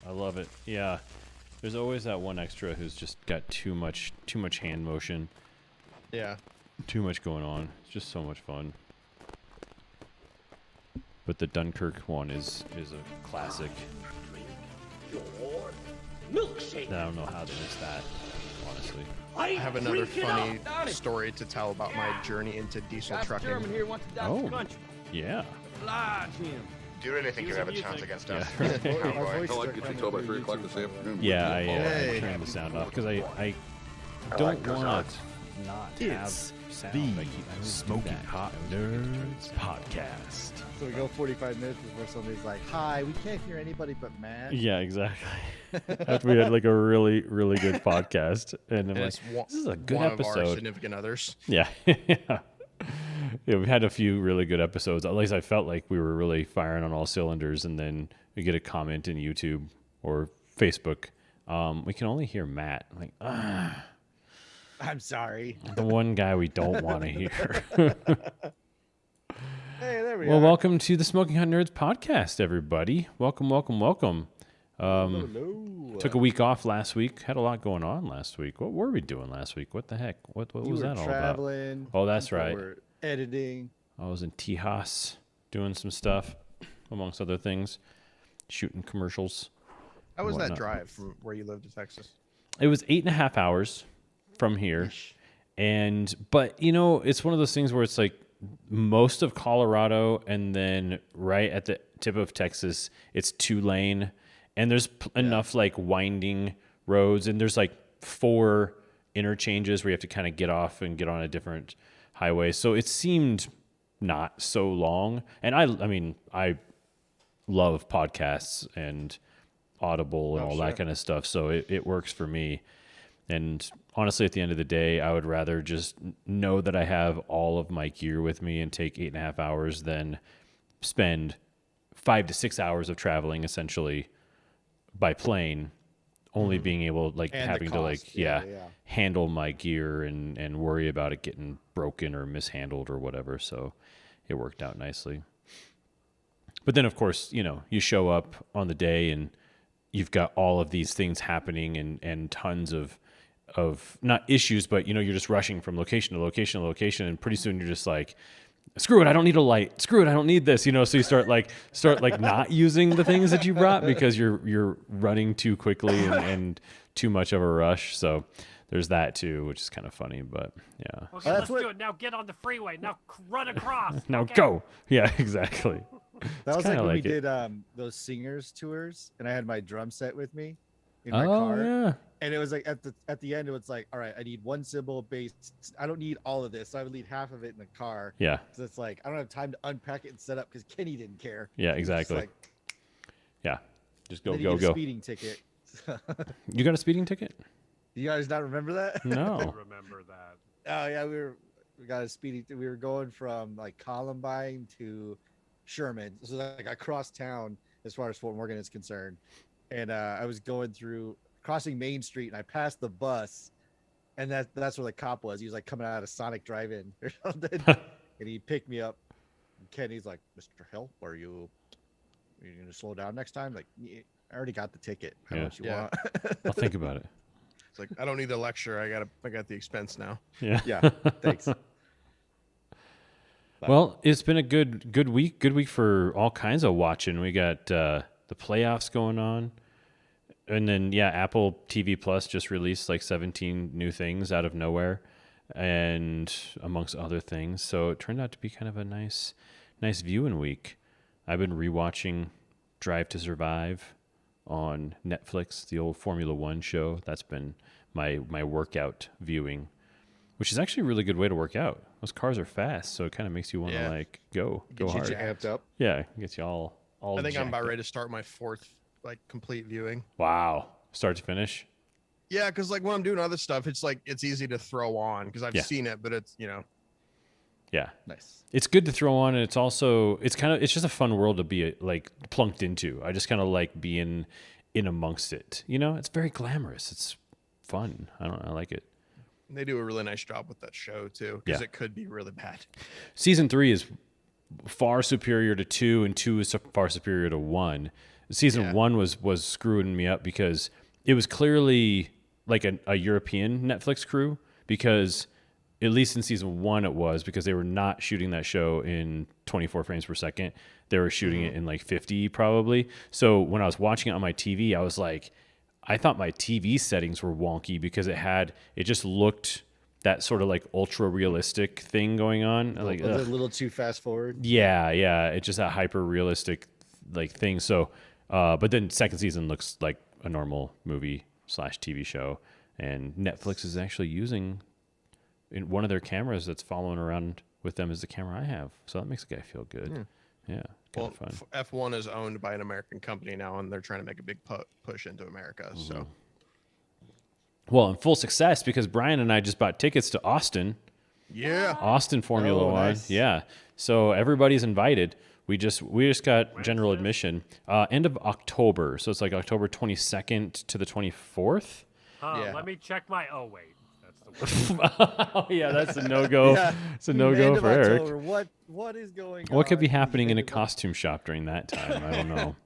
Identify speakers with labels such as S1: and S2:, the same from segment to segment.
S1: I love it. Yeah. There's always that one extra who's just got too much hand motion.
S2: Yeah.
S1: Too much going on. It's just so much fun. But the Dunkirk one is a classic.
S3: Milkshake.
S1: I don't know how to miss that, honestly.
S2: I have another funny story to tell about my journey into diesel trucking.
S3: German here wants to die
S1: Oh.
S3: for country.
S1: Yeah.
S3: Oblige him.
S4: Do you really think you have a chance against us?
S1: Yeah.
S4: Cowboy?
S5: I'd like to get you told by 3 o'clock this afternoon.
S1: Yeah, I
S2: Hey.
S1: turned the sound off because I
S4: like
S1: don't
S4: those
S1: want
S4: odds.
S1: not
S6: It's
S1: have sound.
S6: the
S1: I always do
S6: Smoking
S1: that.
S6: Hot
S1: I always forget to turn
S6: Nerds
S1: the sound off.
S6: podcast.
S7: So we go 45 minutes before somebody's like, "Hi, we can't hear anybody but Matt."
S1: Yeah, exactly. After we had like a really, really good podcast, and I'm
S2: And
S1: like,
S2: it's one,
S1: this is a good
S2: one of our
S1: episode.
S2: significant others.
S1: Yeah. Yeah, we've had a few really good episodes. At least I felt like we were really firing on all cylinders, and then we get a comment in YouTube or Facebook. We can only hear Matt. Like,
S7: I'm sorry.
S1: the one guy we don't want to hear.
S7: Hey, there we
S1: Well,
S7: are.
S1: welcome to the Smoking Hot Nerds podcast, everybody. Welcome, welcome, welcome.
S7: Hello.
S1: Took a week off last week. Had a lot going on last week. What were we doing last week? What the heck? What
S7: You
S1: was
S7: were
S1: that all about?
S7: traveling.
S1: Oh, that's
S7: people
S1: right.
S7: were editing.
S1: I was in Tejas doing some stuff, amongst other things, shooting commercials.
S2: How was that
S1: Whatnot.
S2: drive from where you live to Texas?
S1: It was 8.5 hours from here. But you know, it's one of those things where it's like most of Colorado and then right at the tip of Texas, it's 2-lane, and there's enough like winding roads, and there's like 4 interchanges where you have to kind of get off and get on a different highway. So it seemed not so long. And I mean, I love podcasts and Audible and all that kind of stuff. So it works for me. And honestly, at the end of the day, I would rather just know that I have all of my gear with me and take 8.5 hours than spend 5 to 6 hours of traveling essentially by plane, only being able, like,
S7: And the
S1: having to, like,
S7: cost. Yeah.
S1: handle my gear and worry about it getting broken or mishandled or whatever. So it worked out nicely. But then, of course, you know, you show up on the day and you've got all of these things happening and tons of not issues, but, you know, you're just rushing from location to location to location. And pretty soon you're just like, screw it, I don't need a light. Screw it, I don't need this. You know, so you start not using the things that you brought because you're running too quickly and too much of a rush. So there's that too, which is kind of funny, but yeah.
S3: Okay, let's do it. Now get on the freeway. Now run across.
S1: Now
S3: Okay.
S1: go. Yeah, exactly.
S7: That was like
S1: kinda
S7: when we
S1: like it.
S7: did those singers tours, and I had my drum set with me in my
S1: Oh,
S7: car.
S1: yeah.
S7: And it was like at the end, it was like, all right, I need one cymbal, bass. I don't need all of this. So I would leave half of it in the car.
S1: Yeah.
S7: So it's like I don't have time to unpack it and set up because Kenny didn't care.
S1: Yeah,
S7: He was just
S1: exactly.
S7: like,
S1: Yeah. Just go,
S7: then you
S1: go,
S7: get a
S1: go.
S7: speeding ticket.
S1: You got a speeding ticket?
S7: You guys not remember that?
S1: No.
S3: Remember that.
S7: Oh yeah, we got a speeding. We were going from like Columbine to Sherman, so like across town as far as Fort Morgan is concerned. And I was going through crossing Main Street, and I passed the bus, and that's where the cop was. He was like coming out of Sonic Drive-In or something, and he picked me up. And Kenny's like, "Mr. Hill, are you gonna slow down next time?" Like, "Yeah, I already got the ticket. How
S1: Yeah.
S7: much you
S2: Yeah.
S7: want?"
S1: I'll think about it.
S2: It's like, I don't need the lecture. I got the expense now.
S1: Yeah.
S7: Yeah, thanks.
S1: Well, it's been a good week. Good week for all kinds of watching. We got the playoffs going on. And then, yeah, Apple TV Plus just released like 17 new things out of nowhere, and amongst other things. So it turned out to be kind of a nice viewing week. I've been rewatching Drive to Survive on Netflix, the old Formula One show. That's been my workout viewing, which is actually a really good way to work out. Those cars are fast, so it kind of makes you want to like go
S2: Gets you
S1: hard.
S2: jacked
S7: up.
S1: Yeah, it gets you all
S2: I think I'm
S1: jacked
S2: about
S1: up.
S2: ready to start my 4th like complete viewing.
S1: Wow, start to finish.
S2: Yeah, because like when I'm doing other stuff, it's like it's easy to throw on because I've
S1: Yeah.
S2: seen it, but it's
S1: Yeah,
S7: Nice.
S1: it's good to throw on, and it's also it's just a fun world to be like plunked into. I just kind of like being in amongst it. You know, it's very glamorous. It's fun. I like it.
S2: they do a really nice job with that show too because
S1: Yeah.
S2: it could be really bad.
S1: Season 3 is far superior to 2, and 2 is far superior to 1. Season 1 was screwing me up because it was clearly like a European Netflix crew, because at least in season 1 it was, because they were not shooting that show in 24 frames per second. They were shooting it in like 50 probably. So when I was watching it on my TV, I was like, I thought my TV settings were wonky because it just looked that sort of like ultra realistic thing going on. Like
S7: a little too fast forward.
S1: yeah, it's just that hyper realistic like thing. So, but then second season looks like a normal movie / TV show, and Netflix is actually using in one of their cameras that's following around with them is the camera I have. So that makes the guy feel good. Yeah, kind of fun.
S2: F1 is owned by an American company now, and they're trying to make a big push into America. So,
S1: Well, in full success, because Brian and I just bought tickets to Austin.
S2: yeah,
S1: Austin Formula One.
S7: nice.
S1: Yeah. So everybody's invited. We just got general admission. End of October. So it's like October 22nd to the 24th.
S7: Yeah.
S3: Let me check my. Oh wait, that's the one.
S1: Oh yeah, that's a no-go.
S7: Yeah.
S1: It's a no-go
S7: End of
S1: for Eric.
S7: October. What is going on?
S1: What could be happening in a
S7: End of-
S1: costume shop during that time? I don't know.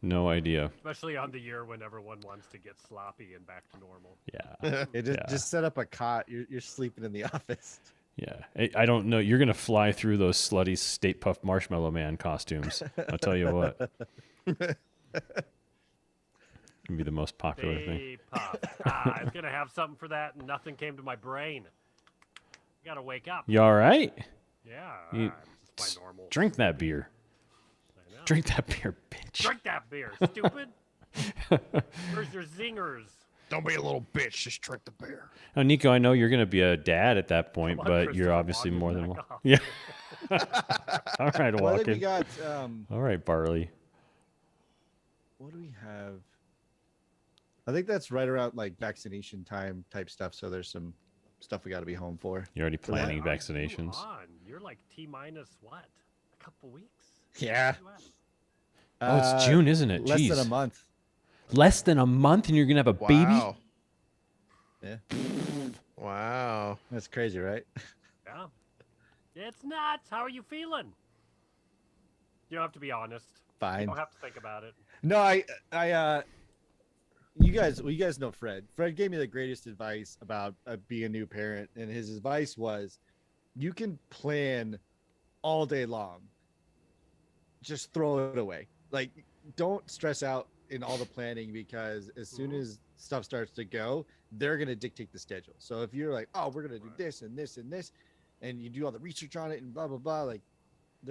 S1: No idea.
S3: Especially on the year when everyone wants to get sloppy and back to normal.
S1: Yeah.
S7: Yeah, just set up a cot. You're sleeping in the office.
S1: Yeah. I don't know. You're going to fly through those slutty State Puft Marshmallow Man costumes. I'll tell you what. It'd be the most popular thing.
S3: Stay puft. I was gonna have something for that, and nothing came to my brain. You gotta wake up.
S1: You all right?
S3: Yeah,
S1: You-
S3: it's my normal.
S1: Drink that beer.
S3: I know.
S1: Drink that beer, bitch.
S3: Drink that beer, stupid. Where's your zingers?
S2: don't be a little bitch. Just drink the beer.
S1: Now, Nico, I know you're going to be a dad at that point,
S3: Come on,
S1: but you're
S3: Christopher
S1: obviously
S3: Walken,
S1: more than
S3: back
S1: one.
S3: off.
S1: Yeah. All right,
S7: Well, I think we
S1: Walken.
S7: got.
S1: All right, Barley.
S7: What do we have? I think that's right around like vaccination time type stuff. So there's some stuff we got to be home for.
S1: You're already planning
S3: What are you
S1: vaccinations.
S3: on? You're like T minus what? A couple weeks?
S7: Yeah.
S3: Where you at?
S1: Oh, it's June, isn't it?
S7: Less
S1: Jeez.
S7: than a month.
S1: Less than a month, and you're going to have a baby?
S2: Wow.
S7: Yeah.
S2: Wow.
S7: That's crazy, right?
S3: Yeah. It's nuts. How are you feeling? You don't have to be honest. You
S7: Fine.
S3: don't have to think about it.
S7: No, you guys know Fred. Fred gave me the greatest advice about being a new parent, and his advice was, you can plan all day long. Just throw it away. Like, don't stress out in all the planning, because as soon as stuff starts to go, they're gonna dictate the schedule. So if you're like, oh, we're gonna do this and this and this, and you do all the research on it and blah blah blah, like,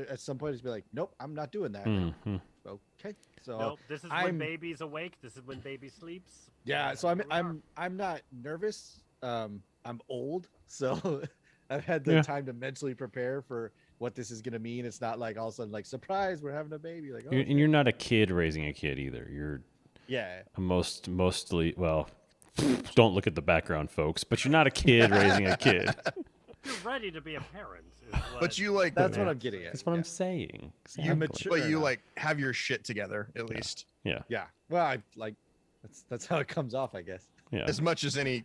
S7: at some point it's be like, nope, I'm not doing that.
S1: Mhm.
S7: Okay, so
S3: Nope. This is when
S7: I'm-
S3: baby's awake. This is when baby sleeps.
S7: yeah, so
S3: Here we are.
S7: I'm not nervous. I'm old, so I've had the
S1: Yeah.
S7: time to mentally prepare for what this is gonna mean. It's not like all of a sudden like, surprise, we're having a baby. Like, oh,
S1: And you're not a kid raising a kid either. You're
S7: yeah,
S1: a mostly, well, don't look at the background, folks, but you're not a kid raising a kid.
S3: You're ready to be a parent. is
S2: But
S3: what-
S2: you like,
S7: that's what I'm getting at.
S1: That's what I'm saying.
S7: You
S1: Exactly.
S7: mature.
S2: but you
S7: enough.
S2: like have your shit together at least,
S1: Yeah.
S7: Yeah, well, I like that's how it comes off, I guess.
S1: Yeah.
S2: as much as any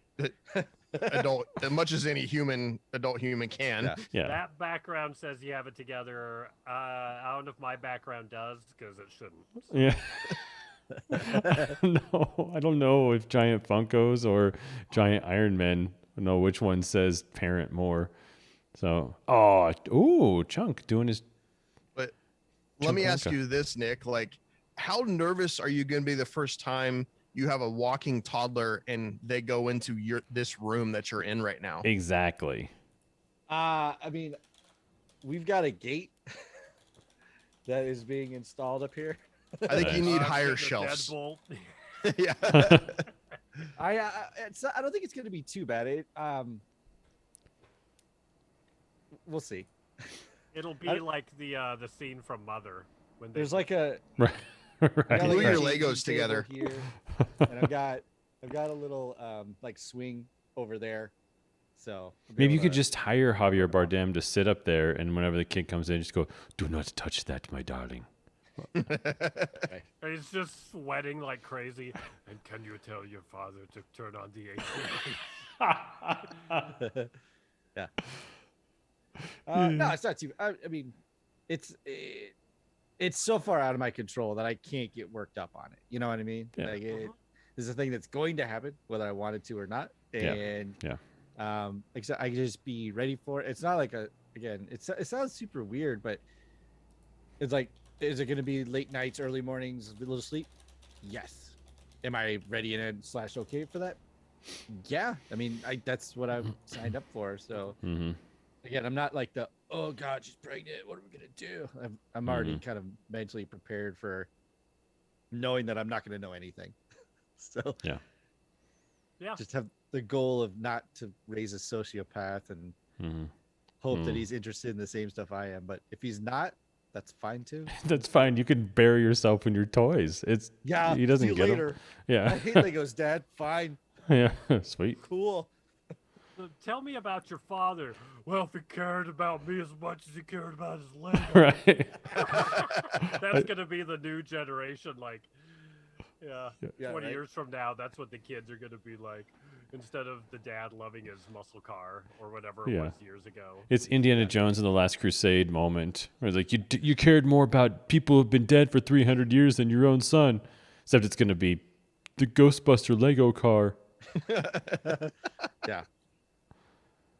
S2: as much as any adult human can.
S7: Yeah.
S1: Yeah.
S3: That background says you have it together. I don't know if my background does, because it shouldn't.
S1: Yeah. No, I don't know if giant Funkos or giant Iron Men. I don't know which one says parent more. So, Chunk doing his.
S2: But let me ask
S1: Chunkanka.
S2: you this, Nick. Like, how nervous are you going to be the first time you have a walking toddler and they go into this room that you're in right now?
S1: Exactly.
S7: I mean, we've got a gate that is being installed up here.
S2: I think you need
S3: I'm
S2: higher
S3: getting a
S2: shelves.
S3: deadbolt.
S2: Yeah.
S7: I don't think it's going to be too bad. We'll see.
S3: It'll be like the scene from Mother when they
S7: There's like a
S1: Right.
S7: I got,
S1: Right.
S2: Glue
S7: like,
S2: your
S7: a
S2: Legos
S7: changing table
S2: together.
S7: here, and I've got a little like swing over there. So I'll be
S1: Maybe you
S7: able
S1: could
S7: to-
S1: just hire Javier Bardem to sit up there, and whenever the kid comes in, just go, "Do not touch that, my darling."
S3: And he's just sweating like crazy. And can you tell your father to turn on the AC?
S7: yeah. No, it's not too. I mean, it's it's so far out of my control that I can't get worked up on it. You know what I mean?
S1: Yeah.
S7: Like it is a thing that's going to happen, whether I wanted to or not. And I can just be ready for it. It's not like it sounds super weird, but it's like, is it going to be late nights, early mornings, a little sleep? Yes. Am I ready and / okay for that? Yeah. I mean, that's what I've signed up for. So again, I'm not like oh God, she's pregnant. What are we going to do? I'm already kind of mentally prepared for knowing that I'm not going to know anything. So
S3: Yeah.
S7: just have the goal of not to raise a sociopath and hope that he's interested in the same stuff I am. But if he's not, that's fine too.
S1: That's fine. You can bury yourself in your toys. He doesn't
S7: see you
S1: get
S7: later.
S1: them. Yeah.
S7: I hate Legos, Dad. Fine.
S1: Yeah. Sweet.
S7: Cool.
S3: So tell me about your father. Well, if he cared about me as much as he cared about his Lego.
S1: Right.
S3: That's going to be the new generation. Like, yeah 20
S7: right?
S3: years from now, that's what the kids are going to be like. Instead of the dad loving his muscle car or whatever it was years ago.
S1: It's Indiana Jones in the Last Crusade moment. Where it's like, you cared more about people who've been dead for 300 years than your own son. Except it's going to be the Ghostbuster Lego car.
S7: Yeah.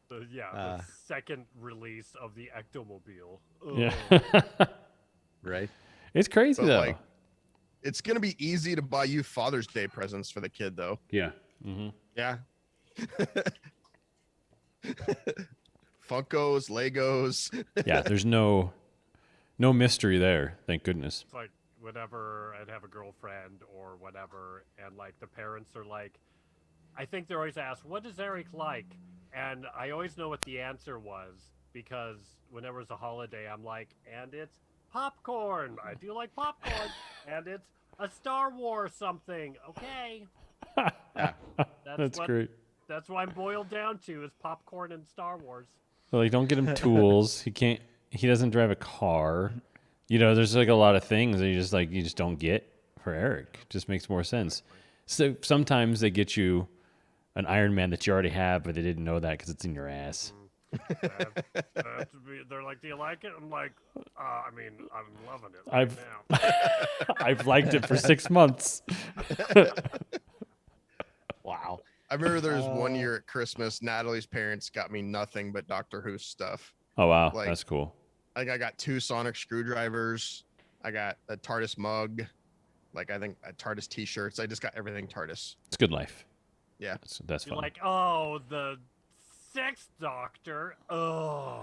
S3: The second release of the Ectomobile.
S1: Yeah.
S7: Right.
S1: It's crazy,
S2: But,
S1: though.
S2: like, it's going to be easy to buy you Father's Day presents for the kid, though.
S1: Yeah.
S7: Yeah.
S2: Funkos, Legos.
S1: Yeah, there's no mystery there, thank goodness.
S3: It's like whenever I'd have a girlfriend or whatever, and like the parents are like, I think they're always asked, what does Eric like? And I always know what the answer was, because whenever it's a holiday, I'm like, and it's popcorn. I do like popcorn. And it's a Star Wars something. Okay.
S1: That's great.
S3: That's what I'm boiled down to is popcorn and Star Wars.
S1: Well, like, don't get him tools. He doesn't drive a car. You know, there's like a lot of things that you just don't get for Eric. It just makes more sense. So sometimes they get you an Iron Man that you already have, but they didn't know that because it's in your ass.
S3: They're like, do you like it? I'm like, I mean, I'm loving it right now.
S1: I've liked it for 6 months.
S7: Wow.
S2: I remember there was one year at Christmas, Natalie's parents got me nothing but Doctor Who stuff.
S1: Oh, wow.
S2: Like-
S1: That's cool.
S2: Like, I got 2 sonic screwdrivers. I got a TARDIS mug. Like, I think a TARDIS t-shirts. I just got everything TARDIS.
S1: It's good life.
S2: Yeah.
S1: That's
S3: You're
S1: fun.
S3: like, oh, the Sixth Doctor. Oh.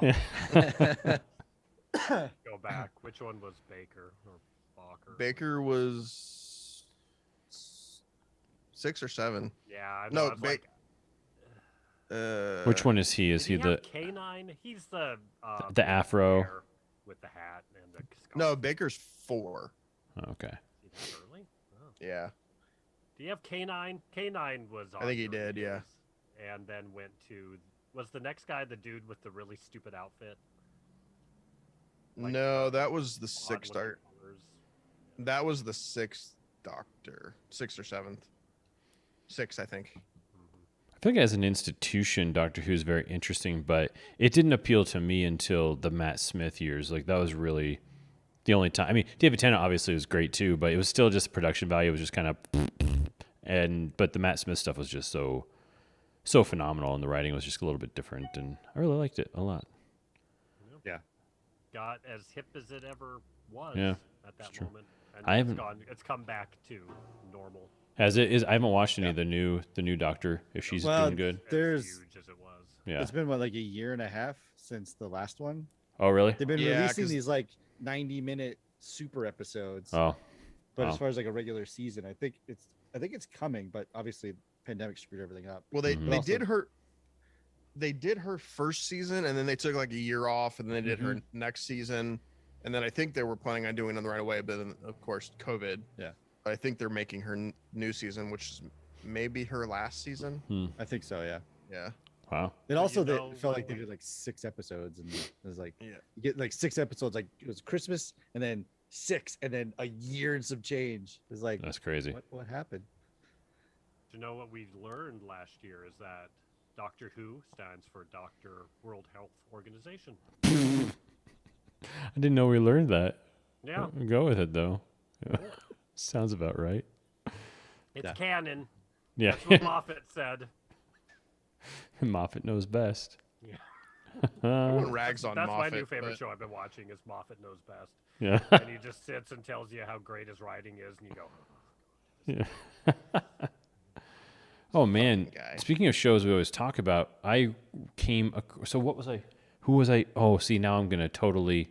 S3: Go back. Which one was Baker or Balker?
S2: Baker was 6 or 7.
S3: Yeah, I
S2: No,
S3: know. It's like,
S1: Which one is he? Is
S3: did
S1: he
S3: he
S1: the
S3: have Canine? He's the
S1: afro?
S3: hair with the hat and the scarf.
S2: No, Baker's 4.
S1: Oh, okay.
S3: Is he that early? Oh.
S2: Yeah.
S3: Do you have Canine? Canine was on
S2: I think he
S3: for
S2: did, yeah.
S3: years, and then went to, was the next guy the dude with the really stupid outfit? Like,
S2: No, that was the
S3: odd
S2: 6th
S3: looking
S2: Doctor.
S3: colors?
S2: That was the 6th Doctor. 6th or 7th. 6, I think.
S1: I think as an institution, Doctor Who is very interesting, but it didn't appeal to me until the Matt Smith years. Like, that was really the only time. I mean, David Tennant obviously was great too, but it was still just production value. It was just kind of, but the Matt Smith stuff was just so phenomenal, and the writing was just a little bit different, and I really liked it a lot.
S7: Yeah.
S3: Got as hip as it ever was
S1: Yeah,
S3: at that
S1: true.
S3: moment. And
S1: I
S3: it's
S1: haven't-
S3: it's come back to normal.
S1: As it is, I haven't watched any of the new Doctor. If she's
S7: Well,
S1: doing good,
S7: There's-
S3: as huge as it was.
S1: yeah.
S7: It's been like a year and a half since the last one.
S1: Oh, really?
S7: They've been
S2: Yeah,
S7: releasing
S2: 'cause-
S7: these like 90-minute super episodes.
S1: Oh,
S7: But
S1: wow.
S7: as far as like a regular season, I think it's coming, but obviously pandemic screwed everything up.
S2: Well, they
S1: Mhm.
S2: they
S7: But also-
S2: did her first season, and then they took like a year off, and then they did her next season, and then I think they were planning on doing it right away, but then of course COVID.
S7: Yeah.
S2: But I think they're making her new season, which is maybe her last season.
S7: I think so, yeah.
S2: Yeah.
S1: Wow.
S7: And
S3: So
S7: also
S3: you
S7: they
S3: know
S7: felt
S3: what
S7: like they
S3: we-
S7: did like 6 episodes, and it was like
S2: Yeah.
S7: you get like 6 episodes, like it was Christmas and then 6 and then a year and some change. It was like
S1: That's crazy.
S7: what happened?
S3: Do you know what we learned last year is that Doctor Who stands for Doctor World Health Organization.
S1: I didn't know we learned that.
S3: Yeah,
S1: Go with it though. Sounds about right.
S3: it's
S7: Yeah.
S3: canon.
S1: Yeah.
S3: That's what Moffat said.
S1: Moffat knows best.
S3: Yeah.
S2: Everyone rags on
S3: That's
S2: Moffat.
S3: my new favorite
S2: but
S3: show I've been watching is Moffat Knows Best.
S1: Yeah.
S3: And he just sits and tells you how great his writing is, and you go,
S1: Yeah. Oh man!
S2: guy.
S1: Speaking of shows we always talk about, so what was I? Who was I? Oh, see, now I'm gonna totally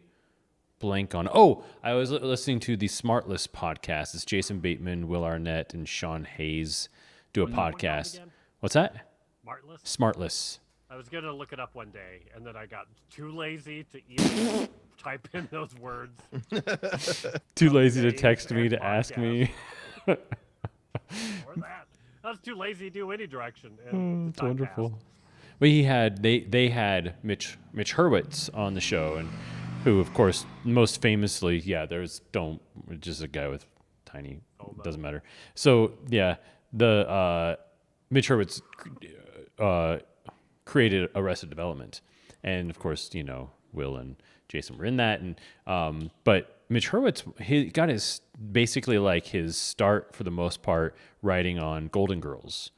S1: blank on. Oh, I was listening to the Smartless podcast. It's Jason Bateman, Will Arnett, and Sean Hayes do a
S3: What's that one called
S1: podcast.
S3: again?
S1: What's that?
S3: Martless?
S1: Smartless.
S3: I was going to look it up one day, and then I got too lazy to even type in those words.
S1: Too lazy to
S3: Names
S1: text me
S3: and
S1: to ask me.
S3: Or that. I was too lazy to do any direction. And the
S1: It's
S3: time
S1: wonderful.
S3: passed.
S1: Well, they had Mitch Hurwitz on the show, and who, of course, most famously, just a guy with tiny, doesn't matter. So yeah, the Mitch Hurwitz created Arrested Development, and of course, Will and Jason were in that, and but Mitch Hurwitz, he got his basically like his start for the most part writing on Golden Girls.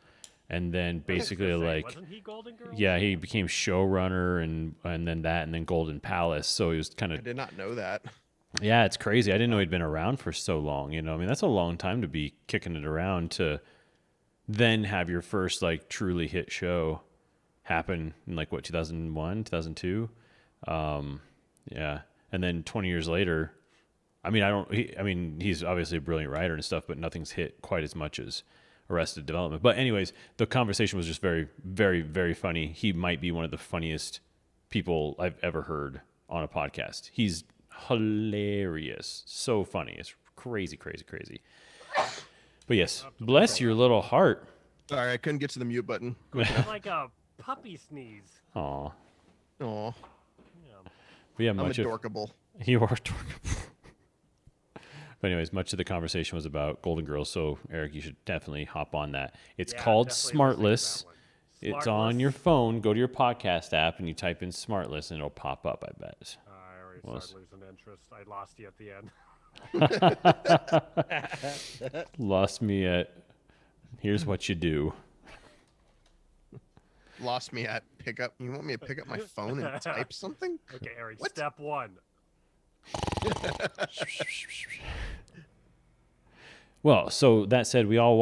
S1: And then basically
S3: Wasn't he Golden Girls?
S1: yeah, he became showrunner and then Golden Palace. So he was kind
S2: I
S1: of,
S2: did not know that.
S1: yeah, it's crazy. I didn't know he'd been around for so long. I mean, that's a long time to be kicking it around to then have your first like truly hit show happen in 2001, 2002. Yeah. And then 20 years later, he's obviously a brilliant writer and stuff, but nothing's hit quite as much as Arrested Development. But anyways, the conversation was just very, very, very funny. He might be one of the funniest people I've ever heard on a podcast. He's hilarious. So funny. It's crazy, crazy, crazy. But yes, bless your little heart.
S2: Sorry, I couldn't get to the mute button.
S3: It's like a puppy sneeze.
S1: Aw.
S2: Oh,
S3: Yeah.
S1: But yeah,
S2: I'm
S1: much of
S2: adorkable.
S1: you are adorable. But anyways, much of the conversation was about Golden Girls, so Eric, you should definitely hop on that. It's
S3: Yeah,
S1: called
S3: definitely listening to
S1: Smartless.
S3: that one.
S1: It's on
S3: Smartless.
S1: your phone. Go to your podcast app and you type in Smartless and it'll pop up, I bet.
S3: I already
S1: Well,
S3: started losing interest. I lost you at the end.
S1: Lost me at here's what you do.
S2: Lost me at pick up. You want me to pick up my phone and type something?
S3: Okay, Eric,
S2: What?
S3: step one.
S1: Well, so that said, we all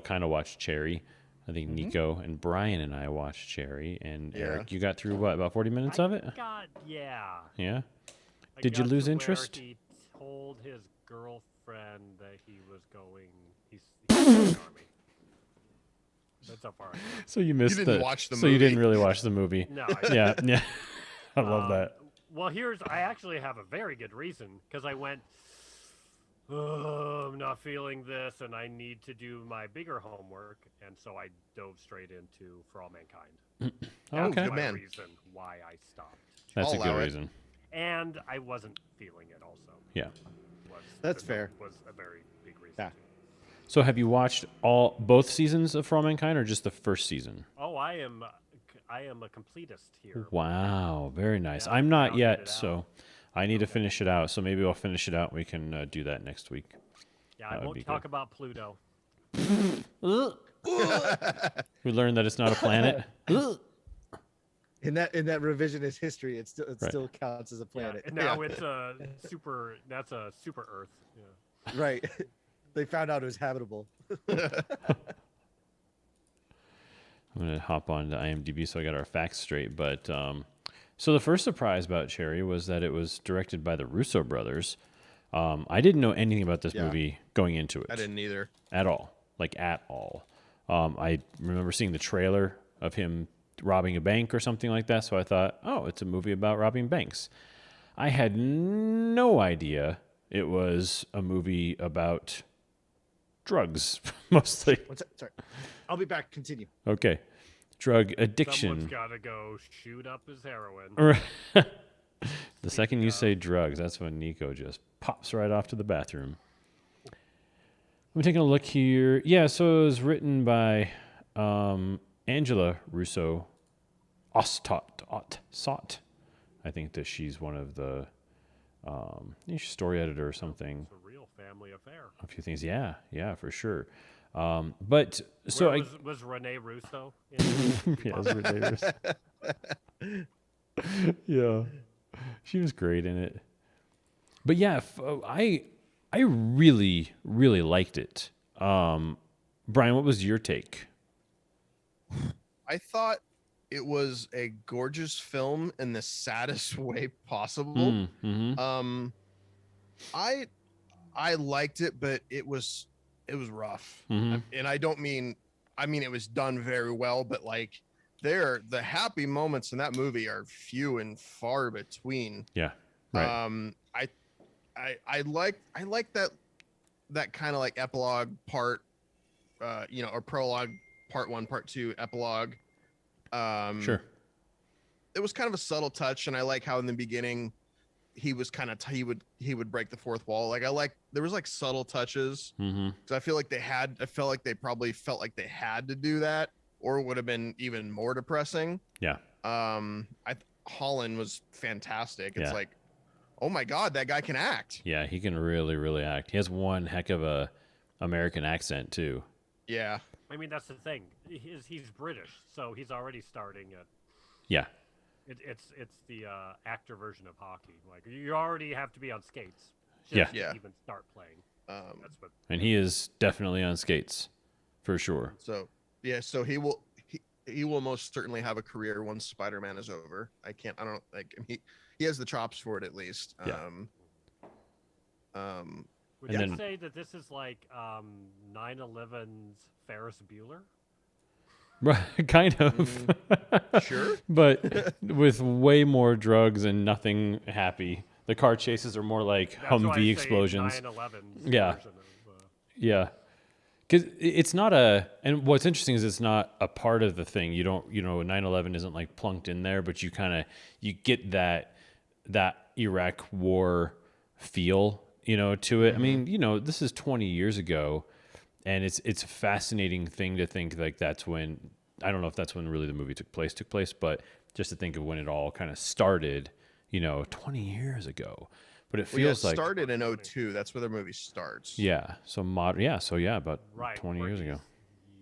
S1: kind of watched Cherry. I think Nico and Brian and I watched Cherry. And
S2: Yeah.
S1: Eric, you got through what, about 40 minutes of it?
S3: God, yeah.
S1: Yeah?
S3: I
S1: Did you
S3: got
S1: lose
S3: to where
S1: interest?
S3: He told his girlfriend that he was going. He's going to the army. That's how far. I got.
S1: So you missed
S2: didn't watch the
S1: So you didn't
S2: movie.
S1: really watch the movie.
S3: No. I
S1: Yeah, yeah. I love that.
S3: Well, I actually have a very good reason because I went. Oh, I'm not feeling this, and I need to do my bigger homework, and so I dove straight into For All Mankind. That's
S1: Okay.
S2: Good
S3: my
S2: man.
S3: reason why I stopped,
S1: That's a
S2: I'll
S1: good
S2: allow it.
S1: reason.
S3: and I wasn't feeling it. Also,
S1: Yeah.
S7: That's fair.
S3: Was a very big reason.
S7: Yeah.
S3: Too.
S1: So have you watched both seasons of For All Mankind or just the first season?
S3: Oh, I am a completist here.
S1: Wow, very nice.
S3: Yeah,
S1: I'm not
S3: rounded
S1: yet,
S3: it out.
S1: so I need to finish it out. So maybe I'll finish it out and we can do that next week.
S3: Yeah,
S1: That
S3: I
S1: would
S3: won't
S1: be
S3: talk
S1: good.
S3: about Pluto.
S1: We learned that it's not a planet.
S7: In that revisionist history, it
S1: Right.
S7: still counts as a planet.
S3: And now it's a super. That's a super Earth. Yeah.
S7: Right. They found out it was habitable.
S1: I'm going to hop on to IMDb so I got our facts straight. But so the first surprise about Cherry was that it was directed by the Russo brothers. I didn't know anything about this
S7: Yeah.
S1: movie going into it.
S2: I didn't either.
S1: At all. Like, at all. I remember seeing the trailer of him robbing a bank or something like that, so I thought, oh, it's a movie about robbing banks. I had no idea it was a movie about drugs, mostly.
S7: Sorry. I'll be back. Continue.
S1: Okay. Drug addiction.
S3: Someone's got to go shoot up his heroin.
S1: The second you say drugs, that's when Nico just pops right off to the bathroom. I'm taking a look here. Yeah, so it was written by Angela Russo Ostot. I think that she's one of the story editor or something.
S3: It's a real family affair.
S1: A few things. Yeah, for sure. But so
S3: was Rene Russo?
S1: yeah, it was ridiculous. Yeah, she was great in it. But yeah, I really liked it. Brian, what was your take?
S2: I thought it was a gorgeous film in the saddest way possible.
S1: Mm-hmm.
S2: I liked it, but it was rough.
S1: Mm-hmm.
S2: And I mean it was done very well, but like the happy moments in that movie are few and far between.
S1: Yeah. Right.
S2: I like that kind of like epilogue part, or prologue, part 1, part 2, epilogue.
S1: Sure.
S2: It was kind of a subtle touch, and I like how in the beginning he was kind of he would break the fourth wall. Like there was like subtle touches.
S1: Mm-hmm.
S2: So I felt like they probably felt like they had to do that, or it would have been even more depressing.
S1: Yeah.
S2: Holland was fantastic. It's
S1: Yeah.
S2: like, oh my God, that guy can act.
S1: Yeah, he can really act. He has one heck of a American accent too.
S2: Yeah.
S3: I mean, that's the thing. He's British, so he's already starting at.
S1: Yeah.
S3: It's the actor version of hockey. Like you already have to be on skates.
S1: Yeah.
S3: To even start playing. That's what.
S1: And he is definitely on skates, for sure.
S2: So yeah, so he will most certainly have a career once Spider-Man is over. He has the chops for it at least.
S1: Yeah.
S3: Would you say that this is like 9/11's Ferris Bueller?
S1: Right, kind of.
S2: Sure.
S1: But with way more drugs and nothing happy. The car chases are more like
S3: That's why I
S1: Humvee
S3: say
S1: explosions.
S3: 9/11's
S1: Yeah.
S3: version of,
S1: Yeah. Because it's not and what's interesting is it's not a part of the thing. You don't, 9/11 isn't like plunked in there, but you get that Iraq war feel, to it. I mean, this is 20 years ago, and it's a fascinating thing to think like that's when, I don't know if that's when really the movie took place, but just to think of when it all kind of started, 20 years ago. But it feels like
S2: started in 2002. That's where the movie starts.
S1: yeah. So about
S3: right,
S1: 20 years ago.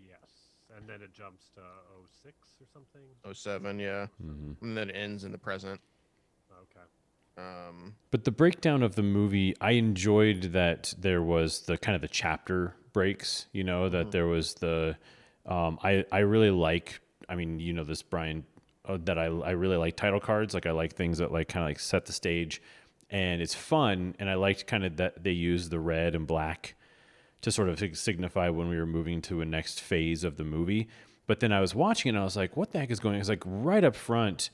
S3: Yes, and then it jumps to 2006 or something.
S2: 2007, yeah.
S1: Mm-hmm.
S2: And then it ends in the present.
S3: Okay.
S1: But the breakdown of the movie, I enjoyed that there was the kind of the chapter breaks, that there was the, I really like, this, Brian, that I really like title cards. Like I like things that like kind of like set the stage, and it's fun. And I liked kind of that they use the red and black to sort of signify when we were moving to a next phase of the movie. But then I was watching it and I was like, what the heck is going on? It was like right up front.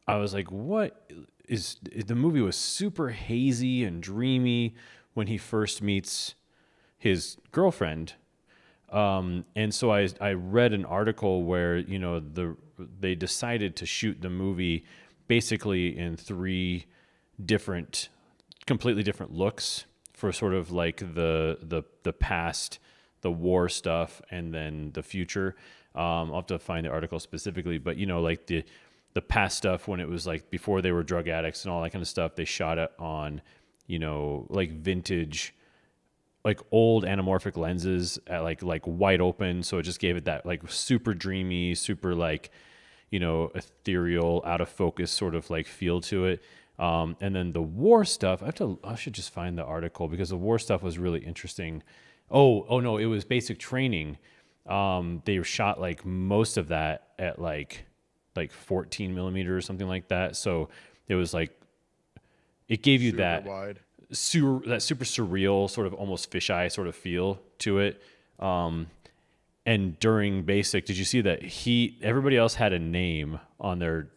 S1: I was like, what is the movie was super hazy and dreamy when he first meets his girlfriend. And so I read an article where, they decided to shoot the movie basically in 3 completely different looks for sort of like the past, the war stuff, and then the future. I'll have to find the article specifically, but like the past stuff when it was like before they were drug addicts and all that kind of stuff, they shot it on, like vintage, like old anamorphic lenses at like wide open. So it just gave it that like super dreamy, super like, ethereal, out of focus sort of like feel to it. And then the war stuff, I should just find the article because the war stuff was really interesting. Oh no, it was basic training. They shot like most of that at like 14 millimeter or something like that. So it was like, it gave you
S2: Super
S1: that
S2: wide.
S1: super surreal sort of almost fisheye sort of feel to it. And during basic, did you see that everybody else had a name on their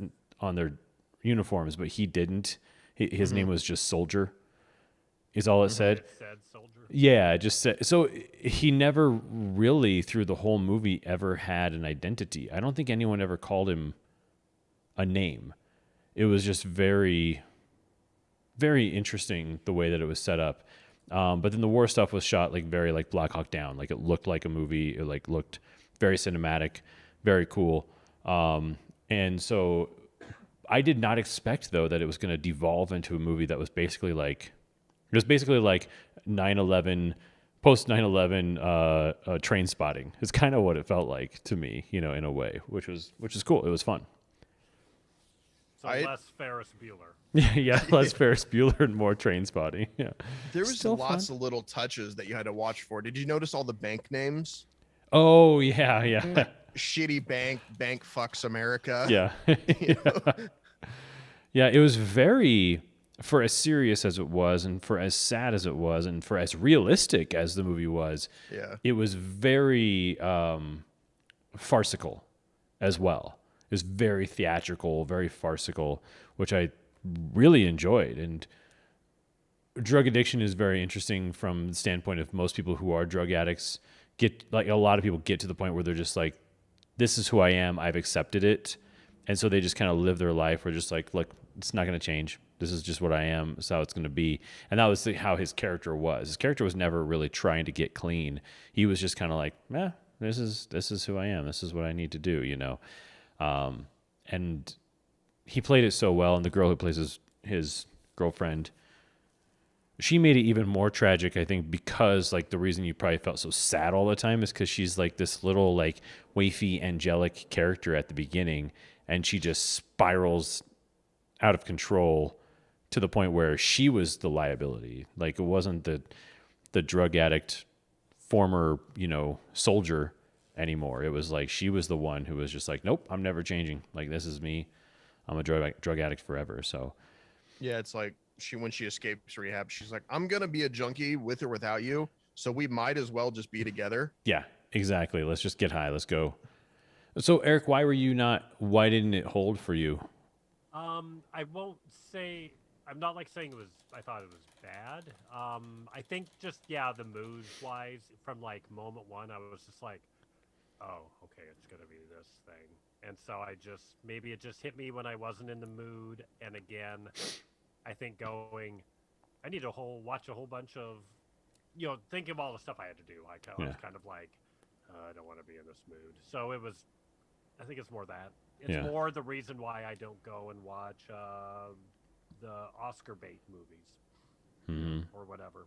S1: uniforms, but he didn't. His name was just Soldier. Is all it said.
S3: It said soldier.
S1: Yeah, it just said. So he never really through the whole movie ever had an identity. I don't think anyone ever called him a name. It was just very, very interesting the way that it was set up. But then the war stuff was shot like very like Black Hawk Down. Like it looked like a movie. It like looked very cinematic, very cool. And so I did not expect though that it was going to devolve into a movie that was basically like 9/11 post 9/11 train spotting. It's kind of what it felt like to me, in a way, which is cool. It was fun.
S3: So less Ferris Bueller.
S1: Yeah, less Ferris Bueller and more train spotting. Yeah.
S2: There was
S1: Still
S2: lots
S1: fun.
S2: of little touches that you had to watch for. Did you notice all the bank names?
S1: Oh, yeah.
S2: Shitty bank fucks America.
S1: Yeah. Yeah, it was very, for as serious as it was and for as sad as it was and for as realistic as the movie was,
S2: Yeah.
S1: it was very farcical as well. It was very theatrical, very farcical, which I really enjoyed. And drug addiction is very interesting from the standpoint of most people who are drug addicts a lot of people get to the point where they're just like, this is who I am. I've accepted it. And so they just kind of live their life where just like, look, it's not going to change. This is just what I am. It's how it's going to be. And that was how his character was. His character was never really trying to get clean. He was just kind of like, this is who I am. This is what I need to do, and he played it so well. And the girl who plays his girlfriend, she made it even more tragic, I think, because like the reason you probably felt so sad all the time is because she's like this little like wafy angelic character at the beginning, and she just spirals out of control to the point where she was the liability. Like it wasn't the drug addict former, soldier anymore. It was like she was the one who was just like, nope, I'm never changing. Like this is me. I'm a drug addict forever. So
S2: Yeah, it's like when she escapes rehab, she's like, I'm gonna be a junkie with or without you, so we might as well just be together.
S1: yeah, exactly. Let's just get high. Let's go. So Eric, why didn't it hold for you?
S3: I won't say. I'm not like saying I thought it was bad. I think just the mood wise from like moment one, I was just like, oh, okay, it's gonna be this thing, and so maybe it just hit me when I wasn't in the mood, and again, I think I need to watch a whole bunch of, think of all the stuff I had to do. I was kind of like, I don't want to be in this mood. So I think it's more that. It's more the reason why I don't go and watch the Oscar bait movies or whatever.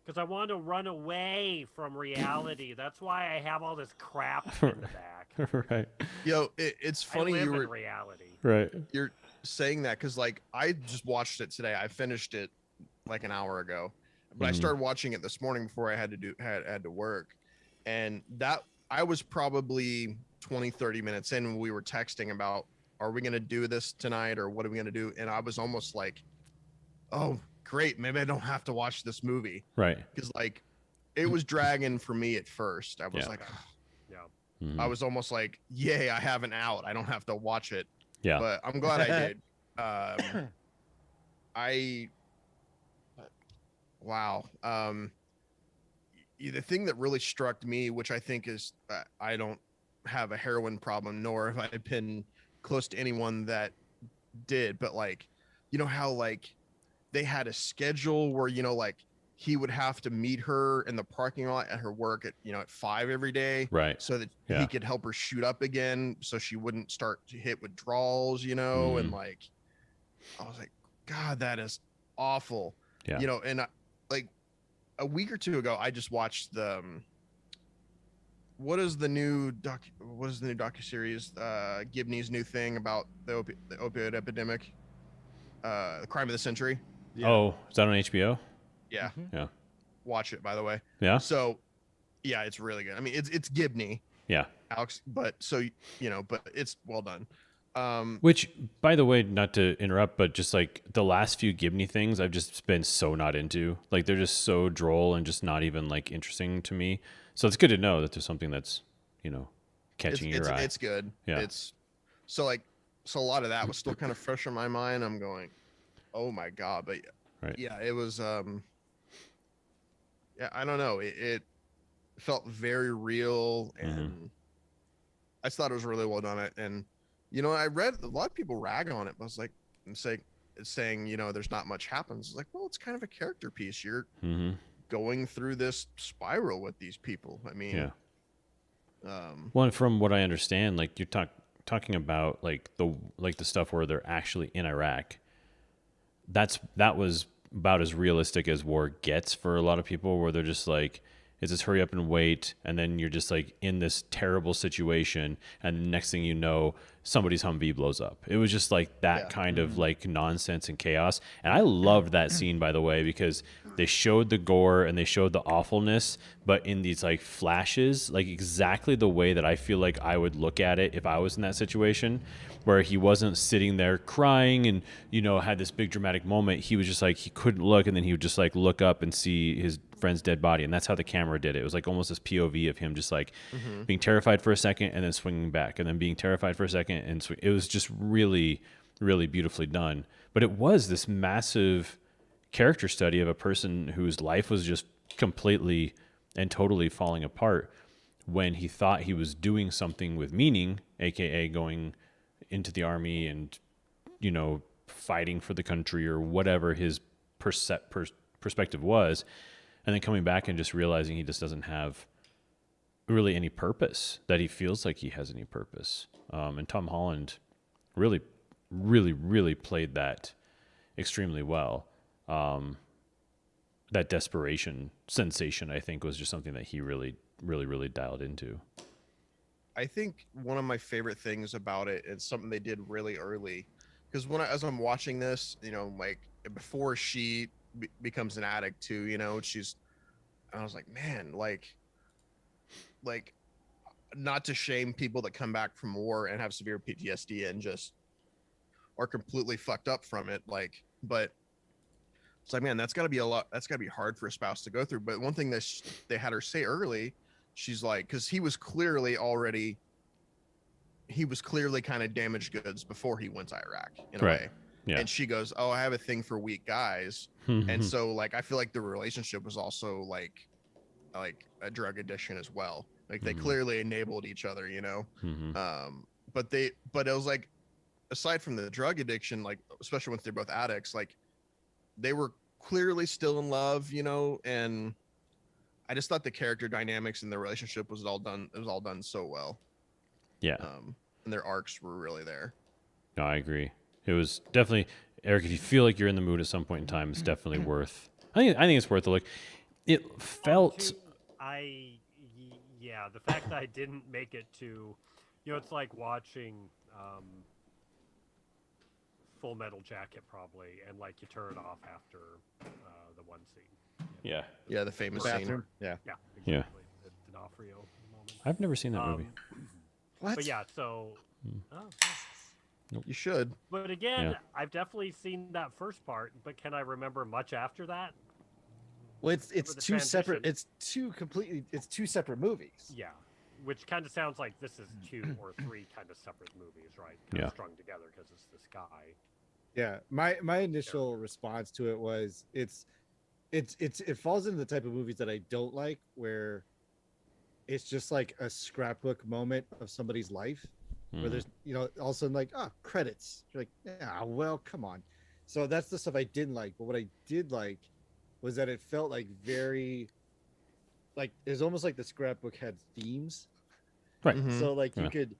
S3: Because I want to run away from reality. That's why I have all this crap in the back.
S1: Right.
S2: It's funny
S3: I live in reality.
S1: Right.
S2: You're saying that because like I just watched it today. I finished it like an hour ago, but I started watching it this morning before I had to work, and that I was probably 20-30 minutes in when we were texting about, are we going to do this tonight or what are we going to do? And I was almost like, oh great, maybe I don't have to watch this movie.
S1: Right.
S2: Because like it was dragging for me at first. I was like, I was almost like, yay, I have an out. I don't have to watch it.
S1: Yeah.
S2: But I'm glad I did. Wow. The thing that really struck me, which I think is, I don't have a heroin problem, nor have I been close to anyone that did, but like, how like they had a schedule where, like he would have to meet her in the parking lot at her work at, at 5 every day.
S1: Right.
S2: So that he could help her shoot up again. So she wouldn't start to hit withdrawals, and like, I was like, God, that is awful.
S1: Yeah.
S2: And like a week or two ago, I just watched what is the new docuseries, Gibney's new thing about the opioid epidemic, the crime of the century.
S7: Yeah.
S1: Oh, is that on HBO?
S2: Yeah.
S1: Yeah.
S2: Watch it, by the way.
S1: Yeah.
S2: So yeah, it's really good. I mean, it's Gibney,
S1: Yeah.
S2: Alex, but but it's well done.
S1: Which, by the way, not to interrupt, but just like the last few Gibney things, I've just been so not into. Like they're just so droll and just not even like interesting to me. So it's good to know that there's something that's, catching your eye.
S2: It's good.
S1: Yeah.
S2: It's so a lot of that was still kind of fresh in my mind. I'm going, oh my God. But
S1: Right.
S2: yeah, it was, I don't know. It felt very real, and I just thought it was really well done. And, I read a lot of people rag on it, but I was like, saying, there's not much happens. It's like, well, it's kind of a character piece. You're going through this spiral with these people. I mean,
S1: Well, and from what I understand, like talking about like the stuff where they're actually in Iraq, that was about as realistic as war gets for a lot of people, where they're just like, it's just hurry up and wait, and then you're just like in this terrible situation, and the next thing you know, somebody's Humvee blows up. It was just like that kind of like nonsense and chaos. And I loved that scene, by the way, because they showed the gore and they showed the awfulness, but in these like flashes, like exactly the way that I feel like I would look at it if I was in that situation, where he wasn't sitting there crying and, you know, had this big dramatic moment. He was just like, he couldn't look, and then he would just like look up and see his friend's dead body. And that's how the camera did it. It was like almost this POV of him just like being terrified for a second and then swinging back, and then being terrified for a second and it was just really, really beautifully done. But it was this massive character study of a person whose life was just completely and totally falling apart when he thought he was doing something with meaning, aka going into the army and, you know, fighting for the country or whatever his perspective was, and then coming back and just realizing he just doesn't have really any purpose, that he feels like he has any purpose. And Tom Holland really, really, really played that extremely well. That desperation sensation, I think, was just something that he really, really, really dialed into.
S2: I think one of my favorite things about it is something they did really early, because as I'm watching this, you know, like before she becomes an addict too, you know, I was like, man, like not to shame people that come back from war and have severe PTSD and just are completely fucked up from it, like, but it's like, man, that's got to be hard for a spouse to go through. But one thing that they had her say early, she's like, because he was clearly kind of damaged goods before he went to Iraq in a way.
S1: Yeah.
S2: And she goes, oh, I have a thing for weak guys. And so like, I feel like the relationship was also like a drug addiction as well. Like they clearly enabled each other, you know? But it was like, aside from the drug addiction, like, especially once they're both addicts, like they were clearly still in love, you know? And I just thought the character dynamics in the relationship was all done so well.
S1: Yeah.
S2: And their arcs were really there.
S1: No, I agree. It was definitely, Eric, if you feel like you're in the mood at some point in time, it's definitely worth, I think it's worth a look. It felt...
S3: Yeah, the fact that I didn't make it to, you know, it's like watching Full Metal Jacket probably, and like you turn it off after the one scene.
S1: Yeah.
S2: Yeah, the famous
S7: Bathroom.
S2: scene.
S7: Yeah.
S3: Yeah, exactly. The D'Onofrio moment.
S1: I've never seen that movie.
S7: What?
S3: But yeah, so...
S2: You should.
S3: But again,
S1: Yeah.
S3: I've definitely seen that first part, but can I remember much after that?
S7: Well, it's
S3: the
S7: two separate.
S3: transition.
S7: It's two separate movies.
S3: Yeah, which kind of sounds like this is 2 or 3 kind of separate movies, right? Kind
S1: Yeah.
S3: of strung together because it's this guy.
S7: Yeah, my initial response to it was it falls into the type of movies that I don't like, where it's just like a scrapbook moment of somebody's life, where there's, you know, all of a sudden like, credits. You're like, yeah, well, come on. So that's the stuff I didn't like. But what I did like was that it felt like very, like, it's almost like the scrapbook had themes.
S1: Right.
S7: So like you
S1: Yeah.
S7: could,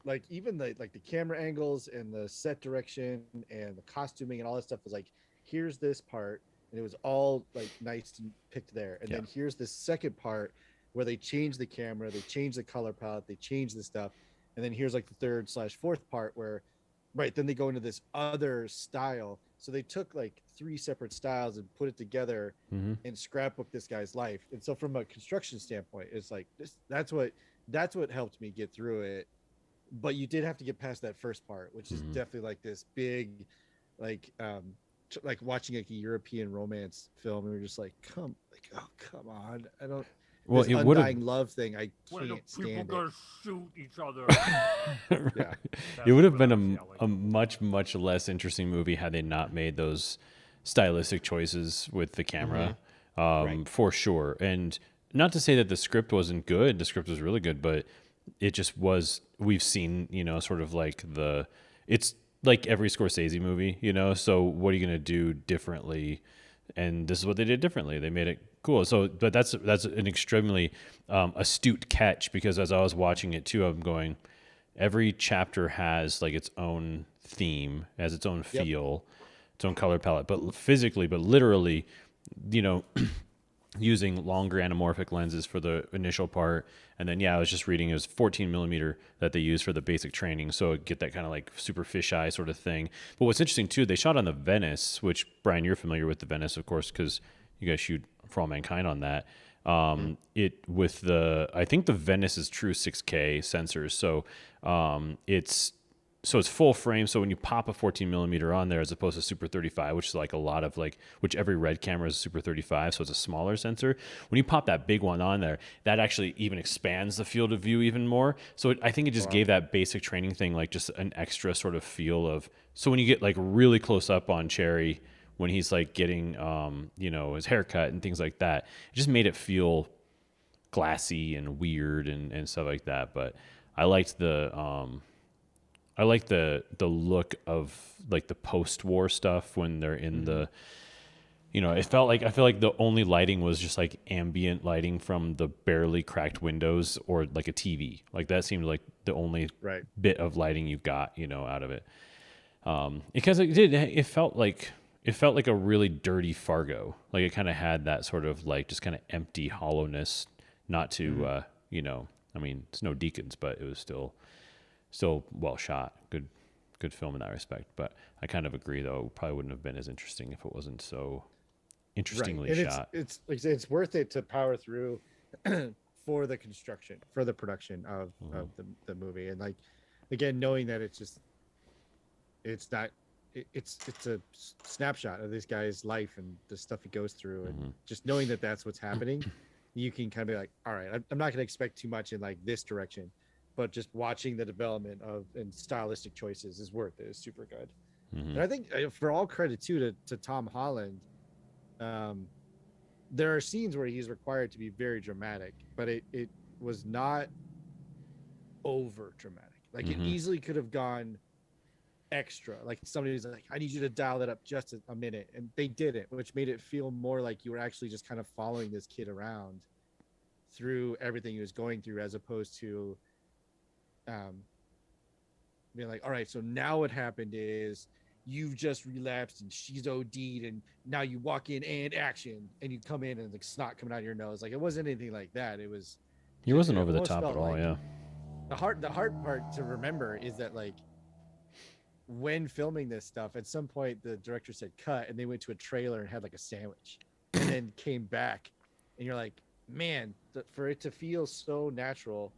S7: like, even the camera angles and the set direction and the costuming and all that stuff was like, here's this part, and it was all like nice and picked there, and then here's this second part where they change the camera, they change the color palette, they change the stuff, and then here's like the third/fourth part where, right, then they go into this other style. So they took like 3 separate styles and put it together and scrapbook this guy's life. And so from a construction standpoint, it's like that's what helped me get through it. But you did have to get past that first part, which is definitely like this big, like watching like a European romance film, and we're just like, come on, I don't.
S1: Well,
S7: This
S1: it would have.
S7: undying love thing, I
S3: When the
S7: can't
S3: people
S7: stand
S3: gonna
S7: it.
S3: shoot each other?
S7: Yeah,
S1: It would have
S3: That's
S1: been
S3: what I was
S1: a much, much less interesting movie had they not made those stylistic choices with the camera,
S7: Right.
S1: for sure. And not to say that the script wasn't good. The script was really good, but it just was, we've seen, you know, sort of like it's like every Scorsese movie, you know, so what are you going to do differently? And this is what they did differently. They made it cool. So, but that's an extremely astute catch, because as I was watching it too, I'm going, every chapter has like its own theme, has its own feel, its own color palette, but physically, but literally, you know, using longer anamorphic lenses for the initial part. And then, I was just reading it was 14 millimeter that they use for the basic training. So get that kind of like super fisheye sort of thing. But what's interesting too, they shot on the Venice, which Brian, you're familiar with the Venice, of course, because you guys shoot For All Mankind on that. It with I think the Venice is true 6K sensors. So it's full frame. So when you pop a 14 millimeter on there, as opposed to Super 35, which is like a lot of which every Red camera is Super 35, so it's a smaller sensor. When you pop that big one on there, that actually even expands the field of view even more. So I think it just gave that basic training thing like just an extra sort of feel of. So when you get like really close up on Cherry, when he's like getting his haircut and things like that, it just made it feel glassy and weird and stuff like that. But I liked the look of like the post-war stuff when they're in the, I feel like the only lighting was just like ambient lighting from the barely cracked windows or like a TV. Like that seemed like the only bit of lighting you got, out of it. Because it felt like a really dirty Fargo. Like it kind of had that sort of like just kind of empty hollowness, not to, I mean, it's no Deacons, but it was still well shot. Good film in that respect. But I kind of agree, though. It probably wouldn't have been as interesting if it wasn't so interestingly shot.
S7: It's worth it to power through for the construction, for the production of the movie. And like, again, knowing that it's a snapshot of this guy's life and the stuff he goes through, and just knowing that that's what's happening, you can kind of be like, all right, I'm not going to expect too much in like this direction. But just watching the development and stylistic choices is worth it. It's super good. And I think for all credit too to Tom Holland, there are scenes where he's required to be very dramatic, but it was not over dramatic. Like it easily could have gone extra. Like somebody's like, I need you to dial it up just a minute. And they didn't, which made it feel more like you were actually just kind of following this kid around through everything he was going through, as opposed to being like, all right, so now what happened is you've just relapsed and she's OD'd, and now you walk in and action, and you come in and like snot coming out of your nose. Like it wasn't anything like that. It was.
S1: He wasn't over the top at all.
S7: Like,
S1: yeah.
S7: The hard part to remember is that like when filming this stuff, at some point the director said cut, and they went to a trailer and had like a sandwich, and then came back, and you're like, man, for it to feel so natural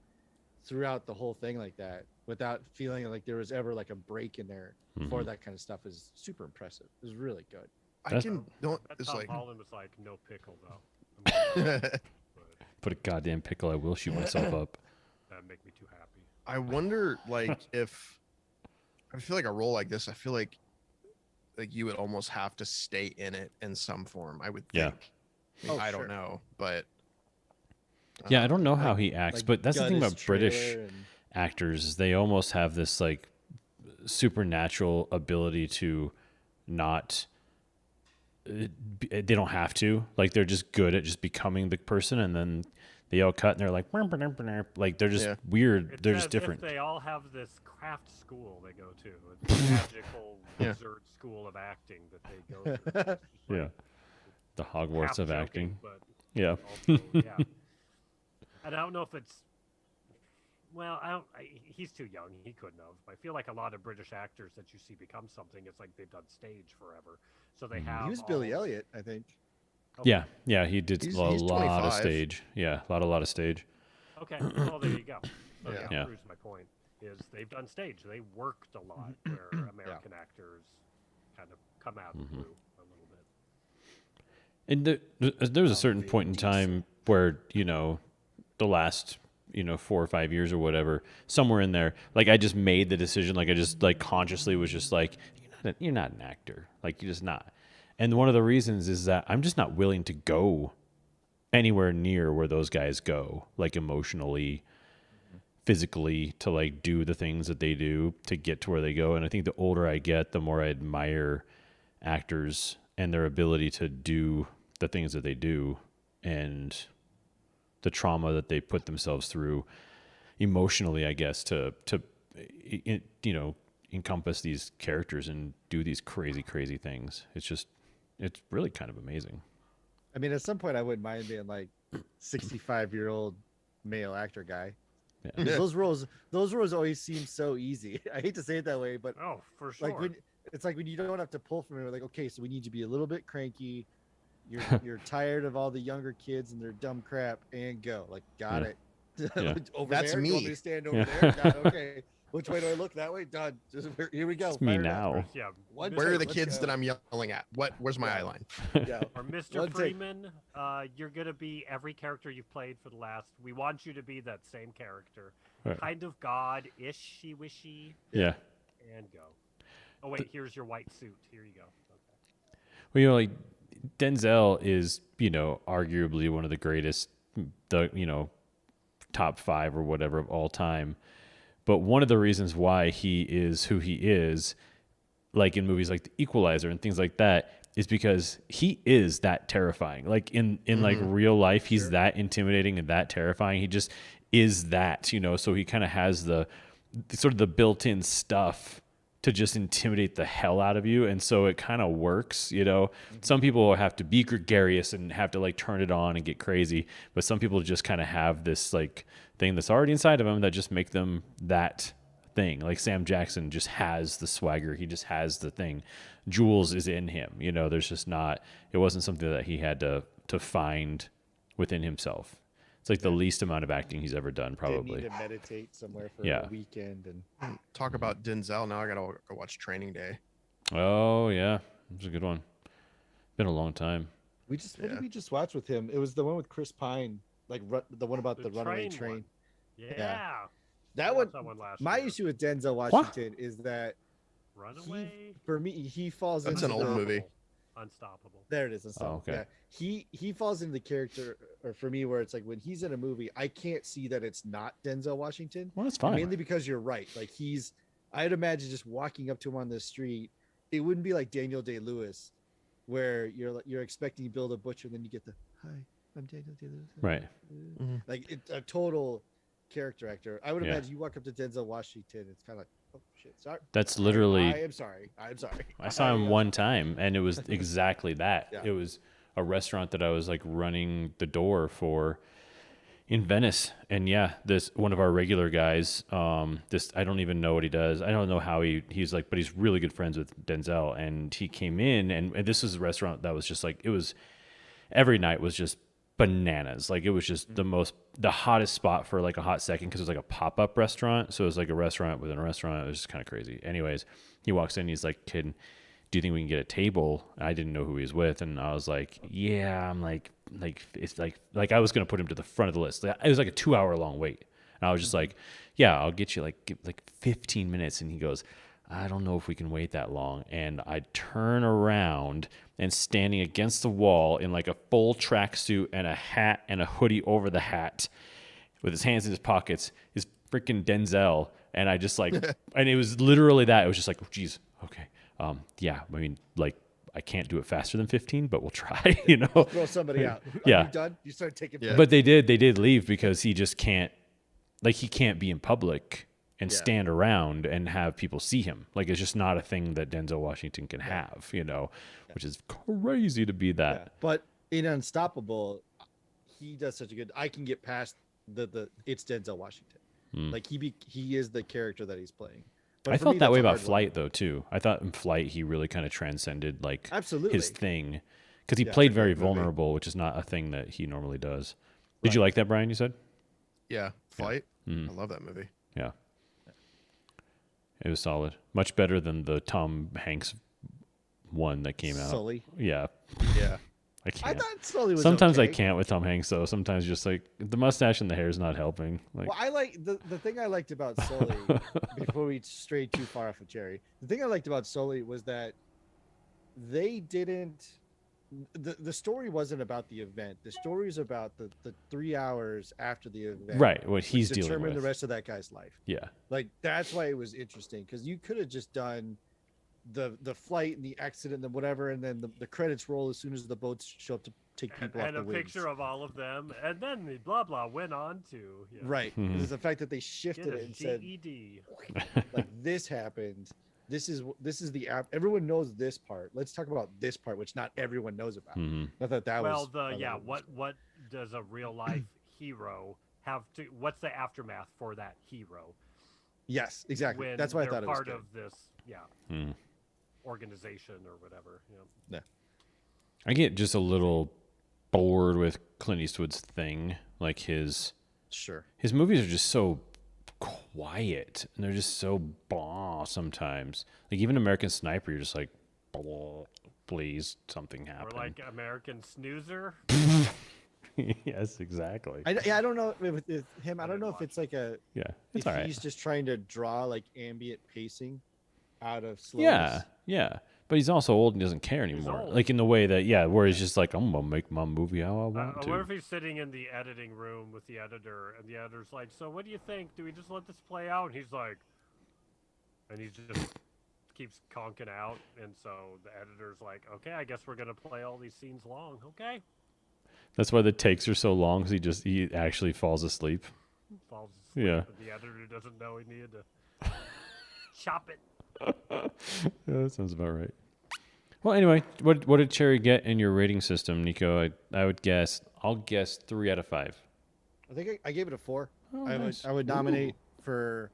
S7: throughout the whole thing like that, without feeling like there was ever like a break in there for that kind of stuff, is super impressive. It was really good.
S3: Tom Holland was like, no pickle though.
S1: Put a goddamn pickle, I will shoot myself up.
S3: That'd make me too happy.
S2: I wonder, like, if I feel like a role like this, I feel like you would almost have to stay in it in some form. I would think. I don't know, but
S1: I don't know how he acts, but that's the thing about British actors, is they almost have this like supernatural ability to not. They don't have to. Like they're just good at just becoming the person, and then they all cut and they're like they're just weird. They're just different.
S3: They all have this craft school they go to. It's a magical wizard school of acting that they go to.
S1: Yeah, the Hogwarts of acting.
S3: But
S1: yeah.
S3: Also, I don't know if it's. Well, he's too young. He couldn't have. I feel like a lot of British actors that you see become something, it's like they've done stage forever. So they have.
S7: He was Billy Elliot, I think.
S1: Okay. Yeah, he did a lot of stage. Yeah, a lot of stage.
S3: Okay, well there you go. So
S1: Yeah.
S3: Proves my point. Is they've done stage. They worked a lot, where American actors kind of come out of the blue a little bit.
S1: And there was a certain point in time where the last 4 or 5 years or whatever, somewhere in there, like I just made the decision, like I just like consciously was just like, you're not an actor, like you're just not. And one of the reasons is that I'm just not willing to go anywhere near where those guys go, like emotionally, physically, to like do the things that they do to get to where they go. And I think the older I get, the more I admire actors and their ability to do the things that they do, and the trauma that they put themselves through emotionally, I guess, to encompass these characters and do these crazy things. It's really kind of amazing.
S7: I mean, at some point, I wouldn't mind being like 65-year-old male actor guy.
S1: Yeah.
S7: Those roles always seem so easy. I hate to say it that way, but
S3: Oh, for sure.
S7: like it's like when you don't have to pull from it. Like, okay, so we need you to be a little bit cranky. You're tired of all the younger kids and their dumb crap, and go. Like, got it.
S1: Yeah.
S7: Over
S2: That's
S7: there?
S2: me.
S7: You want me to stand over there? Got it. Okay. Which way do I look? That way. Done. Here we go.
S1: It's me
S7: Fire it up.
S1: now.
S3: Yeah.
S2: Where are the
S7: Let's
S2: kids
S7: go.
S2: that I'm yelling at? Where's my eye line?
S7: Yeah.
S3: Or Mr.
S7: One take.
S3: Freeman, you're gonna be every character you've played for the last. We want you to be that same character,
S1: Right.
S3: kind of God-ishy wishy,
S1: Yeah.
S3: and go. Oh wait, here's your white suit. Here you go. Okay.
S1: Well, like Denzel is, arguably one of the greatest, top 5 or whatever of all time. But one of the reasons why he is who he is, like in movies like The Equalizer and things like that, is because he is that terrifying. Like in like real life, he's that intimidating and that terrifying. He just is that, so he kind of has the sort of the built-in stuff to just intimidate the hell out of you. And so it kind of works, Some people have to be gregarious and have to like turn it on and get crazy. But some people just kind of have this like thing that's already inside of them that just make them that thing. Like Sam Jackson just has the swagger. He just has the thing. Jules is in him. There's just it wasn't something that he had to find within himself. It's like the least amount of acting he's ever done, probably.
S7: Didn't need to meditate somewhere for
S1: Yeah.
S7: a weekend and
S2: Talk about Denzel. Now I gotta go watch Training Day.
S1: Oh, yeah. It's a good one. Been a long time.
S7: what did we just watch with him? It was the one with Chris Pine, like the one about the runaway
S3: train
S7: train.
S3: one. Yeah.
S7: That
S3: I
S7: one.
S3: watched that one last
S7: My
S3: year.
S7: issue with Denzel Washington is that
S3: Runaway.
S7: for me, he falls
S2: That's
S7: into
S2: an old
S7: the,
S2: movie.
S3: Unstoppable.
S7: There it is. Unstoppable.
S1: okay.
S7: Yeah. He falls into the character, or for me, where it's like when he's in a movie, I can't see that it's not Denzel Washington.
S1: Well, that's fine.
S7: Mainly because you're right. Like I'd imagine just walking up to him on the street, it wouldn't be like Daniel Day-Lewis, where you're expecting Bill the Butcher, and then you get the hi, I'm Daniel Day-Lewis.
S1: Right.
S7: Like it's a total character actor. I would
S1: Yeah.
S7: imagine you walk up to Denzel Washington, it's kind of like, oh shit, sorry.
S1: That's literally.
S7: I am sorry. I'm sorry.
S1: I saw him one time, and it was exactly that.
S7: Yeah.
S1: It was a restaurant that I was like running the door for in Venice, and yeah, this one of our regular guys. This I don't even know what he does. I don't know how he's like, but he's really good friends with Denzel, and he came in, and this is a restaurant that was just like it was. Every night was just bananas. Like it was just the hottest spot for like a hot second because it was like a pop-up restaurant. So it was like a restaurant within a restaurant. It was just kind of crazy. Anyways, he walks in, he's like, "Kid, do you think we can get a table?" And I didn't know who he was with, and I was like, "Yeah." I'm like it's like I was gonna put him to the front of the list. It was like a 2-hour long wait, and I was just like, "Yeah, I'll get you like 15 minutes." And he goes, "I don't know if we can wait that long." And I turn around, and standing against the wall in like a full tracksuit and a hat and a hoodie over the hat with his hands in his pockets is freaking Denzel. And I just like, and it was literally that. It was just like, oh, geez, okay. Yeah, I mean, like, I can't do it faster than 15, but we'll try,
S7: Throw somebody out.
S1: Yeah.
S7: Are you done? You start taking.
S2: Yeah.
S1: But they did leave because he just can't, like, he can't be in public and
S7: Yeah.
S1: stand around and have people see him. Like, it's just not a thing that Denzel Washington can have, which is crazy to be that.
S7: Yeah. But in Unstoppable, he does such a good. I can get past the it's Denzel Washington. Like he is the character that he's playing. But
S1: I
S7: for
S1: felt
S7: me,
S1: that
S7: that's
S1: way
S7: a
S1: about
S7: hard one.
S1: Flight, though, too. I thought in Flight, he really kind of transcended, like,
S7: Absolutely.
S1: his thing. Because he
S7: Yeah,
S1: played
S7: it's a
S1: very
S7: great movie.
S1: vulnerable, which is not a thing that he normally does. Did you like that, Brian, you said?
S2: Yeah, Flight. I love that movie.
S1: Yeah. It was solid. Much better than the Tom Hanks one that came out.
S7: Sully.
S1: Yeah.
S2: Yeah.
S1: I
S7: I
S1: can't.
S7: thought Sully was.
S1: Sometimes I
S7: okay.
S1: can't with Tom Hanks, though. Sometimes just like the mustache and the hair is not helping. Like,
S7: Well, I like the thing I liked about Sully before we strayed too far off of Cherry. The thing I liked about Sully was that they didn't. The story wasn't about the event. The story is about the 3 hours after the event.
S1: right. What
S7: which
S1: he's dealing
S7: determined
S1: with.
S7: the rest of that guy's life.
S1: Yeah.
S7: Like that's why it was interesting because you could have just done the flight and the accident and whatever, and then the credits roll as soon as the boats show up to take people off
S3: And
S7: the
S3: a
S7: wings.
S3: picture of all of them, and then the blah blah went on to
S7: Right. It's the fact that they shifted
S3: get
S7: it
S3: a
S7: and said
S3: GED.
S7: like this happened. This is the app. Everyone knows this part. Let's talk about this part, which not everyone knows about. I thought that
S3: Well,
S7: was
S3: what does a real life hero have to? What's the aftermath for that hero?
S7: Yes, exactly.
S3: When
S7: That's why I
S3: they're
S7: thought it was
S3: part
S7: good.
S3: of this, organization or whatever. Yeah.
S1: I get just a little bored with Clint Eastwood's thing. Like his movies are just so quiet and they're just so blah sometimes. Like even American Sniper, you're just like, blah, please, something happen.
S3: Or like American Snoozer.
S1: Yes, exactly.
S7: I don't know with him. I don't know if it's like a
S1: It's
S7: if
S1: all right.
S7: he's just trying to draw like ambient pacing out of slowness.
S1: Yeah. But he's also old and doesn't care anymore.
S3: old.
S1: Like in the way that, where he's just like, I'm gonna make my movie how I want
S3: I
S1: to.
S3: wonder if he's sitting in the editing room with the editor, and the editor's like, "So what do you think? Do we just let this play out?" And he's like, and he just keeps conking out, and so the editor's like, "Okay, I guess we're gonna play all these scenes long." Okay.
S1: That's why the takes are so long, because he actually falls asleep.
S3: Falls asleep,
S1: Yeah.
S3: and the editor doesn't know he needed to chop it.
S1: Yeah, that sounds about right. Well, anyway, what did Cherry get in your rating system, Nico? I'll guess 3 out of 5.
S7: I think I gave it a 4.
S1: Oh,
S7: I
S1: nice.
S7: would nominate for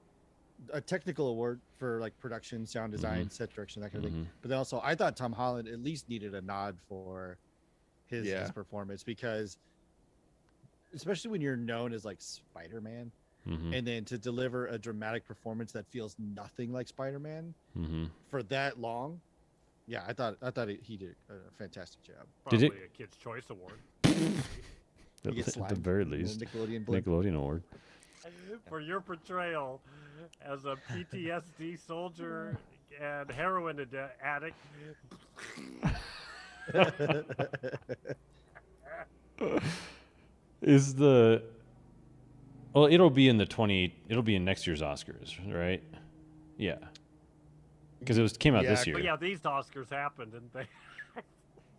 S7: a technical award for like production, sound design, set direction, that kind of thing. But then also, I thought Tom Holland at least needed a nod for his performance, because especially when you're known as like Spider-Man, and then to deliver a dramatic performance that feels nothing like Spider-Man for that long. Yeah, I thought he did a fantastic job.
S3: Probably
S1: Did
S3: a Kids' Choice Award
S7: He gets
S1: At the
S7: slammed
S1: very
S7: in the
S1: least,
S7: Nickelodeon blimp.
S1: Nickelodeon award.
S3: for your portrayal as a PTSD soldier and heroin addict.
S1: Is the well? It'll be in next year's Oscars, right? Yeah, because it came out this year.
S3: But yeah, these Oscars happened, didn't they?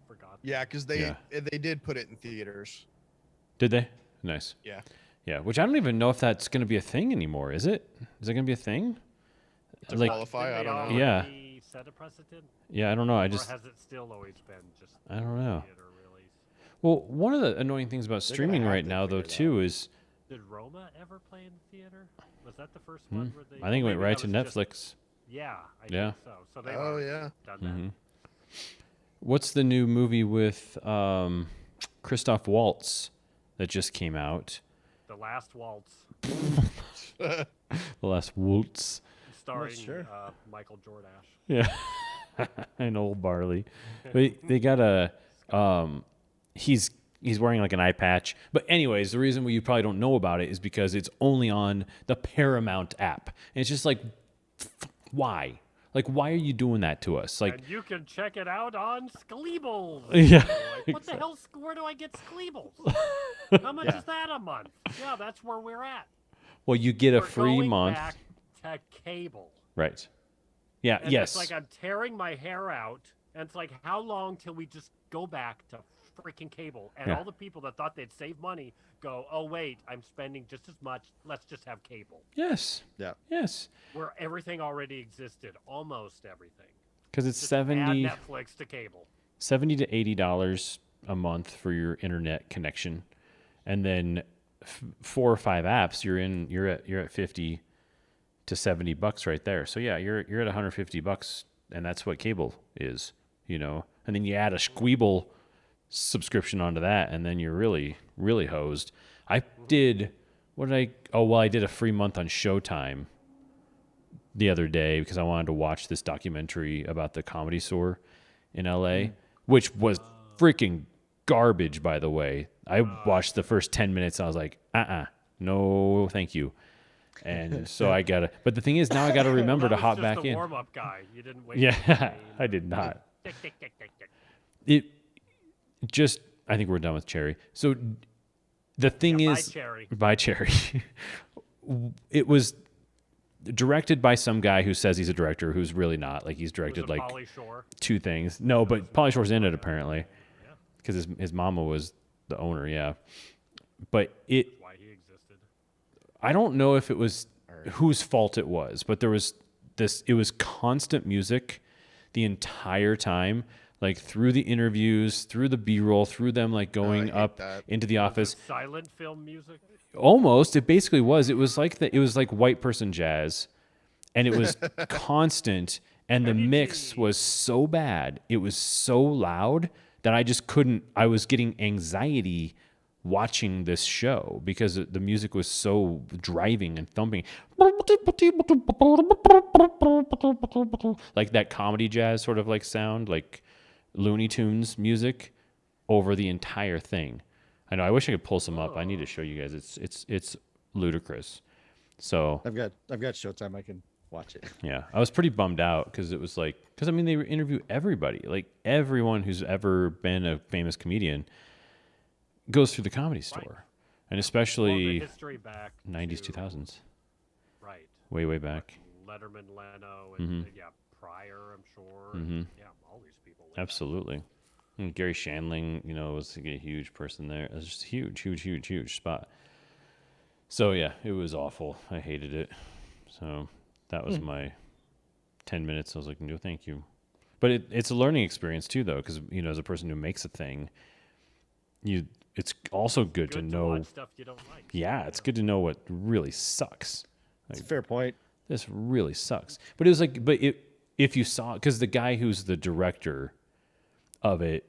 S3: Forgot.
S2: Yeah, because they did put it in theaters.
S1: Did they? Nice. Yeah. Which I don't even know if that's going to be a thing anymore. Is it? Is it going to be a thing?
S2: To qualify, I
S3: Didn't they
S2: don't know.
S1: Yeah.
S3: already set a precedent?
S1: Yeah, I don't know.
S3: Or has it still always been just
S1: I don't know.
S3: theater release?
S1: Well, one of the annoying things about
S7: They're gonna
S1: streaming
S7: have
S1: right
S7: to
S1: now, though,
S7: figure it
S1: too, is
S3: Did Roma ever play in the theater? Was that the first one where they?
S1: I think it
S3: or
S1: went
S3: maybe
S1: right
S3: that
S1: to
S3: was just-
S1: Netflix.
S3: Yeah, I
S1: Yeah.
S3: think so. So they
S2: Oh, yeah.
S3: done that.
S1: What's the new movie with Christoph Waltz that just came out?
S3: The Last Waltz,
S1: The Last Waltz.
S3: starring
S7: sure.
S3: Michael Jordache.
S1: Yeah, and old Barley. But they got a he's wearing like an eye patch. But anyways, the reason you probably don't know about it is because it's only on the Paramount app, and it's just like, why? Like, why are you doing that to us? Like,
S3: And you can check it out on Skleebles.
S1: yeah,
S3: Like, what the hell? Where do I get Skleebles? How much is that a month? Yeah, that's where we're at.
S1: well, you get a
S3: We're
S1: free
S3: going
S1: month,
S3: back to cable.
S1: right? Yeah,
S3: And
S1: yes.
S3: It's like I'm tearing my hair out, and it's like, how long till we just go back to freaking cable? And
S1: Yeah.
S3: all the people that thought they'd save money go, oh wait, I'm spending just as much. Let's just have cable,
S1: Yes.
S7: Yeah.
S1: Yes.
S3: where everything already existed, almost everything.
S1: Because it's
S3: Just add
S1: 70
S3: Netflix to cable.
S1: to $80 a month for your internet connection, and then 4 or 5 apps, you're at 50 to $70 right there. So yeah, you're at $150, and that's what cable is, and then you add a Squeeble subscription onto that, and then you're really hosed. I did I did a free month on Showtime the other day because I wanted to watch this documentary about the Comedy Store in LA, which was freaking garbage, by the way. I watched the first 10 minutes and I was like, no, thank you. And so but the thing is, now I got to remember to hop back in.
S3: Warm-up guy. You didn't wait.
S1: Yeah, I did not.
S3: Tick, tick, tick, tick, tick.
S1: I think we're done with Cherry. So the thing
S3: Yeah,
S1: is,
S3: bye, Cherry.
S1: Bye, Cherry. It was directed by some guy who says he's a director who's really not. Like he's directed
S3: Was it
S1: like
S3: Pauly Shore?
S1: 2 things. No, but Pauly Shore's in it apparently, because his mama was the owner. Yeah, but
S3: Why he existed.
S1: I don't know if it was whose fault it was, but there was this. It was constant music the entire time, like through the interviews, through the B-roll, through them like going
S2: hate
S1: up
S2: that.
S1: into the office.
S3: Silent film music.
S1: Almost, it basically was. It was like it was like white person jazz, and it was constant. And the mix was so bad. It was so loud that I just couldn't. I was getting anxiety watching this show because the music was so driving and thumping, like that comedy jazz sort of like sound, like Looney Tunes music over the entire thing. I know. I wish I could pull some up. I need to show you guys. It's ludicrous. So
S7: I've got Showtime. I can watch it.
S1: yeah, I was pretty bummed out because it was like I mean they interview everybody, like everyone who's ever been a famous comedian goes through the Comedy Store, and
S3: Well,
S1: especially
S3: the history back
S1: 90s,
S3: to-
S1: 2000s,
S3: Right.
S1: way back.
S3: Letterman, Leno, and yeah, Pryor, I'm sure. and, yeah, all these people. lived that.
S1: Absolutely. And Gary Shandling, was like a huge person there. It was just a huge spot. So yeah, it was awful. I hated it. So that was my 10 minutes. I was like, no, thank you. But it's a learning experience too, though, because as a person who makes a thing, it's also good to know.
S3: watch stuff you don't like.
S1: Yeah, it's good to know what really sucks.
S7: That's a fair point.
S1: This really sucks. But it was like, if you saw, because the guy who's the director of it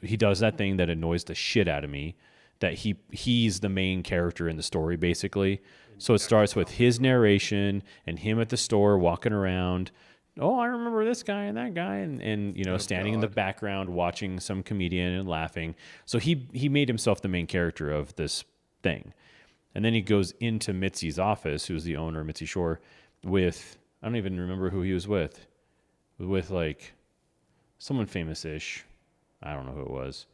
S1: he does that thing that annoys the shit out of me, that he's the main character in the story basically. So it starts with his narration and him at the store walking around. Oh, I remember this guy and that guy, and standing in the background watching some comedian and laughing. So he made himself the main character of this thing. And then he goes into Mitzi's office, who's the owner, Mitzi Shore, with, I don't even remember who he was with like someone famous-ish. I don't know who it was.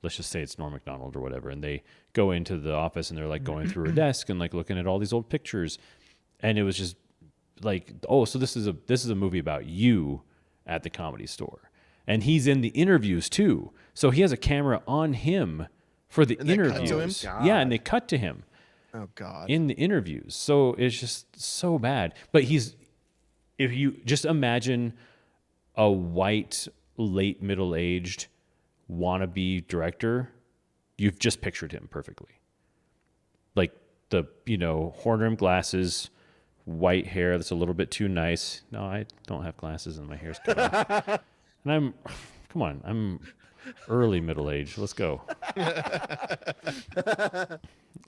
S1: Let's just say it's Norm Macdonald or whatever. And they go into the office and they're like going through a desk and like looking at all these old pictures. And it was just like, oh, so this is a movie about you at the Comedy Store. And he's in the interviews too. So he has a camera on him for the
S2: And they cut to him?
S1: interviews. Yeah, and they cut to him
S2: Oh God.
S1: in the interviews. So it's just so bad. But if you just imagine a white, late middle-aged wannabe director, you've just pictured him perfectly. Like the, horn-rimmed glasses, white hair that's a little bit too nice. No, I don't have glasses and my hair's cut off. And I'm early middle age. Let's go.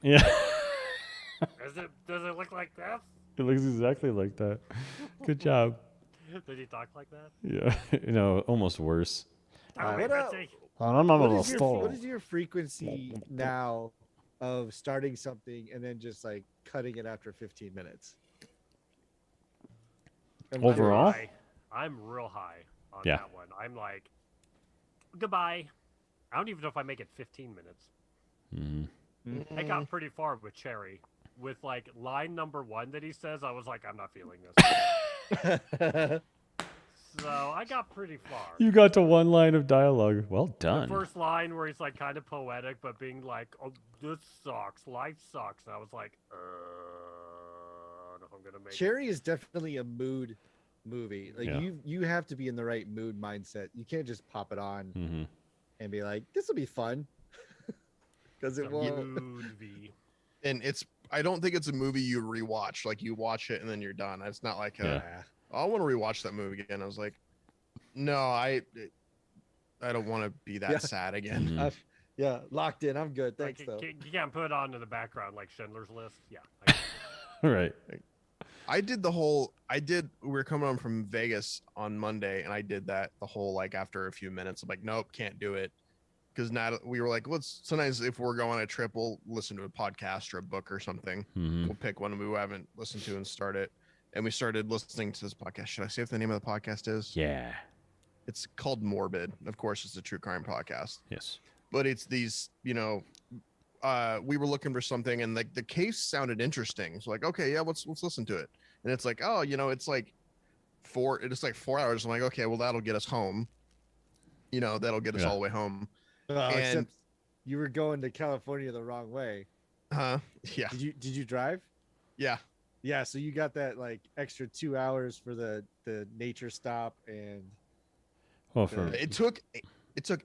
S1: Yeah.
S3: Does it look like that?
S1: It looks exactly like that. Good job.
S3: Did he talk like that?
S1: Yeah. Almost worse.
S7: What is your frequency now of starting something and then just like cutting it after 15 minutes?
S1: Overall?
S3: I'm real high on
S1: Yeah.
S3: that one. I'm like, goodbye. I don't even know if I make it 15 minutes. I got pretty far with Cherry. With like line number 1 that he says, I was like, I'm not feeling this. So I got pretty far.
S1: You got to one line of dialogue. Well done.
S3: The first line where he's like kind of poetic, but being like, "Oh, this sucks. Life sucks." And I was like, I don't know if I'm gonna make
S7: Cherry is definitely a mood movie. Like
S1: Yeah.
S7: you have to be in the right mood mindset. You can't just pop it on and be like, "This will be fun," because it
S3: it.
S7: won't.
S3: Movie.
S2: And I don't think it's a movie you rewatch. Like you watch it and then you're done. It's not like I want to rewatch that movie again. I was like, no, I don't want to be that sad again.
S7: Yeah, locked in. I'm good.
S3: Like,
S7: Thanks, though.
S3: you can't put it on in the background like Schindler's List. Yeah.
S1: Right.
S2: We were coming home from Vegas on Monday and I did that the whole, like after a few minutes, I'm like, nope, can't do it. Because we were like, sometimes if we're going on a trip, we'll listen to a podcast or a book or something. We'll pick one we haven't listened to and start it. And we started listening to this podcast. Should I say what the name of the podcast is?
S1: Yeah.
S2: It's called Morbid. Of course, it's a true crime podcast.
S1: Yes.
S2: But it's these, we were looking for something, and like the case sounded interesting. So like, okay, yeah, let's listen to it. And it's like, oh, it's like 4 hours. I'm like, okay, well, that'll get us home. That'll get us all the way home. And
S7: except you were going to California the wrong way.
S2: yeah.
S7: Did you drive?
S2: Yeah.
S7: Yeah, so you got that like extra 2 hours for the nature stop, and
S1: Well, for
S2: it took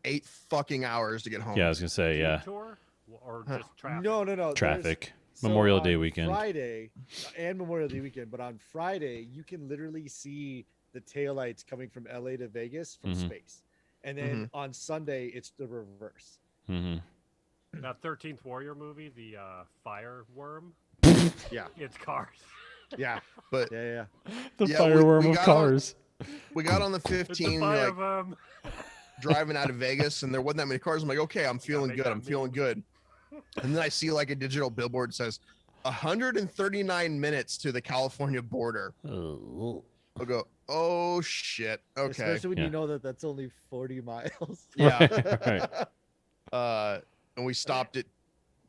S2: 8 fucking hours to get home.
S1: yeah, I was gonna say yeah,
S3: Tour or just traffic?
S7: no. There's-
S1: traffic.
S7: so
S1: Memorial
S7: on
S1: Day weekend.
S7: Friday and Memorial Day weekend, but on Friday you can literally see the taillights coming from LA to Vegas from
S1: Mhm.
S7: space, and then on Sunday it's the reverse.
S1: Mm-hmm.
S3: That 13th Warrior movie, the fire worm.
S7: Yeah,
S3: It's cars.
S7: yeah,
S2: But
S7: yeah.
S1: The
S2: Yeah,
S1: fireworm
S2: we
S1: of
S2: got
S1: cars.
S2: we got on the
S3: It's a
S2: 15,
S3: fire
S2: like
S3: worm.
S2: driving out of Vegas, and there wasn't that many cars. I'm like, okay, I'm feeling
S3: make
S2: good.
S3: that
S2: I'm feeling
S3: move.
S2: good. And then I see like a digital billboard says 139 minutes to the California border.
S1: Oh.
S2: I'll go, oh shit. Okay.
S7: Especially when
S1: Yeah.
S7: you know that that's only 40 miles.
S2: Yeah.
S1: Right.
S2: And we stopped at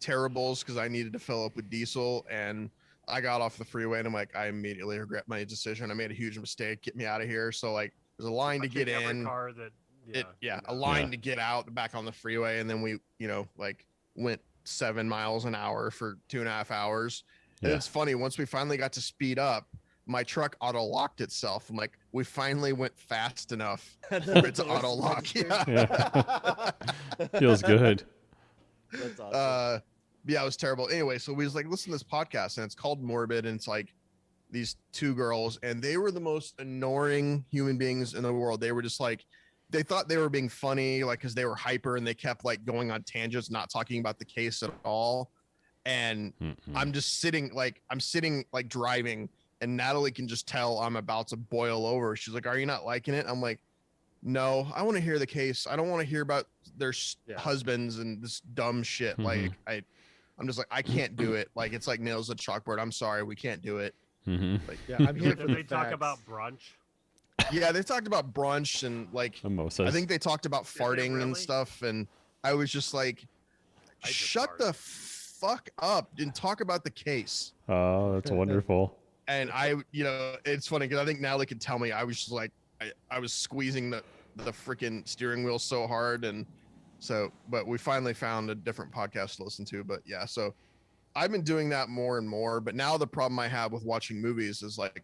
S2: Terrible's because I needed to fill up with diesel, and I got off the freeway, and I'm like, I immediately regret my decision. I made a huge mistake. Get me out of here. So like, there's a line to
S3: Watching
S2: get
S3: every
S2: in.
S3: car that,
S2: A line
S1: Yeah.
S2: to get out back on the freeway, and then we like went 7 miles an hour for 2.5 hours. And
S1: Yeah.
S2: it's funny, once we finally got to speed up, my truck auto locked itself. I'm like, we finally went fast enough
S7: And
S2: for
S7: then
S2: it to
S7: the doors
S2: auto lock.
S7: registered.
S2: Yeah.
S1: Feels good.
S7: That's awesome.
S2: Yeah, it was terrible. Anyway, so we was like, listen to this podcast, and it's called Morbid, and it's like these 2 girls, and they were the most annoying human beings in the world. They were just like, they thought they were being funny, like, because they were hyper, and they kept like going on tangents, not talking about the case at all. And
S1: Mm-mm.
S2: I'm sitting like driving, and Natalie can just tell I'm about to boil over. She's like, are you not liking it? I'm like, no, I want to hear the case. I don't want to hear about their husbands and this dumb shit.
S1: Mhm.
S2: Like, I'm just like, I can't do it. Like, it's like nails at chalkboard. I'm sorry, we can't do it.
S1: Mm-hmm.
S2: Like,
S7: Yeah, I'm here for
S3: Did
S7: the
S3: they talk
S7: facts.
S3: about brunch?
S2: yeah, they talked about brunch and like,
S1: Mimosas.
S2: I think they talked about
S3: Did they
S2: farting and
S3: really?
S2: stuff. And I was just like,
S3: I just
S2: shut
S3: fart.
S2: the fuck up and talk about the case.
S1: Oh, that's wonderful.
S2: And it's funny because I think Natalie could tell me I was just like, I was squeezing the freaking steering wheel so hard. And so, but we finally found a different podcast to listen to. But yeah, so I've been doing that more and more. But now the problem I have with watching movies is like,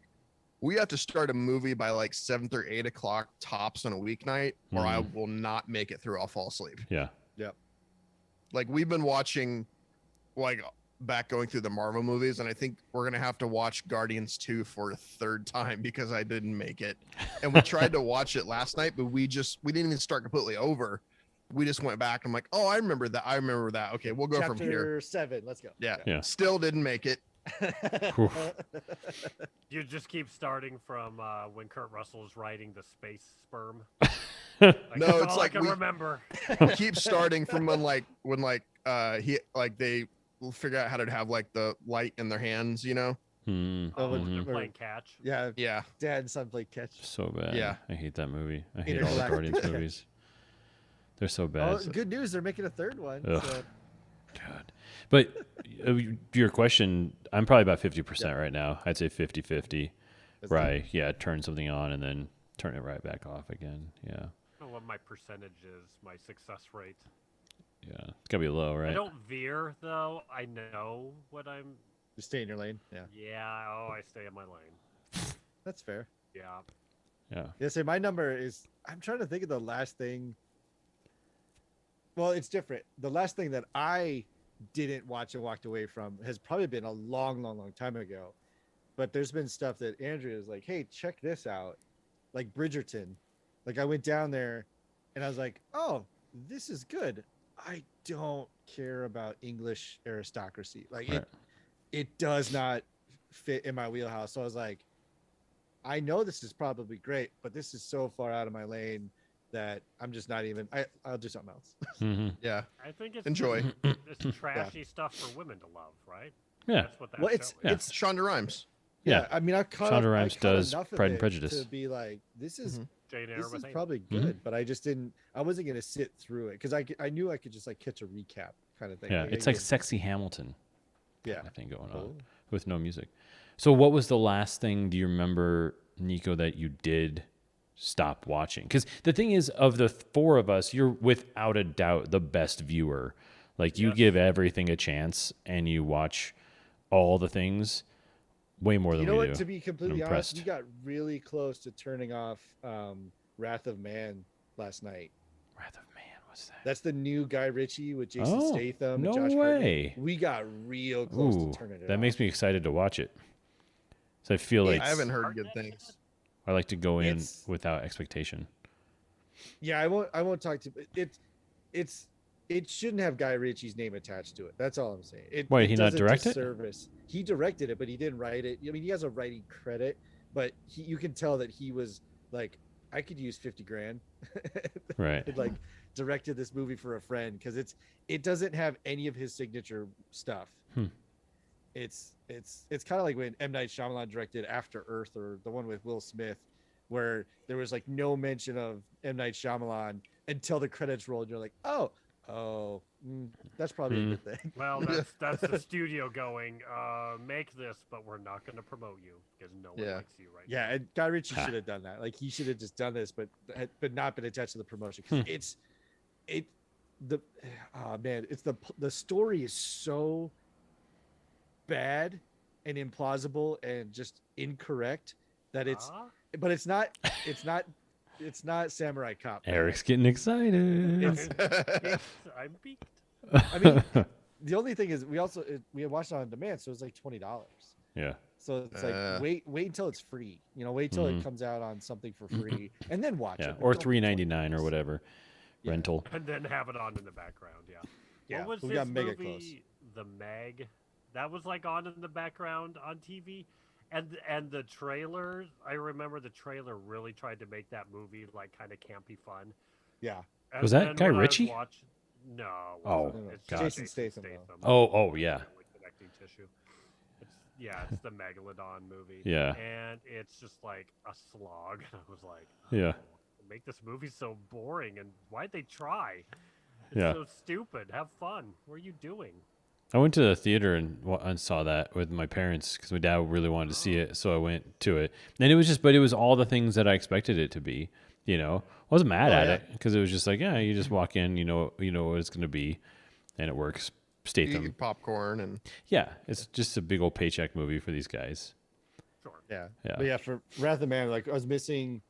S2: we have to start a movie by like 7 or 8 o'clock tops on a weeknight, or I will not make it through. I'll fall asleep.
S1: Yeah.
S2: Like, we've been watching, like, back going through the Marvel movies, and I think we're gonna have to watch Guardians 2 for a 3rd time because I didn't make it. And we tried to watch it last night, but we didn't even start completely over. We just went back. I'm like, oh, I remember that. Okay, we'll go from here.
S7: Chapter 7. Let's go.
S1: Yeah.
S2: Still didn't make it.
S3: You just keep starting from when Kurt Russell is riding the space sperm.
S2: No,
S3: that's
S2: it's
S3: all
S2: like
S3: I can
S2: we-
S3: remember.
S2: Keep starting from when they will figure out how to have like the light in their hands,
S1: Hmm.
S3: Oh, when
S1: Mhm.
S3: they're playing catch.
S7: Yeah,
S2: Yeah.
S7: dad and son play catch.
S1: So bad.
S2: Yeah.
S1: I hate that movie. I hate all the
S7: Intergalactic.
S1: Guardians movies. They're so bad.
S7: Oh, good news, they're making a 3rd one.
S1: Ugh.
S7: So.
S1: God. But your question, I'm probably about 50% right now. I'd say 50-50.
S7: That's
S1: Right. Yeah. Turn something on and then turn it right back off again. Yeah.
S3: I don't know what my percentage is, my success rate.
S1: Yeah. It's got to be low,
S3: I
S1: right?
S3: don't veer though. I know what I'm.
S7: Just stay in your lane. Yeah,
S3: Yeah. Oh, I stay in my lane.
S7: that's fair.
S3: Yeah.
S1: Yeah.
S7: Yeah, so my number is, I'm trying to think of the last thing. Well, it's different. The last thing that I didn't watch and walked away from has probably been a long time ago. But there's been stuff that Andrea was like, hey, check this out. Like Bridgerton. Like, I went down there and I was like, oh, this is good. I don't care about English aristocracy. Like,
S1: Right.
S7: it does not fit in my wheelhouse. So I was like, I know this is probably great, but this is so far out of my lane that I'm just not even. I'll do something else.
S1: Mhm.
S2: Yeah.
S3: I think it's
S2: Enjoy.
S3: It's trashy stuff for women to love, right?
S1: Yeah.
S3: That's what that
S7: Well,
S3: show
S7: it's
S3: is.
S1: Yeah.
S7: it's
S2: Shonda Rhimes.
S1: Yeah.
S7: I mean, I've caught.
S1: Shonda
S7: I
S1: Rhimes
S7: caught
S1: does
S7: enough of
S1: Pride and
S7: it
S1: Prejudice.
S7: to be like, this is
S3: Jane Eyre
S7: this
S3: with
S7: is
S3: Amy.
S7: probably good, but I just didn't. I wasn't gonna sit through it because I knew I could just like catch a recap kind of thing.
S1: Yeah, it's like Sexy Hamilton.
S7: yeah.
S1: I think going on
S7: Cool.
S1: with no music. So what was the last thing, do you remember, Nico, that you did stop watching? Because the thing is, of the four of us, you're without a doubt the best viewer. Like, you give everything a chance and you watch all the things way more than
S7: You know
S1: we
S7: what?
S1: do.
S7: To be completely
S1: I'm
S7: honest, we
S1: impressed.
S7: got really close to turning off Wrath of Man last night.
S1: Wrath of Man, what's that?
S7: That's the new Guy Ritchie with Jason
S1: Oh,
S7: Statham
S1: no
S7: and Josh Hartnett.
S1: way.
S7: We got real close
S1: Ooh,
S7: to turning it
S1: that
S7: off.
S1: makes me excited to watch it. So I feel like
S2: I haven't heard good things.
S1: I like to go in
S7: It's-
S1: without expectation.
S7: Yeah, I won't talk to it shouldn't have Guy Ritchie's name attached to it. That's all I'm saying.
S1: Why,
S7: it
S1: he not
S7: does a
S1: direct it?
S7: disservice. He directed it, but he didn't write it. I mean, he has a writing credit, but you can tell that he was like, I could use 50 grand.
S1: Right.
S7: and, like, directed this movie for a friend because it doesn't have any of his signature stuff. It's kind of like when M. Night Shyamalan directed After Earth, or the one with Will Smith, where there was like no mention of M. Night Shyamalan until the credits rolled. And you're like, that's probably a good thing.
S3: Well, that's the studio going, make this, but we're not going to promote you because no one likes you right
S7: Yeah, and Guy Ritchie should have done that. Like, he should have just done this, but not been attached to the promotion. 'Cause the story is so bad and implausible and just incorrect that but it's not Samurai Cop. man.
S1: Eric's getting excited.
S7: It's-
S3: I'm peaked.
S7: I mean, the only thing is we watched it on demand, so it's like $20.
S1: Yeah.
S7: So it's like wait until it's free. Wait till it comes out on something for free and then watch
S1: Yeah.
S7: it.
S1: Or
S7: Don't pay
S1: $3.99 or
S7: $20.
S1: whatever.
S7: Yeah.
S1: Rental.
S3: And then have it on in the background, yeah.
S7: Yeah,
S3: What was
S7: we
S3: this
S7: got mega
S3: movie,
S7: close.
S3: The Meg? That was like on in the background on TV. And the trailer, I remember the trailer really tried to make that movie like kind of campy fun.
S7: Yeah.
S3: And
S1: Was that
S3: then
S1: Guy
S3: when I was
S1: Ritchie?
S3: No. it
S1: Oh,
S3: wasn't.
S7: no.
S3: It's
S1: God.
S7: Jason Statham, though.
S1: Oh, yeah.
S3: Like connecting tissue. It's the Megalodon movie.
S1: Yeah.
S3: And it's just like a slog. I was like,
S1: Yeah.
S3: make this movie so boring, and why'd they try? It's
S1: Yeah.
S3: so stupid. Have fun. What are you doing?
S1: I went to the theater and saw that with my parents because my dad really wanted to see it. So I went to it. And it was all the things that I expected it to be. I wasn't mad at it because it was just like, yeah, you just walk in, you know what it's going to be, and it works. Statham.
S2: Eat popcorn and
S1: Yeah, it's just a big old paycheck movie for these guys.
S3: Sure.
S7: Yeah.
S1: Yeah.
S7: But yeah, for Wrath of Man, like, I was missing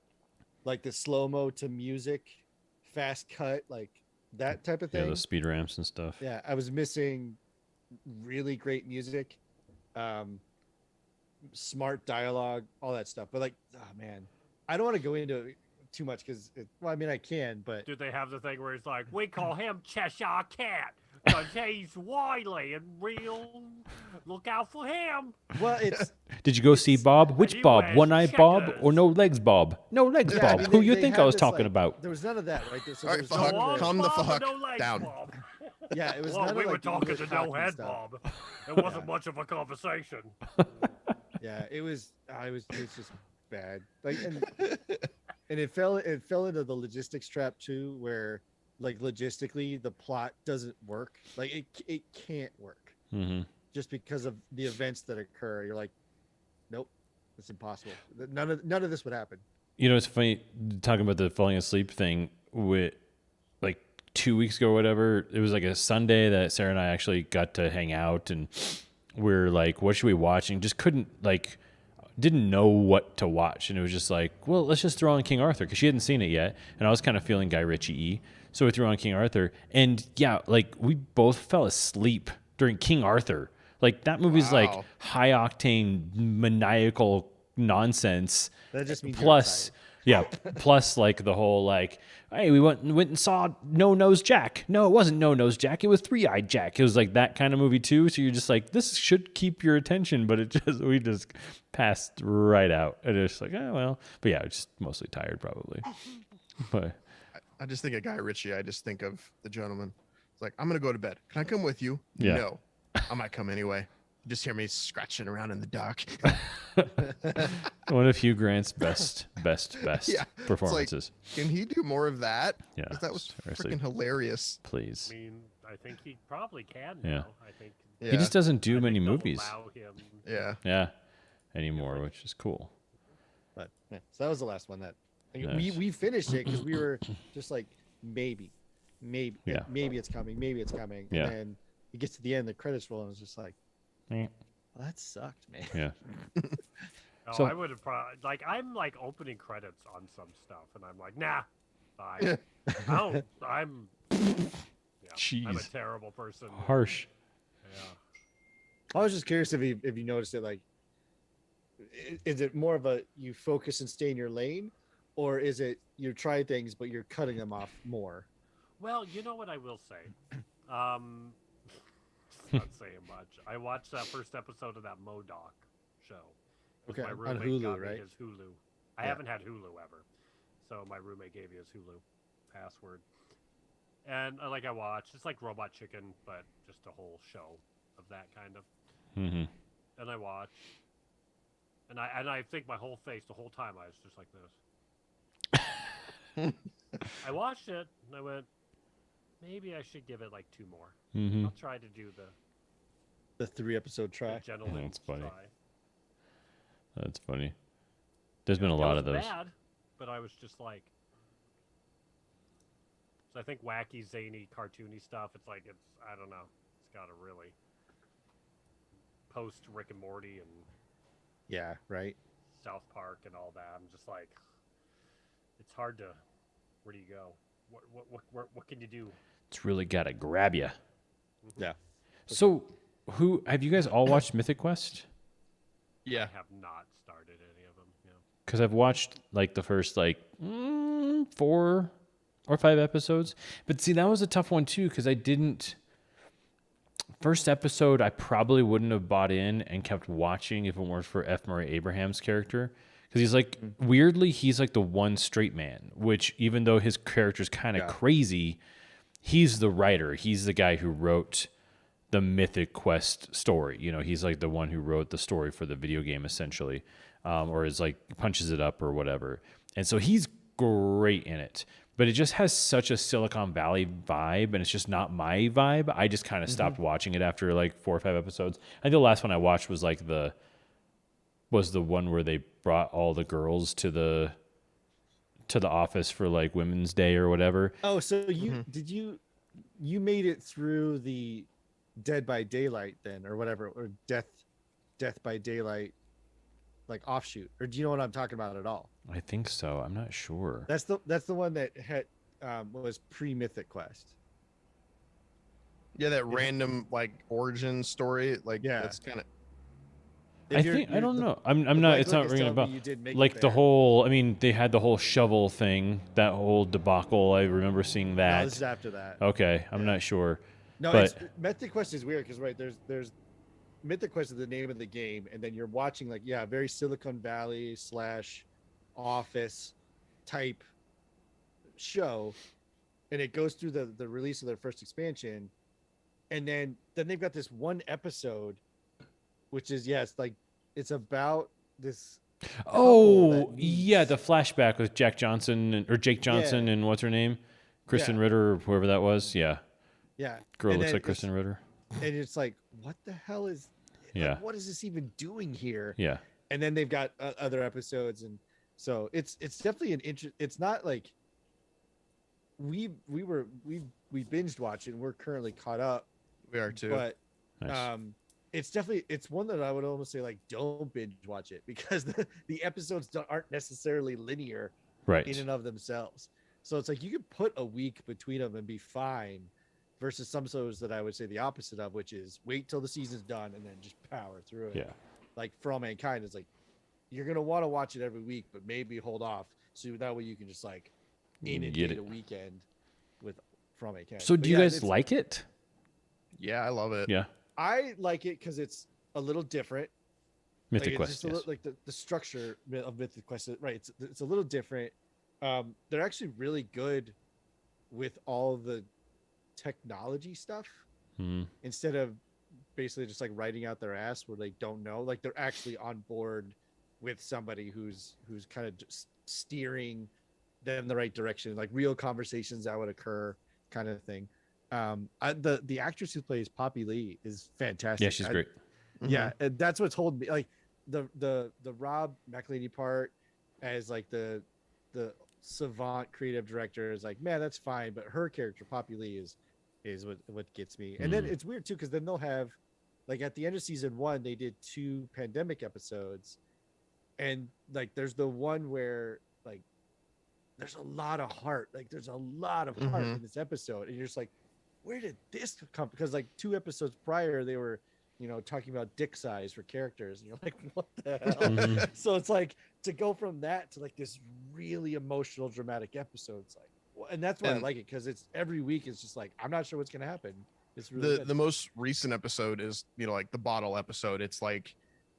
S7: like the slow-mo to music, fast cut, like that type of
S1: Yeah,
S7: thing.
S1: the speed ramps and stuff.
S7: Yeah, I was missing really great music, smart dialogue, all that stuff. But like, oh man, I don't want to go into it too much because, I mean, I can, but
S3: Do they have the thing where it's like, we call him Cheshire Cat because he's wily and real? Look out for him.
S7: well, it's
S1: Did you go see Bob? Which
S3: he
S1: Bob?
S3: wears
S1: One-eyed Bob
S3: checkers.
S1: or no legs Bob? No legs
S7: yeah,
S1: Bob.
S7: I mean,
S1: Who
S7: they-
S1: you
S7: they
S1: think
S7: had
S1: I was
S7: this,
S1: talking
S7: like,
S1: about?
S7: There was none of that, right? So
S2: All
S7: there
S2: right,
S7: was none
S2: fuck.
S7: of
S2: Calm the
S3: Bob or
S2: fuck
S3: no legs
S2: down.
S3: Bob?
S7: yeah, it was
S3: Well,
S7: none
S3: we
S7: of,
S3: were
S7: like, the
S3: talking
S7: English
S3: to no
S7: talking
S3: head,
S7: stuff.
S3: Bob. It wasn't much of a conversation.
S7: Yeah, it was just bad. Like, and it fell into the logistics trap too, where like logistically the plot doesn't work. Like it can't work
S1: Mm-hmm.
S7: just because of the events that occur. You're like, nope, it's impossible. None of this would happen.
S1: It's funny talking about the falling asleep thing with like 2 weeks ago or whatever. It was like a Sunday that Sarah and I actually got to hang out, and we're like, what should we watch? And just didn't know what to watch. And it was just like, well, let's just throw on King Arthur because she hadn't seen it yet. And I was kind of feeling Guy Ritchie-y. So we threw on King Arthur. And yeah, like we both fell asleep during King Arthur. Like that movie's like
S2: Wow.
S1: high octane maniacal nonsense.
S7: That just means you're
S1: Plus, yeah, plus like the whole like, hey, we went and saw No Nose Jack. No, it wasn't No Nose Jack. It was Three-Eyed Jack. It was like that kind of movie too. So you're just like, this should keep your attention, but we just passed right out. And it's like, oh well. But yeah, just mostly tired probably. But
S2: I just think of Guy Ritchie. I just think of The Gentleman. It's like, I'm gonna go to bed. Can I come with you?
S1: Yeah.
S2: No. I might come anyway. You just hear me scratching around in the dark.
S1: one of Hugh Grant's best
S2: Yeah, it's
S1: performances.
S2: Can he do more of that?
S1: Yeah,
S2: 'Cause that was
S1: seriously.
S2: freaking hilarious.
S1: Please.
S3: I mean, I think he probably can
S1: Yeah.
S3: now. I think
S2: Yeah.
S1: He just doesn't do
S3: I
S1: many
S3: think they'll
S1: movies.
S3: allow him.
S2: Yeah.
S1: Yeah, anymore, which is cool.
S7: But yeah, so that was the last one that
S1: Nice.
S7: we finished it because we were just like maybe
S1: Yeah.
S7: maybe it's coming,
S1: Yeah.
S7: and then it gets to the end, the credits roll, and it's just like,
S1: Eh.
S7: well, that sucked, man.
S1: Yeah.
S3: Oh,
S1: So-
S3: I would have probably I'm like opening credits on some stuff, and I'm like, nah, bye. I don't. I'm. Yeah, I'm a
S1: Jeez.
S3: terrible person.
S1: Harsh.
S3: Yeah.
S7: I was just curious if you noticed it, like, is it more of a you focus and stay in your lane, or is it you try things but you're cutting them off more?
S3: Well, you know what I will say. Not saying much. I watched that first episode of that MODOK show. 'Cause
S7: Okay,
S3: my
S7: on
S3: roommate
S7: Hulu,
S3: got me
S7: right?
S3: his Hulu. I
S7: Yeah.
S3: haven't had Hulu ever, so my roommate gave me his Hulu password. And I watched. It's like Robot Chicken, but just a whole show of that kind of.
S1: Mm-hmm.
S3: And I watched, and I think my whole face the whole time I was just like this. I watched it and I went, maybe I should give it like 2 more.
S1: Mm-hmm.
S3: I'll try to do
S7: The 3-episode
S3: the
S7: try.
S3: gentleman's
S1: That's funny.
S3: try.
S1: That's funny. There's been a lot of
S3: It was
S1: those.
S3: bad, but I was just like, so I think wacky, zany, cartoony stuff. It's like I don't know. It's got to really post Rick and Morty and
S7: Yeah, right.
S3: South Park and all that. I'm just like, it's hard to. Where do you go? What can you do?
S1: It's really got to grab you.
S7: Yeah.
S1: So, who have you guys all watched Mythic Quest?
S2: Yeah.
S3: I have not started any of them. Yeah.
S1: Because I've watched like the first 4 or 5 episodes, but see that was a tough one too because I didn't. First episode, I probably wouldn't have bought in and kept watching if it weren't for F. Murray Abraham's character. Because he's like, weirdly, he's like the one straight man, which even though his character's kind of crazy, he's the writer. He's the guy who wrote the Mythic Quest story. You know, he's like the one who wrote the story for the video game essentially, or is like punches it up or whatever. And so he's great in it. But it just has such a Silicon Valley vibe, and it's just not my vibe. I just kind of stopped watching it after like 4 or 5 episodes. I think the last one I watched was like the one where they brought all the girls to the office for like Women's Day or whatever.
S7: Oh, so you made it through the Dead by Daylight then, or whatever, or Death by Daylight, like offshoot, or do you know what I'm talking about at all?
S1: I think so. I'm not sure.
S7: That's the one that had was pre-Mythic Quest.
S2: Yeah, that random like origin story. Like,
S7: Yeah.
S2: that's kind of.
S1: I don't know. I'm not. It's not ringing a bell. Like the
S7: whole.
S1: whole. I mean, they had the whole shovel thing. That whole debacle. I remember seeing
S7: No,
S1: that.
S7: this is after that.
S1: Okay, I'm not sure.
S7: No,
S1: but-
S7: it's, Mythic Quest is weird because there's Mythic Quest is the name of the game, and then you're watching like very Silicon Valley / office type show, and it goes through the release of their first expansion, and then they've got this one episode, which is it's about this.
S1: Oh,
S7: that
S1: yeah,
S7: meets-
S1: the flashback with Jake Johnson and what's her name, Kristen
S7: Yeah.
S1: Ritter or whoever that was. Yeah,
S7: Yeah,
S1: girl
S7: and
S1: looks
S7: then
S1: like Kristen Ritter.
S7: and it's like, what the hell is?
S1: Yeah.
S7: Like, what is this even doing here?
S1: Yeah,
S7: And then they've got other episodes, and so it's definitely an interest. It's not like we binged watch it, and we're currently caught up,
S2: We are too.
S7: but
S1: nice.
S7: it's one that I would almost say like don't binge watch it because the episodes aren't necessarily linear
S1: right.
S7: in and of themselves. So it's like you could put a week between them and be fine, versus some shows that I would say the opposite of, which is wait till the season's done and then just power through it.
S1: Yeah.
S7: Like For All Mankind is like you're gonna want to watch it every week, but maybe hold off so that way you can just like inundate a weekend with For All Mankind.
S1: So
S7: But
S1: do you
S7: yeah,
S1: guys
S7: it's-
S1: like it?
S2: Yeah, I love it.
S1: Yeah,
S7: I like it because it's a little different.
S1: Mythic
S7: Like,
S1: Quest.
S7: it's just a little, like the structure of Mythic Quest, right? It's a little different. They're actually really good with all the technology stuff
S1: Hmm.
S7: instead of basically just like writing out their ass where they don't know. Like they're actually on board with somebody who's kind of just steering them in the right direction, like real conversations that would occur, kind of thing. The actress who plays Poppy Lee is fantastic.
S1: Yeah, she's great.
S7: Yeah, and that's what's holding me. Like the Rob McElhenney part as like the savant creative director is like, man, that's fine, but her character Poppy Lee is what gets me. And then it's weird too, because then they'll have, like, at the end of season 1 they did 2 pandemic episodes, and like there's the one where like there's a lot of heart, like there's a lot of heart in this episode, and you're just like, where did this come? Because like 2 episodes prior they were, you know, talking about dick size for characters, and you're like, what the hell? So it's like, to go from that to like this really emotional dramatic episode, it's like, well, and that's why I like it, because it's every week it's just like, I'm not sure what's gonna happen. It's really
S2: the most recent episode is, you know, like the bottle episode. It's like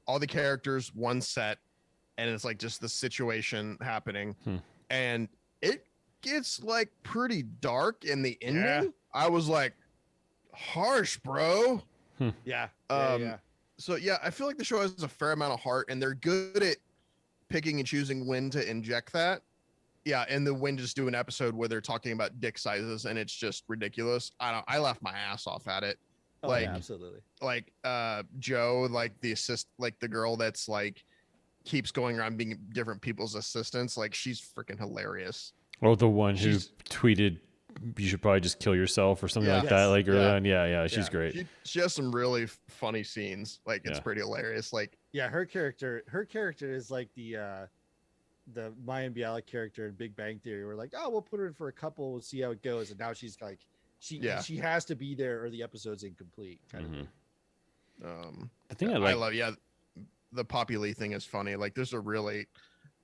S2: all the characters, one set, and it's like just the situation happening, and it gets like pretty dark in the ending.
S7: Yeah.
S2: I was like, harsh, bro.
S7: yeah.
S2: So yeah, I feel like the show has a fair amount of heart, and they're good at picking and choosing when to inject that. Yeah, and then when just do an episode where they're talking about dick sizes and it's just ridiculous. I laughed my ass off at it. Like,
S7: yeah, absolutely.
S2: Like Joe, like the like the girl that's like keeps going around being different people's assistants. Like, she's freaking hilarious.
S1: Or the one who tweeted, you should probably just kill yourself or something like that. Like early on. Yeah, she's great.
S2: She has some really funny scenes. Like, it's pretty hilarious. Like,
S7: yeah, her character is like the Mayim Bialik character in Big Bang Theory. We're like, oh, we'll put her in for a couple, we'll see how it goes, and now she's like, she has to be there or the episode's incomplete. Kind of.
S1: The thing I
S2: love, the Poppy Lee thing is funny. Like, there's a really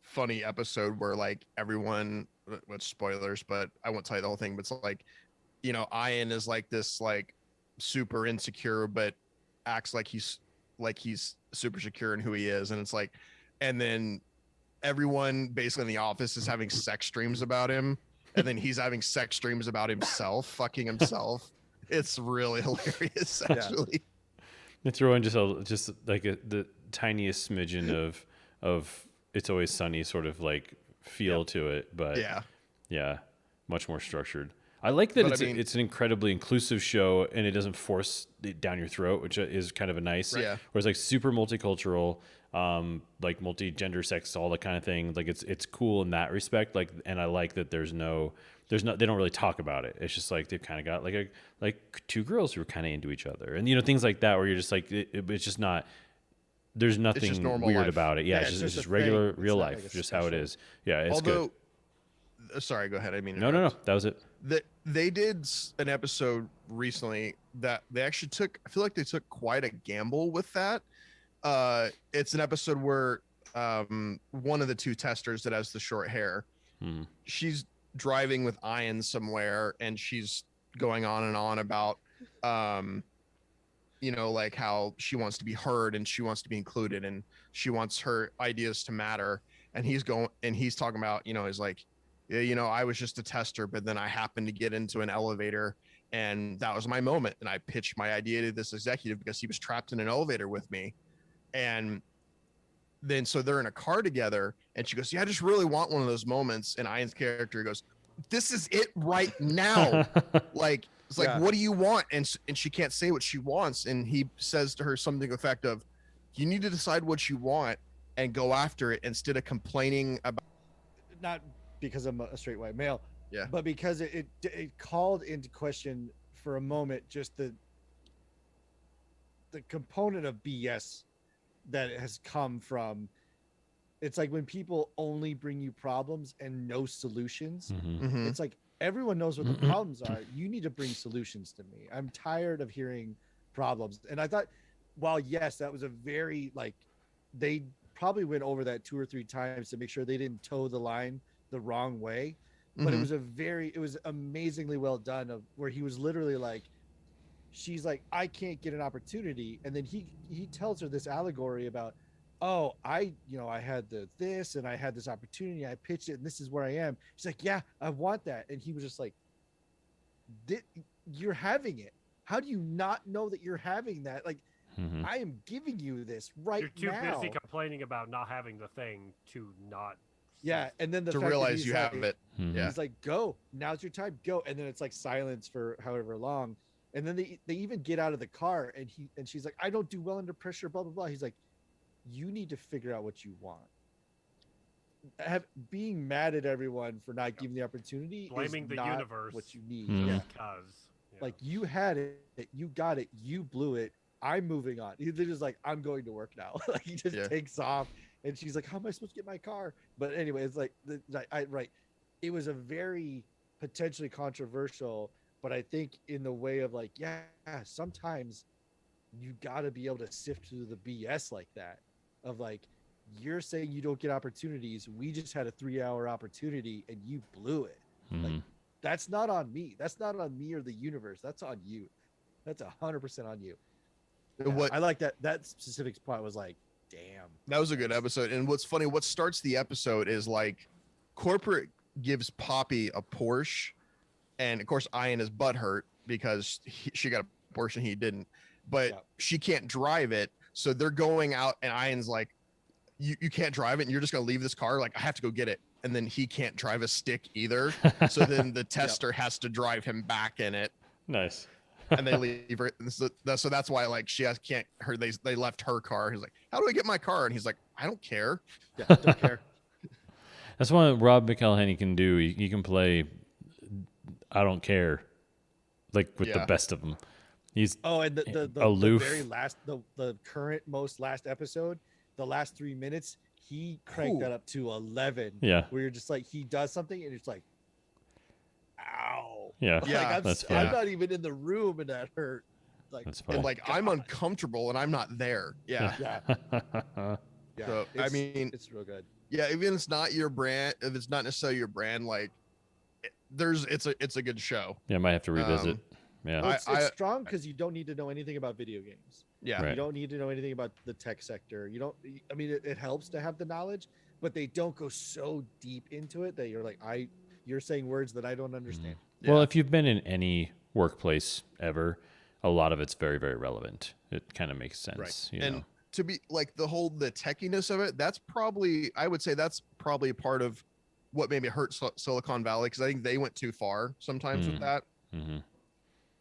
S2: funny episode where like everyone, with spoilers, but I won't tell you the whole thing, but it's like, you know, Ian is like this like super insecure but acts like he's super secure in who he is, and it's like, and then everyone basically in the office is having sex dreams about him, and then he's having sex dreams about himself, fucking himself. It's really hilarious, actually.
S1: They throw in just like the tiniest smidgen of It's Always Sunny sort of like feel to it, but yeah, much more structured. I like that it's an incredibly inclusive show, and it doesn't force it down your throat, which is kind of a nice. Where it's like super multicultural, like multi-gender, sex, all that kind of thing. Like it's cool in that respect. Like, and I like that there's no, they don't really talk about it. It's just like they've kind of got like 2 girls who are kind of into each other, and you know, things like that, where you're just like, it's just not. There's nothing weird about it. Yeah, it's just regular, real life, like just how it is. Yeah, it's good.
S2: Sorry, go ahead. I mean,
S1: no. That was it.
S2: They did an episode recently that they actually took. I feel like they took quite a gamble with that. It's an episode where one of the 2 testers that has the short hair, she's driving with Ian somewhere, and she's going on and on about you know, like how she wants to be heard and she wants to be included and she wants her ideas to matter. And he's talking about, you know, he's like, yeah, you know, I was just a tester, but then I happened to get into an elevator, and that was my moment. And I pitched my idea to this executive because he was trapped in an elevator with me. And then so they're in a car together, and she goes, yeah, I just really want one of those moments. And Ian's character goes, this is it right now. Like, it's like, what do you want? And she can't say what she wants. And he says to her something to the effect of, you need to decide what you want and go after it instead of complaining about.
S7: Not because I'm a straight white male, but because it called into question for a moment just the component of BS that has come from. It's like when people only bring you problems and no solutions. It's like, everyone knows what the problems are. You need to bring solutions to me. I'm tired of hearing problems. And I thought, while yes, that was a very, like, they probably went over that 2 or 3 times to make sure they didn't toe the line the wrong way. But it was amazingly well done, of where he was literally like, she's like, I can't get an opportunity. And then he tells her this allegory about, oh, I had this and I had this opportunity, I pitched it, and this is where I am. She's like, yeah, I want that. And he was just like, you're having it. How do you not know that you're having that? Like, I am giving you this right now.
S3: You're too busy complaining about not having the thing to not
S7: Yeah, and then the
S2: to
S7: fact that
S2: realize
S7: he's
S2: you
S7: like,
S2: have it.
S1: Mhm.
S2: Yeah.
S7: he's like, "Go, now's your time, go," and then it's like silence for however long, and then they even get out of the car, and she's like, "I don't do well under pressure," blah blah blah. He's like, "You need to figure out what you want." Being mad at everyone for not giving the opportunity,
S3: Blaming
S7: is
S3: the
S7: not
S3: universe.
S7: what you need.
S1: Mhm.
S7: Yeah,
S3: Because
S7: like you had it, you got it, you blew it. I'm moving on. He's just like, I'm going to work now. Like he just
S2: Yeah.
S7: takes off, and she's like, "How am I supposed to get my car?" But anyway, it's like, right. It was a very potentially controversial, but I think in the way of like, yeah, sometimes you got to be able to sift through the BS like that. Of like, you're saying you don't get opportunities. We just had a 3-hour opportunity, and you blew it. Like,
S1: Mhm.
S7: that's not on me. That's not on me or the universe. That's on you. That's 100% on you. Yeah,
S2: What
S7: I like that specific spot was like, damn.
S2: that was a good episode. And what's funny, what starts the episode is like corporate gives Poppy a Porsche, and of course Ian is butthurt because she got a Porsche and he didn't, but
S7: Yeah.
S2: she can't drive it. So they're going out, and Ian's like, you can't drive it, and you're just gonna leave this car? Like, I have to go get it. And then he can't drive a stick either. So then the tester has to drive him back in it,
S1: Nice.
S2: and they leave her. So that's why like can't her they left her car. He's like, how do I get my car? And he's like, I don't care.
S7: Yeah, don't care.
S1: That's what Rob McElhenney can do. He can play I don't care, like with the
S2: Yeah.
S1: best of them. He's
S7: Oh, and the
S1: aloof.
S7: very last, the current most last episode, the last 3 minutes, he cranked
S2: Ooh.
S7: that up to 11.
S1: Yeah.
S7: Where you're just like, he does something and it's like, ow.
S1: Yeah.
S7: Like,
S2: Yeah,
S1: that's
S7: I'm
S1: funny.
S7: not even in the room and that hurt. Like,
S1: That's funny.
S2: And like, I'm uncomfortable and I'm not there. Yeah.
S7: yeah, yeah.
S2: So, I mean,
S7: it's real good.
S2: yeah, even if it's not your brand, if it's not necessarily your brand, like it's a good show.
S1: Yeah, I might have to revisit. Yeah.
S7: Well, it's
S2: I-
S7: strong because you don't need to know anything about video games.
S2: Yeah.
S1: Right.
S7: You don't need to know anything about the tech sector. You don't. I mean, it helps to have the knowledge, but they don't go so deep into it that you're like, you're saying words that I don't understand.
S1: Well,
S2: Yeah.
S1: if you've been in any workplace ever, a lot of it's very, very relevant. It kind of makes sense.
S7: Right.
S1: You
S2: And
S1: know?
S2: to be like the techiness of it, I would say that's probably part of what maybe hurt Silicon Valley, because I think they went too far sometimes with that
S1: Mhm.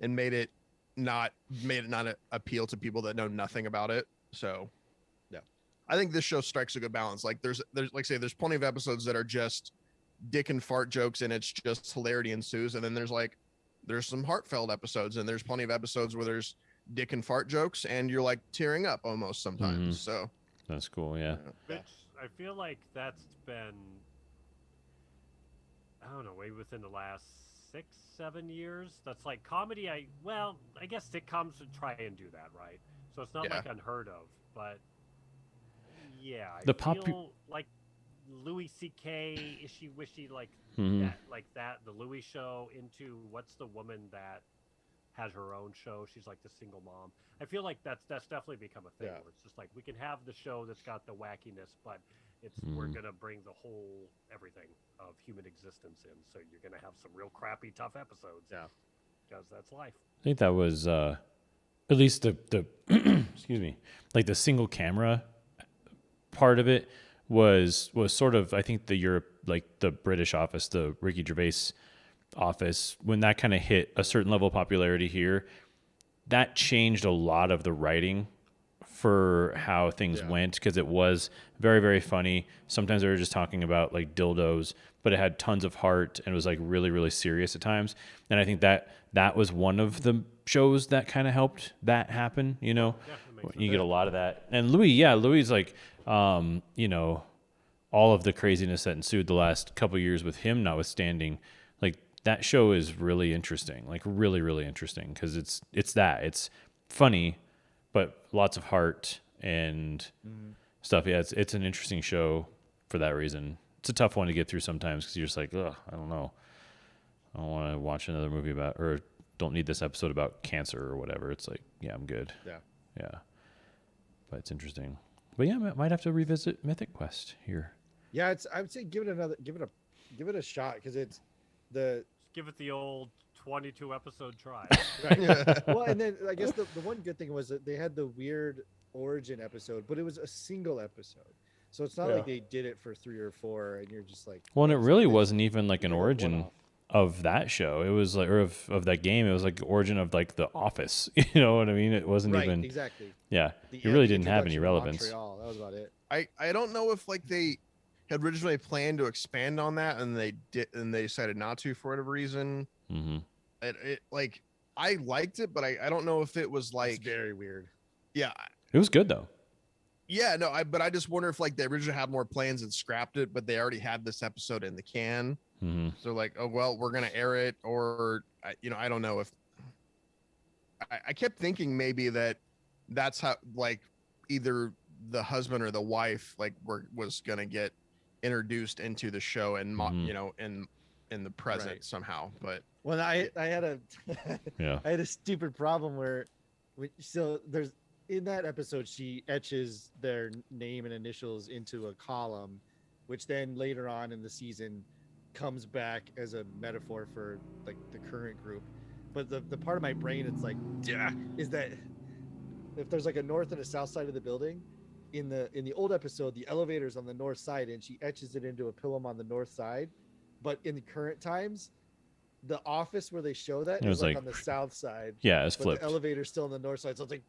S2: and made it not appeal to people that know nothing about it. So
S7: Yeah.
S2: I think this show strikes a good balance. Like there's like I say, there's plenty of episodes that are just dick and fart jokes and it's just hilarity ensues, and then there's some heartfelt episodes, and there's plenty of episodes where there's dick and fart jokes and you're like tearing up almost sometimes.
S1: Mhm.
S2: So
S1: That's cool. Yeah.
S3: Which I feel like that's been, I don't know, maybe within the last 6-7 years. That's like comedy. I guess sitcoms would try and do that, right? So it's not
S2: Yeah.
S3: like unheard of, but yeah, I
S1: The
S3: feel like Louis C.K. ishy wishy like
S1: Mhm.
S3: that. The Louis show into what's the woman that has her own show? She's like the single mom. I feel like that's definitely become a thing
S7: Yeah.
S3: where it's just like we can have the show that's got the wackiness, but we're gonna bring the whole everything of human existence in. So you're gonna have some real crappy, tough episodes.
S7: Yeah.
S3: Because that's life.
S1: I think that was at least the excuse me, like the single camera part of it was sort of, I think the Europe, like the British office, the Ricky Gervais office, when that kind of hit a certain level of popularity here, that changed a lot of the writing for how things went, because it was very, very funny. Sometimes they were just talking about like dildos, but it had tons of heart and was like really, really serious at times. And I think that was one of the shows that kind of helped that happen, you know.
S3: Yeah, that makes
S1: You get a lot of that. And Louis like, you know, all of the craziness that ensued the last couple of years with him notwithstanding, like that show is really interesting, like really, really interesting, because it's funny, but lots of heart and stuff. Yeah, it's an interesting show for that reason. It's a tough one to get through sometimes because you're just like, ugh, I don't know. I don't want to watch another movie about, or don't need this episode about cancer or whatever. It's like, yeah, I'm good. Yeah. But it's interesting. But yeah, I might have to revisit Mythic Quest here.
S7: Yeah, I would say give it a shot, because it's the
S3: Give it the old 22 episode try.
S7: well, and then I guess the one good thing was that they had the weird origin episode, but it was a single episode. So it's not
S1: Yeah.
S7: like they did it for 3 or 4, and you're just like,
S1: Well, and it
S7: it's
S1: really
S7: like this-
S1: wasn't even like an
S7: like a
S1: origin
S7: one-off.
S1: of that show. It was like, or of that game. It was like the origin of like The Office. You know what I mean? It wasn't
S7: Right,
S1: even.
S7: exactly.
S1: Yeah,
S7: The-
S1: it really
S7: the
S1: didn't have any
S7: introduction of
S1: relevance.
S7: Montreal, that was about it.
S2: I don't know if like they had originally planned to expand on that and they did and they decided not to for whatever reason.
S1: Hmm.
S2: It like I liked it, but I don't know if it was
S7: It's
S2: like
S7: very weird.
S2: yeah.
S1: It was good though.
S2: Yeah, no, but I just wonder if like they originally had more plans and scrapped it, but they already had this episode in the can.
S1: Hmm.
S2: So like, oh well, we're gonna air it, or I don't know if I kept thinking maybe that's how like either the husband or the wife like was gonna get introduced into the show and
S1: Mhm.
S2: in the present
S7: Right.
S2: somehow, but
S7: Well, I had a
S1: Yeah.
S7: I had a stupid problem where so there's in that episode she etches their name and initials into a column, which then later on in the season comes back as a metaphor for like the current group. But the part of my brain it's like is that if there's like a north and a south side of the building, in the old episode the elevator's on the north side and she etches it into a pillar on the north side, but in the current times the office where they show that
S1: It
S7: is
S1: was
S7: like
S1: like-
S7: on the south side.
S1: Yeah, it's
S7: But
S1: flipped.
S7: the elevator's still on the north side. So it's like,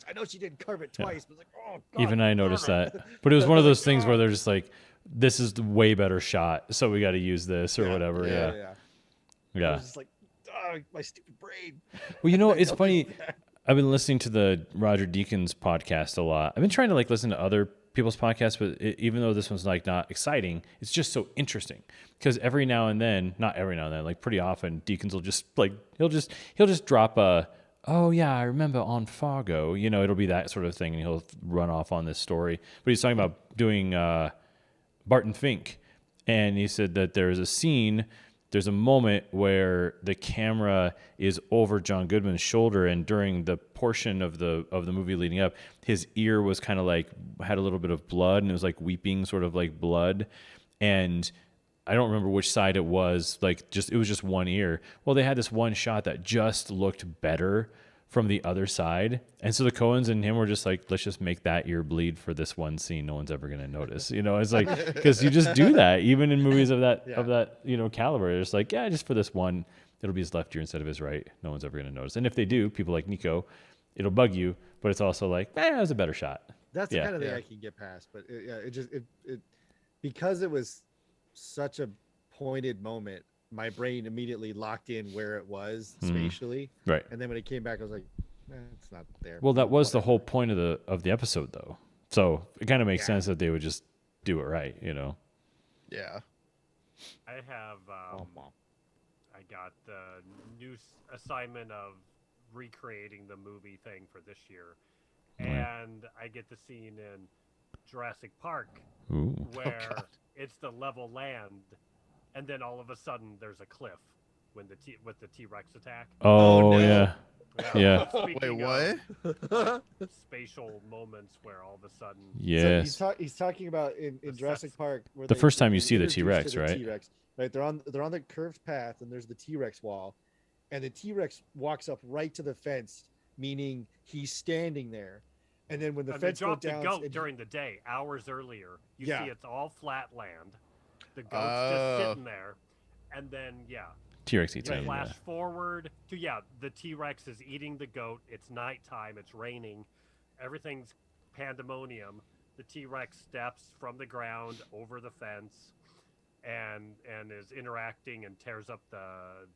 S7: I know she didn't carve it
S1: Yeah.
S7: twice, but it's like, oh God.
S1: Even I noticed
S7: darn it.
S1: that. But it was one of those things where they're just like, this is the way better shot, so we got to use this or whatever. Yeah.
S7: I
S1: Yeah.
S7: was just like, oh, my stupid brain.
S1: Well, you know, it's
S7: Nothing
S1: funny.
S7: back.
S1: I've been listening to the Roger Deakins podcast a lot. I've been trying to like listen to other people's podcasts, but even though this one's like not exciting, it's just so interesting because every now and then, not every now and then, like pretty often, Deakins will just like he'll just drop a, oh yeah, I remember on Fargo. You know, it'll be that sort of thing, and he'll run off on this story. But he's talking about doing Barton Fink, and he said that there's a scene. There's a moment where the camera is over John Goodman's shoulder, and during the portion of the movie leading up, his ear was kind of like had a little bit of blood, and it was like weeping, sort of like blood. And I don't remember which side it was. Like it was just one ear. Well, they had this one shot that just looked better from the other side, and so the Coens and him were just like, let's just make that ear bleed for this one scene. No one's ever gonna notice, you know. It's like because you just do that even in movies of that caliber. It's like just for this one, it'll be his left ear instead of his right. No one's ever gonna notice. And if they do, people like Nico, it'll bug you, but it's also like, it was a better shot.
S7: That's the
S1: Yeah.
S7: kind of thing I can get past. But it because it was such a pointed moment, my brain immediately locked in where it was spatially.
S1: Right.
S7: And then when it came back, I was like, it's not there.
S1: Well, that was the whole point of the episode, though. So it kind of makes sense that they would just do it right, you know.
S2: yeah.
S3: I have I got the new assignment of recreating the movie thing for this year, and I get the scene in Jurassic Park
S1: Ooh.
S3: where it's the level land, and then all of a sudden there's a cliff when with the T-Rex attack.
S1: Oh,
S2: no.
S1: yeah. Yeah.
S3: Speaking
S2: Wait, what?
S3: of spatial moments where all of a sudden
S1: Yes.
S7: So he's talking about in Jurassic Park where
S1: The first time you
S7: they
S1: see the
S7: introduced
S1: T-Rex,
S7: to the
S1: right?
S7: T-Rex, right? They're on the curved path, and there's the T-Rex wall, and the T-Rex walks up right to the fence, meaning he's standing there. And then when the
S3: and they
S7: fence goes
S3: dropped
S7: down,
S3: a goat
S7: and-
S3: during the day, hours earlier. You
S7: Yeah.
S3: see it's all flat land. The goat's
S2: Oh.
S3: just sitting there, and then
S1: T-Rex eats
S3: you
S1: him.
S3: flash forward to the T-Rex is eating the goat. It's nighttime. It's raining. Everything's pandemonium. The T-Rex steps from the ground over the fence, and is interacting and tears up the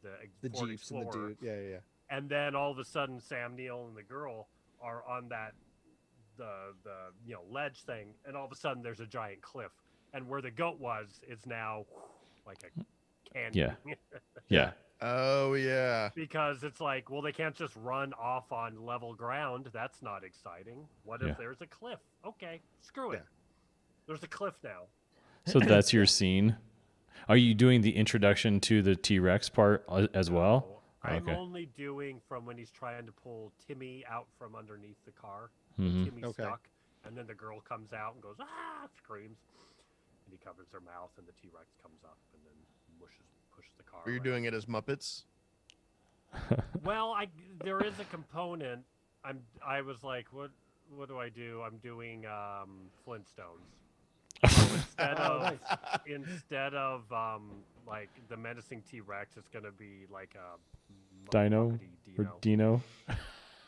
S3: forty
S7: Jeeps and the
S3: floor.
S7: dude. Yeah.
S3: And then all of a sudden, Sam Neill and the girl are on that the ledge thing, and all of a sudden there's a giant cliff, and where the goat was is now like a canyon.
S1: Yeah.
S2: Oh yeah.
S3: Because it's like, well, they can't just run off on level ground. That's not exciting. What if
S1: Yeah.
S3: there's a cliff? Okay, screw it.
S7: Yeah.
S3: There's a cliff now.
S1: So that's your scene. Are you doing the introduction to the T-Rex part as well?
S3: So I'm
S1: Okay.
S3: only doing from when he's trying to pull Timmy out from underneath the car.
S1: Mhm.
S3: Timmy's
S7: Okay.
S3: stuck, and then the girl comes out and goes, screams, and he covers her mouth, and the T-Rex comes up and then pushes the car.
S2: Were you
S3: around.
S2: doing it as Muppets?
S3: Well, there is a component. I was like, what do I do? I'm doing Flintstones. instead
S7: Oh,
S3: of
S7: nice.
S3: like the menacing T-Rex, it's gonna be like a
S1: Dino
S3: Muppety
S1: or Dino.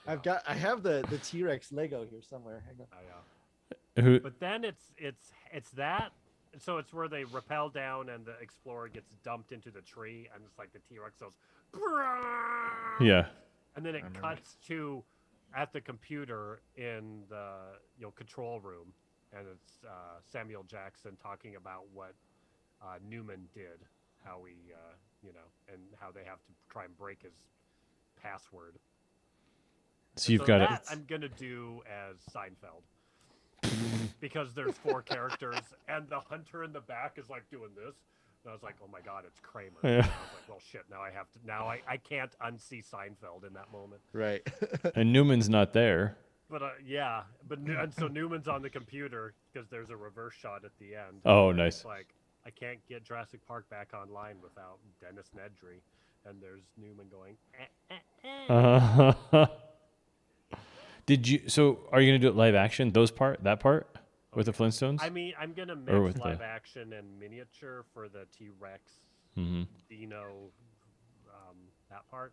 S7: I have the T-Rex Lego here somewhere. Hang on.
S1: Who?
S3: But then it's that. So it's where they rappel down and the explorer gets dumped into the tree, and it's like the T-Rex goes,
S1: Yeah.
S3: and then it cuts to at the computer in the control room, and it's Samuel Jackson talking about what Newman did, how he and how they have to try and break his password.
S1: So you've
S3: So
S1: got
S3: that
S1: it.
S3: I'm gonna do as Seinfeld. Because there's 4 characters, and the hunter in the back is like doing this. And I was like, oh my god, it's Kramer.
S1: Yeah.
S3: And I was like, well, shit, now I have to. Now I can't unsee Seinfeld in that moment.
S7: Right.
S1: And Newman's not there.
S3: But yeah, and so Newman's on the computer because there's a reverse shot at the end.
S1: Oh,
S3: and
S1: nice.
S3: It's like I can't get Jurassic Park back online without Dennis Nedry, and there's Newman going.
S1: Did you? So are you gonna do it live action? That part with the Flintstones?
S3: I mean, I'm gonna
S1: Or
S3: mix
S1: with
S3: live
S1: the-
S3: action and miniature for the T-Rex,
S1: Mm-hmm.
S3: Dino, that part,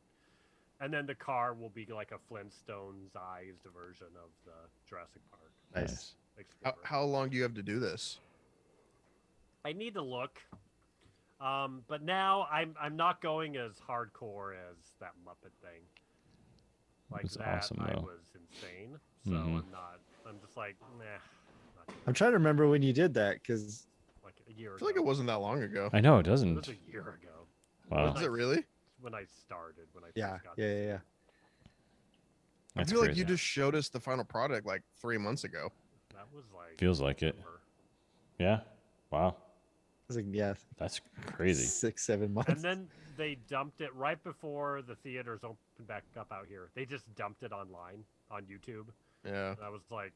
S3: and then the car will be like a Flintstones-ized version of the Jurassic Park
S7: Nice.
S3: Explorer.
S2: How long do you have to do this?
S3: I need to look, but now I'm not going as hardcore as that Muppet thing. Like
S1: That's
S3: that,
S1: awesome,
S3: I
S1: though.
S3: was insane. So
S1: Mhm.
S3: I'm just like, nah. Not gonna
S7: I'm trying to remember when you did that because
S3: like a year
S2: I
S3: ago.
S2: feel like it wasn't that long ago.
S1: I know it
S3: It was
S1: doesn't.
S3: a year ago.
S1: Wow.
S2: Was it really?
S3: When I started, when I
S7: yeah,
S3: first got
S7: yeah,
S3: this.
S7: yeah, yeah.
S1: That's
S2: I feel like
S1: crazy.
S2: you just showed us the final product like 3 months ago.
S3: That was like
S1: Feels like it.
S3: November.
S1: Yeah. Wow.
S7: I was like, yeah,
S1: That's crazy.
S7: 6-7 months.
S3: And then they dumped it right before the theaters opened back up out here. They just dumped it online on YouTube.
S2: Yeah.
S3: And I was like,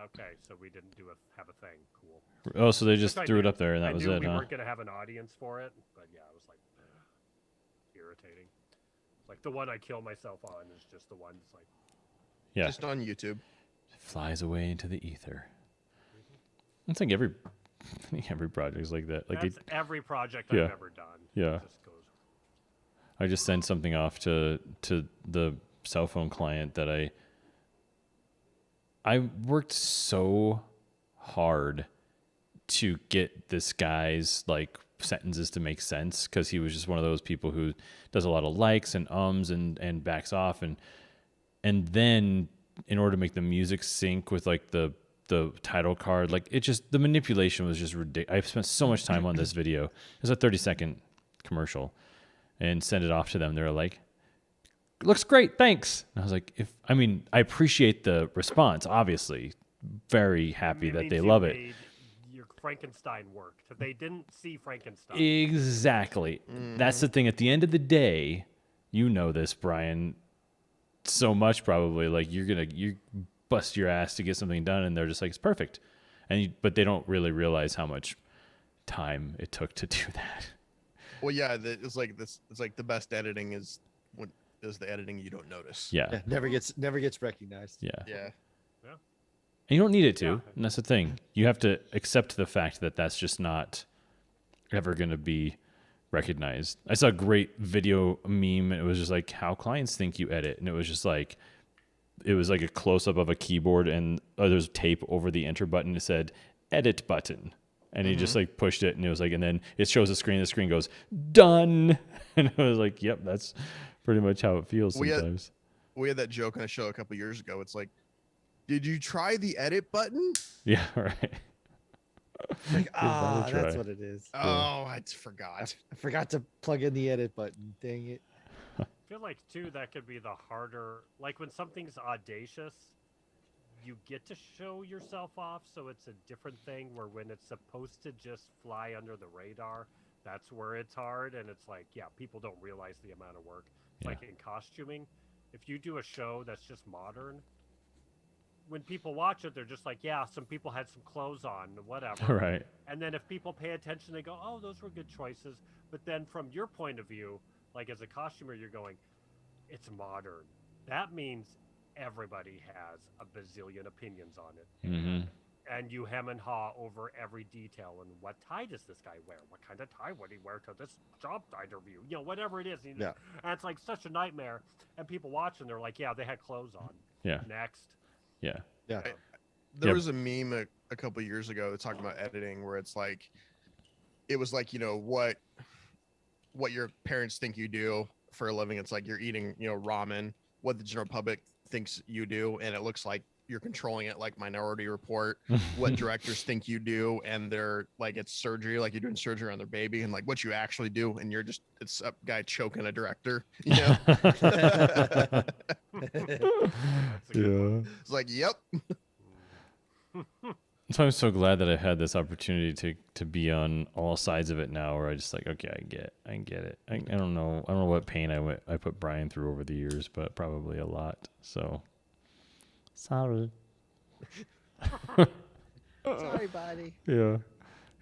S3: okay, so we didn't have a thing. Cool.
S1: Oh, so they just
S3: I
S1: threw it
S3: knew-
S1: up there and that
S3: I
S1: was
S3: knew
S1: it,
S3: we
S1: huh?
S3: weren't going to have an audience for it, but yeah, I was like, irritating. Like the one I kill myself on is just the one that's like,
S1: Yeah.
S2: Just on YouTube.
S1: Flies away into the ether. It's like every project's like that. Like
S3: that's
S1: it,
S3: every project
S1: yeah.
S3: I've ever done.
S1: Yeah.
S3: It just goes,
S1: I just sent something off to the cell phone client that I worked so hard to get this guy's like sentences to make sense because he was just one of those people who does a lot of likes and ums and backs off and then in order to make the music sync with like the title card, like it just the manipulation was just ridiculous. I've spent so much time on this video. It's a 30-second commercial and send it off to them. They're like, looks great, thanks. And I was like, I appreciate the response, obviously. Very happy
S3: it
S1: that
S3: means
S1: they
S3: you
S1: love it.
S3: made Your Frankenstein worked. If they didn't see Frankenstein.
S1: Exactly. That's the thing. At the end of the day, you know this, Brian, so much probably. Like you bust your ass to get something done, and they're just like, it's perfect. But they don't really realize how much time it took to do that.
S2: Well, yeah, it's like this. It's like the best editing is the editing you don't notice.
S1: Yeah.
S7: Yeah, never gets recognized.
S1: Yeah.
S2: Yeah.
S1: And you don't need it to.
S3: Yeah.
S1: And that's the thing. You have to accept the fact that that's just not ever going to be recognized. I saw a great video meme. It was just like how clients think you edit. And it was like a close up of a keyboard and there's tape over the enter button. It said edit button. And he just like pushed it and it was like, and then it shows the screen goes done. And I was like, yep, that's pretty much how it feels sometimes.
S2: We had that joke on a show a couple years ago. It's like, did you try the edit button?
S1: Yeah, right.
S7: Like,
S1: better
S7: that's
S1: try.
S7: what it is.
S2: Oh, I forgot.
S7: I forgot to plug in the edit button. Dang it.
S3: I feel like too that could be the harder, like when something's audacious, you get to show yourself off, so it's a different thing. Where when it's supposed to just fly under the radar, that's where it's hard. And it's like, yeah, people don't realize the amount of work.
S1: Yeah.
S3: Like in costuming, if you do a show that's just modern, when people watch it, they're just like, yeah, some people had some clothes on, whatever.
S1: Right.
S3: And then if people pay attention, they go, oh, those were good choices. But then from your point of view, like as a costumer, you're going, it's modern. That means everybody has a bazillion opinions on it.
S1: Mm-hmm.
S3: and you hem and haw over every detail. And what tie does this guy wear? What kind of tie would he wear to this job interview? You know, whatever it is. You know?
S7: Yeah.
S3: And it's like such a nightmare. And people watching, they're like, yeah, they had clothes on.
S1: Yeah.
S3: Next.
S1: Yeah.
S7: Yeah.
S2: There
S1: Yep.
S2: was a meme a couple years ago talking about editing where it's like, it was like, you know, what your parents think you do for a living. It's like you're eating, you know, ramen, what the general public thinks you do. And it looks like you're controlling it like Minority Report, what directors think you do. And they're like, it's surgery, like you're doing surgery on their baby, and like what you actually do. And you're just, it's a guy choking a director, you know?
S3: That's a good one.
S2: It's like, yep.
S1: So I'm so glad that I had this opportunity to be on all sides of it now, where I just like, okay, I get it. I don't know what pain I put Brian through over the years, but probably a lot. So sorry.
S7: Sorry, buddy.
S1: Yeah.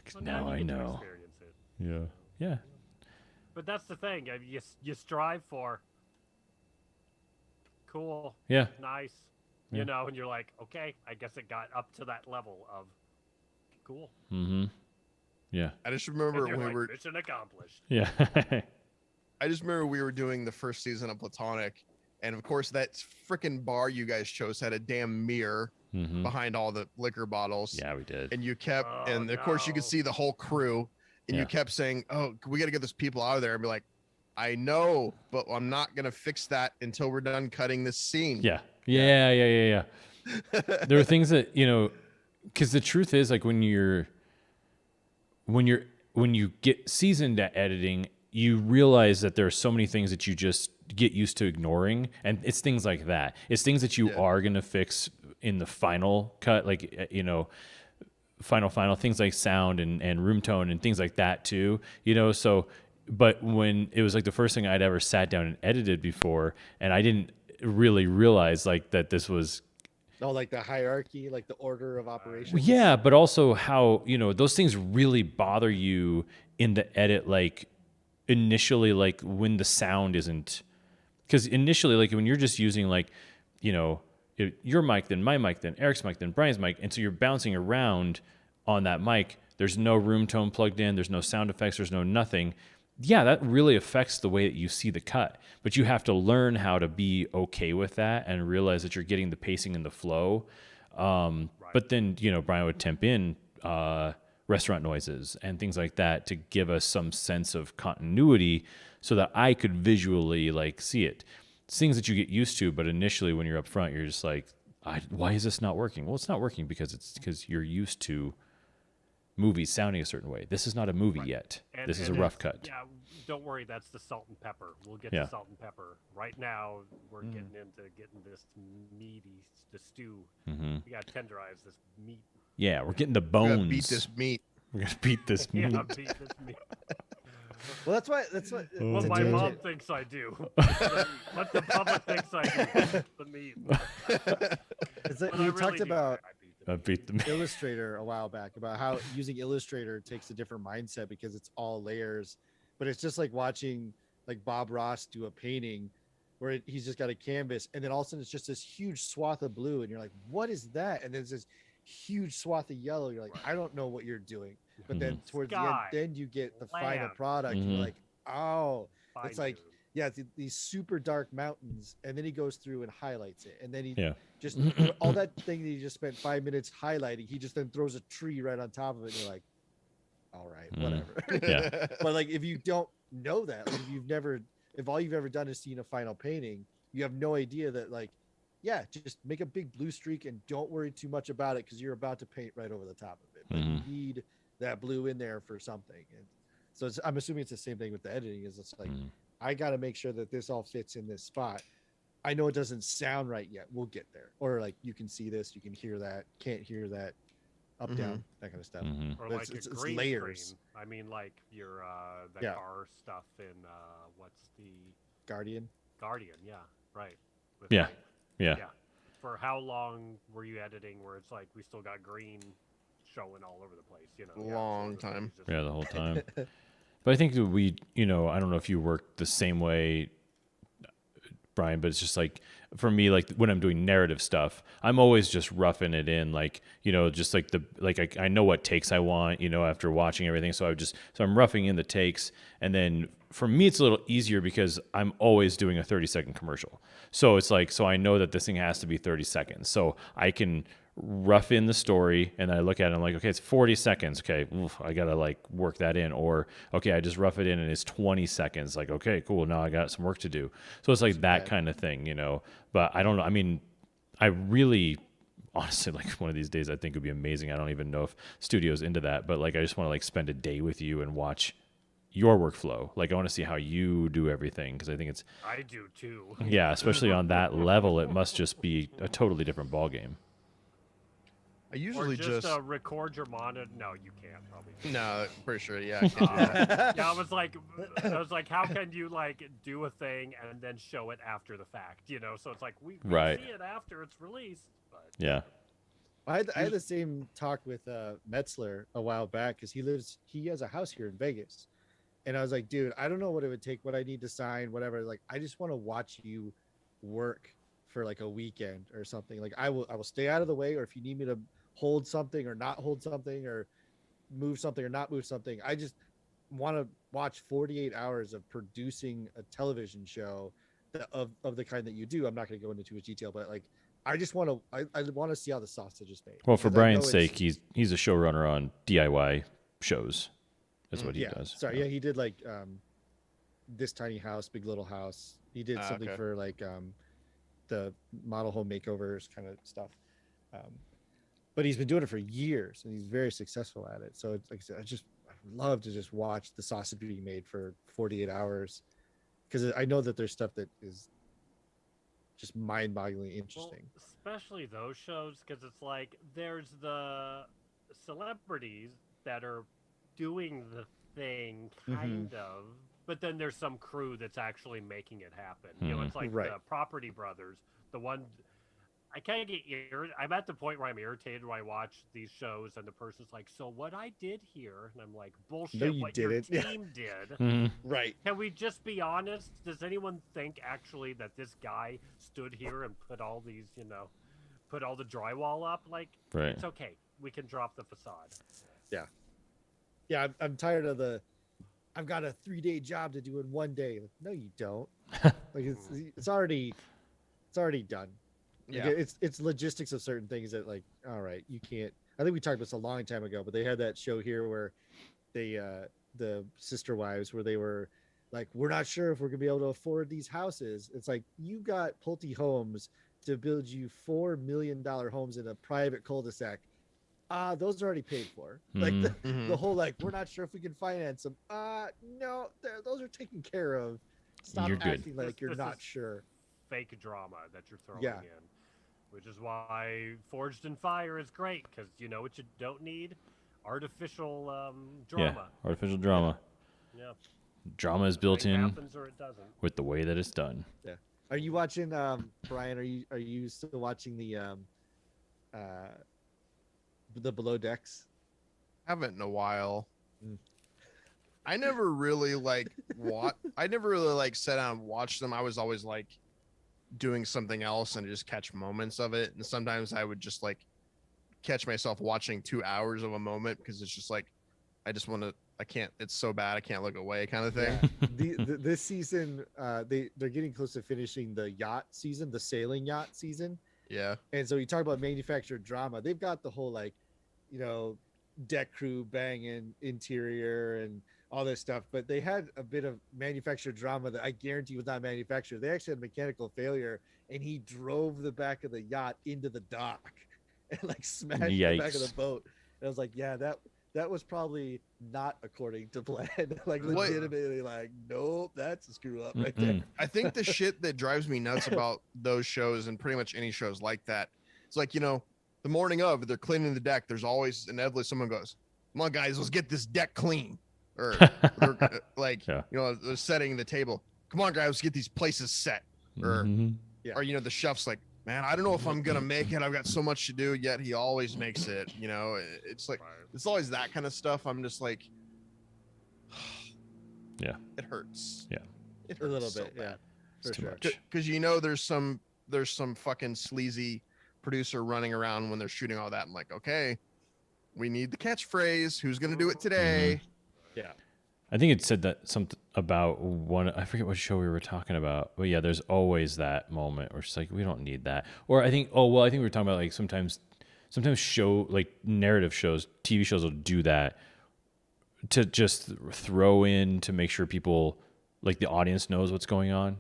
S3: So
S1: Now I
S3: you get to
S1: know.
S3: experience it.
S1: Yeah. Yeah.
S3: But that's the thing. You strive for cool,
S1: Yeah.
S3: nice,
S1: Yeah.
S3: you know, and you're like, okay, I guess it got up to that level of cool.
S1: Mm-hmm. Yeah.
S2: I just
S3: And
S2: remember
S3: you're
S2: when
S3: like,
S2: we were,
S3: mission accomplished.
S1: Yeah.
S2: I just remember we were doing the first season of Platonic, and of course that freaking bar you guys chose had a damn mirror
S1: Mm-hmm.
S2: behind all the liquor bottles.
S1: Yeah, we did.
S2: And you kept,
S3: Oh,
S2: and of course you could
S3: no.
S2: see the whole crew, and
S1: Yeah.
S2: you kept saying, "Oh, we got to get those people out of there." And be like, "I know, but I'm not gonna fix that until we're done cutting this scene."
S1: Yeah. Yeah. There are things that, you know, because the truth is, like, when you get seasoned at editing, you realize that there are so many things that you just get used to ignoring, and it's things like that. It's things that you
S2: Yeah.
S1: are gonna fix in the final cut, like, you know, final things like sound and room tone and things like that too, you know. So, but when it was like the first thing I'd ever sat down and edited before, and I didn't really realize like that this was.
S7: No, like the hierarchy, like the order of operations.
S1: Yeah, but also how, you know, those things really bother you in the edit, like initially, like when the sound isn't, because initially, like when you're just using like, you know, your mic, then my mic, then Eric's mic, then Brian's mic, and so you're bouncing around on that mic. There's no room tone plugged in. There's no sound effects. There's no nothing. Yeah, that really affects the way that you see the cut. But you have to learn how to be okay with that and realize that you're getting the pacing and the flow. But then, you know, Brian would temp in restaurant noises and things like that to give us some sense of continuity so that I could visually like see it. It's things that you get used to, but initially when you're up front, you're just like, why is this not working? Well, it's not working because you're used to movies sounding a certain way. This is not a movie yet.
S3: And-
S1: This is a
S3: and
S1: rough cut.
S3: Yeah, don't worry. That's the salt and pepper. We'll get
S1: Yeah.
S3: to salt and pepper. Right now, we're getting into getting this meaty, the stew.
S1: Mm-hmm.
S3: We got to tenderize this meat.
S1: Yeah, we're getting the
S2: We
S1: bones.
S2: gotta beat this meat.
S1: We're gonna beat this meat.
S3: Yeah, beat this meat.
S7: Well, that's why. That's what.
S3: What
S7: to
S3: my
S7: change
S3: mom
S7: it-
S3: thinks I do. What the public thinks I do. The meat.
S7: It's like
S3: But
S7: we
S3: I
S7: talked
S3: really do
S7: about
S3: think I beat the meat.
S1: Beat the meat.
S7: Illustrator a while back about how using Illustrator takes a different mindset because it's all layers. But it's just like watching like Bob Ross do a painting where he's just got a canvas, and then all of a sudden it's just this huge swath of blue, and you're like, "What is that?" And then there's this huge swath of yellow. You're like, "I don't know what you're doing." But then towards the end,
S3: Sky,
S7: then you get the final
S3: land.
S7: product. And
S1: Mhm.
S7: you're like, "Oh, it's like."
S3: Fine-tuned.
S7: Yeah, these super dark mountains, and then he goes through and highlights it, and then he
S1: Yeah.
S7: just all that thing that he just spent 5 minutes highlighting, he just then throws a tree right on top of it, and you're like, all right,
S1: Mm.
S7: whatever.
S1: Yeah.
S7: But like, if you don't know that, like, if all you've ever done is seen a final painting, you have no idea that, like, yeah, just make a big blue streak and don't worry too much about it because you're about to paint right over the top of it. But you need that blue in there for something. And so I'm assuming it's the same thing with the editing. Is it's like, I got to make sure that this all fits in this spot. I know it doesn't sound right yet. We'll get there. Or like, you can see this, you can hear that, can't hear that, up, down, that kind of stuff.
S1: Mhm.
S3: Or
S7: But
S3: like
S7: it's
S3: a green
S7: layers.
S3: screen. I mean, like your the
S7: Yeah.
S3: car stuff in what's the
S7: Guardian.
S3: Guardian? Yeah, right. With
S1: Yeah.
S3: like-
S1: Yeah.
S3: yeah. For how long were you editing? Where it's like we still got green showing all over the place. You know,
S2: Long
S3: so the
S2: time.
S3: thing is just-
S1: Yeah, the whole time. But I think that we, you know, I don't know if you work the same way Brian, but it's just like for me, like when I'm doing narrative stuff, I'm always just roughing it in, like, you know, just like I know what takes I want, you know, after watching everything. So I'm roughing in the takes. And then for me, it's a little easier because I'm always doing a 30-second commercial. So it's like, so I know that this thing has to be 30 seconds. So I can rough in the story and I look at it and I'm like, okay, it's 40 seconds. Okay, I got to like work that in. Or, okay, I just rough it in and it's 20 seconds. Like, okay, cool. Now I got some work to do. So it's like that kind of thing, you know. But I don't know. I mean, I really, honestly, like one of these days I think would be amazing. I don't even know if studio's into that, but like I just want to like spend a day with you and watch your workflow. Like I want to see how you do everything because I think it's.
S3: I do too.
S1: Yeah, especially on that level, it must just be a totally different ballgame.
S2: I usually
S3: or just record your monitor. No, you can't probably.
S2: No, pretty sure. Yeah. I can't do that.
S3: Yeah, I was like, how can you like do a thing and then show it after the fact? You know, so it's like we
S1: Right.
S3: see it after it's released. But
S1: Yeah.
S7: I had the same talk with Metzler a while back because he has a house here in Vegas, and I was like, dude, I don't know what it would take, what I need to sign, whatever. Like, I just want to watch you work for like a weekend or something. Like, I will stay out of the way, or if you need me to hold something or not hold something or move something or not move something, I just want to watch 48 hours of producing a television show of the kind that you do. I'm not going to go into too much detail, but like I just want to I want to see how the sausage is made.
S1: Well, for
S7: Because I know
S1: Brian's sake, he's a showrunner on DIY shows. That's what he does.
S7: Sorry, yeah, he did like This Tiny House, Big Little House. He did something for like the model home makeovers kind of stuff. But he's been doing it for years and he's very successful at it. So it's like I said, I'd love to just watch the sausage being made for 48 hours because I know that there's stuff that is just mind-bogglingly interesting.
S3: Well, especially those shows, because it's like there's the celebrities that are doing the thing, kind of, but then there's some crew that's actually making it happen. You know, it's like the Property Brothers, the one. I kind of get irritated. I'm at the point where I'm irritated when I watch these shows and the person's like, so what I did here, and I'm like, bullshit,
S7: No, you
S3: what
S7: didn't.
S3: your team did.
S7: Right.
S3: Can we just be honest? Does anyone think actually that this guy stood here and put all these, you know, put all the drywall up? Like, it's okay. We can drop the facade.
S7: Yeah. Yeah, I'm tired of I've got a 3-day job to do in 1 day. Like, no, you don't. Like it's already done. Like,
S2: Yeah.
S7: It's logistics of certain things that like, all right, you can't. I think we talked about this a long time ago, but they had that show here where they the sister wives where they were like, we're not sure if we're gonna be able to afford these houses. It's like you got Pulte Homes to build you $4 million homes in a private cul-de-sac. Those are already paid for. Like the whole like, we're not sure if we can finance them. No, those are taken care of. Stop acting like you're not sure.
S3: Fake drama that you're throwing
S7: Yeah.
S3: in, which is why Forged in Fire is great, because you know what you don't need? Artificial drama.
S1: Yeah, artificial drama.
S3: Yeah.
S1: Drama is built in
S3: happens or it doesn't.
S1: with the way that it's done.
S7: Yeah. Are you watching Brian, are you still watching the Below Decks?
S2: Haven't in a while. I never really like sat down and watched them. I was always like doing something else and just catch moments of it. And sometimes I would just like catch myself watching 2 hours of a moment because it's just like I can't, it's so bad I can't look away kind of thing.
S7: Yeah. This season, they're getting close to finishing the yacht season, the sailing yacht season.
S2: Yeah.
S7: And so you talk about manufactured drama. They've got the whole like, you know, deck crew banging interior and all this stuff, but they had a bit of manufactured drama that I guarantee was not manufactured. They actually had mechanical failure, and he drove the back of the yacht into the dock and like smashed the back of the boat. And I was like, yeah, that was probably not according to plan. Like legitimately, like, nope, that's a screw up right there.
S2: I think the shit that drives me nuts about those shows and pretty much any shows like that, it's like, you know, the morning of they're cleaning the deck. There's always inevitably someone goes, "Come on, guys, let's get this deck clean." Or they're like, you know, they're setting the table. Come on, guys, let's get these places set. Or, or you know, the chef's like, man, I don't know if I'm gonna make it. I've got so much to do. Yet he always makes it. You know, it's like it's always that kind of stuff. I'm just like,
S1: yeah,
S2: it hurts.
S1: Yeah,
S2: it hurts
S7: a little
S2: so
S7: bit.
S2: bad.
S1: It's
S7: For
S1: too
S7: sure.
S1: much.
S2: Because there's some fucking sleazy producer running around when they're shooting all that. I'm like, okay, we need the catchphrase. Who's gonna do it today?
S7: Yeah.
S1: I think it said that something about one. I forget what show we were talking about, but yeah, there's always that moment where it's like we don't need that. Or I think, I think we were talking about like sometimes like narrative shows, TV shows will do that to just throw in to make sure people, like the audience, knows what's going on.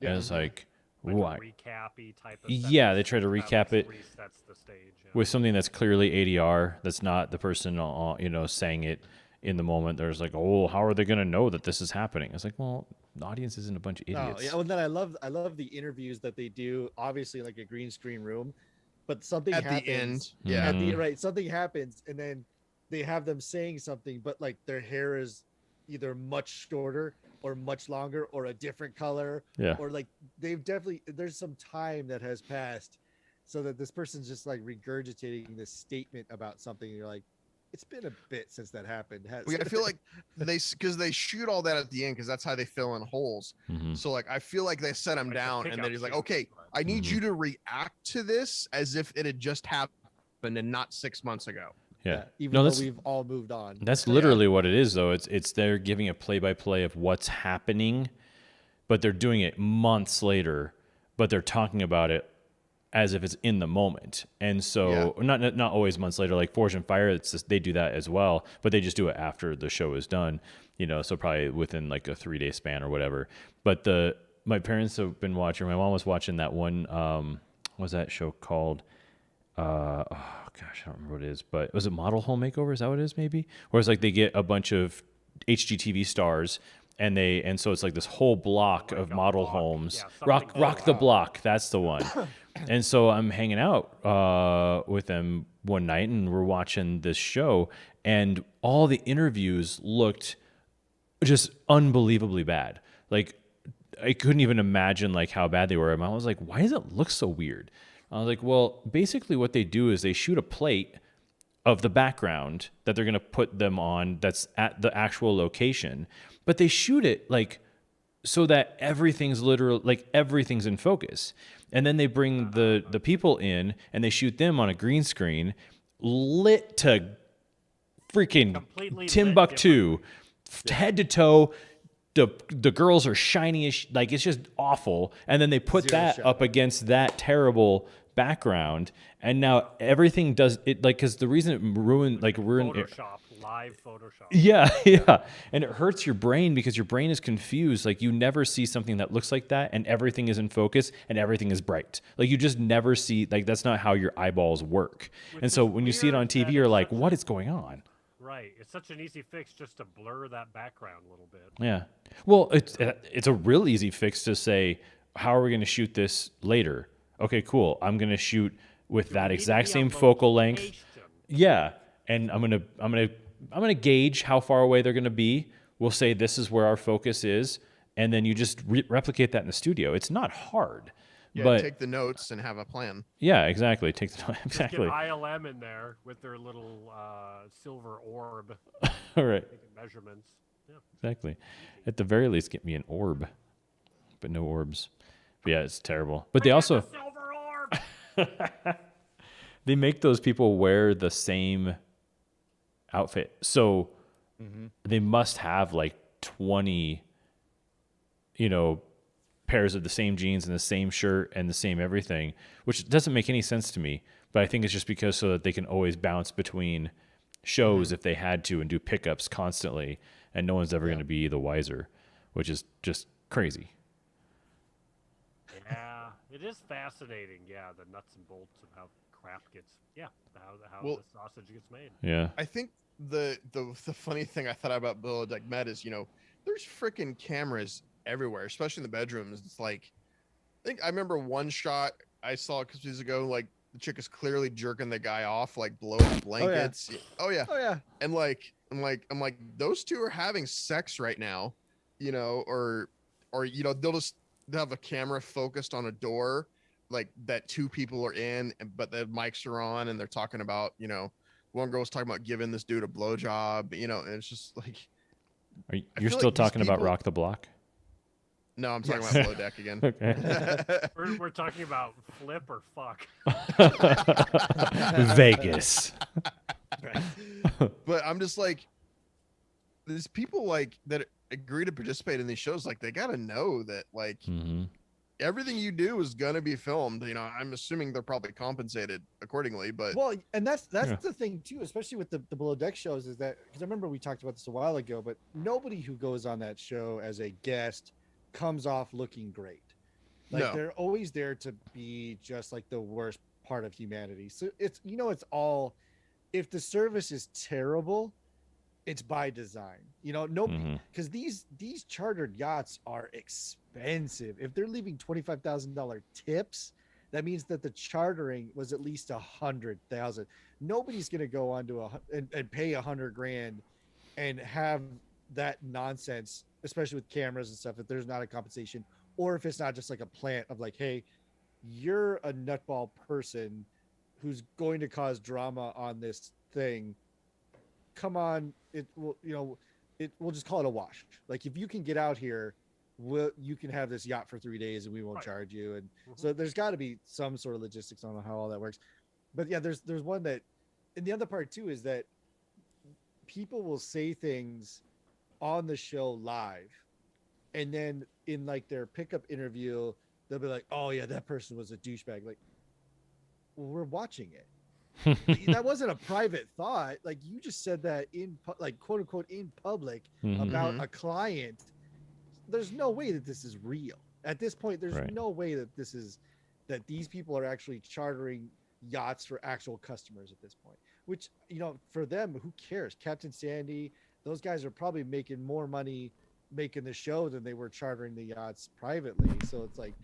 S7: Yeah.
S1: And it's like,
S3: Like
S1: why?
S3: a recap-y type of
S1: Yeah,
S3: sentence
S1: they try to
S3: that,
S1: recap it
S3: resets the stage. Yeah.
S1: with something that's clearly ADR. That's not the person, saying it in the moment. There's like, oh, how are they going to know that this is happening? It's like, well, the audience isn't a bunch of
S7: No,
S1: idiots.
S7: yeah. Well, then I love the interviews that they do. Obviously, like a green screen room, but something
S2: At
S7: happens
S2: the end, yeah.
S7: At the right, something happens, and then they have them saying something, but like their hair is either much shorter or much longer or a different color.
S1: Yeah.
S7: Or like there's some time that has passed, so that this person's just like regurgitating this statement about something. And you're like, it's been a bit since that happened.
S2: I feel like because they shoot all that at the end because that's how they fill in holes.
S1: Mhm.
S2: So like I feel like they set him
S3: Like the
S2: down and
S3: pickup
S2: then he's like,
S3: shoot,
S2: okay,
S3: right.
S2: I need
S1: Mhm.
S2: you to react to this as if it had just happened and not 6 months ago.
S1: Yeah.
S7: even
S1: No,
S7: though
S1: that's
S7: we've all moved on.
S1: that's
S2: Yeah.
S1: literally what it is, though. It's they're giving a play-by-play of what's happening, but they're doing it months later, but they're talking about it as if it's in the moment. And so not always months later, like Forge and Fire, it's just, they do that as well, but they just do it after the show is done, so probably within like a 3-day span or whatever. But my parents have been watching, my mom was watching that one, what was that show called? Oh gosh, I don't remember what it is, but was it Model Home Makeover? Is that what it is? Maybe, where it's like they get a bunch of HGTV stars, and so it's like this whole block
S3: Like
S1: of
S3: a
S1: model
S3: block.
S1: homes.
S3: Yeah,
S1: Rock
S3: something-
S1: the Block. That's the one. And so I'm hanging out with them one night, and we're watching this show, and all the interviews looked just unbelievably bad. Like I couldn't even imagine like how bad they were. And I was like, why does it look so weird? I was like, well, basically what they do is they shoot a plate of the background that they're going to put them on that's at the actual location, but they shoot it like so that everything's everything's in focus. And then they bring the people in and they shoot them on a green screen lit to freaking
S3: Completely lit
S1: Timbuktu, head to toe. The girls are shiny as like it's just awful, and then they put
S7: Zero
S1: that
S7: shot.
S1: up against that terrible background, and now everything does it like because the reason it ruined
S3: Photoshop, live Photoshop.
S1: yeah, and it hurts your brain because your brain is confused. Like you never see something that looks like that, and everything is in focus, and everything is bright. Like you just never see like that's not how your eyeballs work.
S3: Which
S1: And so
S3: is
S1: when you see it
S3: weird
S1: on TV,
S3: that
S1: you're
S3: it's
S1: like,
S3: such
S1: what
S3: a-
S1: is going on?
S3: Right. It's such an easy fix just to blur that background a little bit.
S1: Yeah. Well, it's a real easy fix to say, how are we going to shoot this later? Okay, cool. I'm going to shoot with that
S3: We need to
S1: exact
S3: be
S1: same
S3: on
S1: focal length.
S3: location.
S1: Yeah, and I'm gonna gauge how far away they're gonna be. We'll say this is where our focus is, and then you just replicate that in the studio. It's not hard,
S2: Yeah,
S1: but
S2: take the notes and have a plan.
S1: yeah, exactly. Take the time.
S3: Just get
S1: Exactly.
S3: ILM in there with their little silver orb
S1: All right.
S3: taking measurements. Yeah.
S1: Exactly. At the very least, get me an orb, but no orbs. But yeah, it's terrible. But they also
S3: The silver orb.
S1: they make those people wear the same outfit. So they must have like 20, pairs of the same jeans and the same shirt and the same everything, which doesn't make any sense to me. But I think it's just because so that they can always bounce between shows if they had to and do pickups constantly. And no one's ever going to be the wiser, which is just crazy.
S3: Yeah, it is fascinating. Yeah, the nuts and bolts of how crap gets. Yeah, how
S2: Well-
S3: the sausage gets made.
S1: Yeah.
S2: I think the funny thing I thought about Below Deck Med is, there's freaking cameras everywhere, especially in the bedrooms. It's like, I remember one shot I saw a couple days ago, like the chick is clearly jerking the guy off, like below the blankets. Oh yeah.
S7: Oh yeah.
S2: And I'm like, those two are having sex right now, or they'll just have a camera focused on a door, like that two people are in, but the mics are on and they're talking about, one girl's talking about giving this dude a blowjob, and it's just like,
S1: You're
S2: feel
S1: still
S2: like these
S1: talking about
S2: people-
S1: Rock the Block?
S2: No, I'm talking
S7: Yes.
S2: about Below Deck again.
S1: Okay.
S3: We're talking about flip or fuck.
S1: Vegas.
S2: But I'm just like, there's people like that agree to participate in these shows. Like, they got to know that like
S1: Hmm.
S2: everything you do is gonna be filmed. You know, I'm assuming they're probably compensated accordingly. But
S7: Well, and that's
S1: Yeah.
S7: the thing too, especially with the Below Deck shows, is that because I remember we talked about this a while ago, but nobody who goes on that show as a guest comes off looking great. Like
S2: No.
S7: they're always there to be just like the worst part of humanity. So it's it's all, if the service is terrible, it's by design. Nobody,
S1: Mhm.
S7: because these chartered yachts are expensive. If they're leaving $25,000 tips, that means that the chartering was at least 100,000. Nobody's gonna go on to and pay $100,000 and have that nonsense, especially with cameras and stuff, if there's not a compensation, or if it's not just like a plant of like, hey, you're a nutball person who's going to cause drama on this thing. Come on, it will, we'll just call it a wash. Like, if you can get out here, you can have this yacht for 3 days and we won't
S3: Right.
S7: charge you. And
S3: Mhm.
S7: so there's got to be some sort of logistics on how all that works. But yeah, there's one that, and the other part too is that people will say things on the show live, and then in like their pickup interview, they'll be like, "Oh yeah, that person was a douchebag." Like, well, we're watching it. That wasn't a private thought. Like, you just said that in like quote unquote in public
S1: Mhm.
S7: about a client. There's no way that this is real at this point. There's
S1: Right.
S7: no way that that these people are actually chartering yachts for actual customers at this point, which, for them, who cares? Captain Sandy, those guys are probably making more money making the show than they were chartering the yachts privately. So it's like,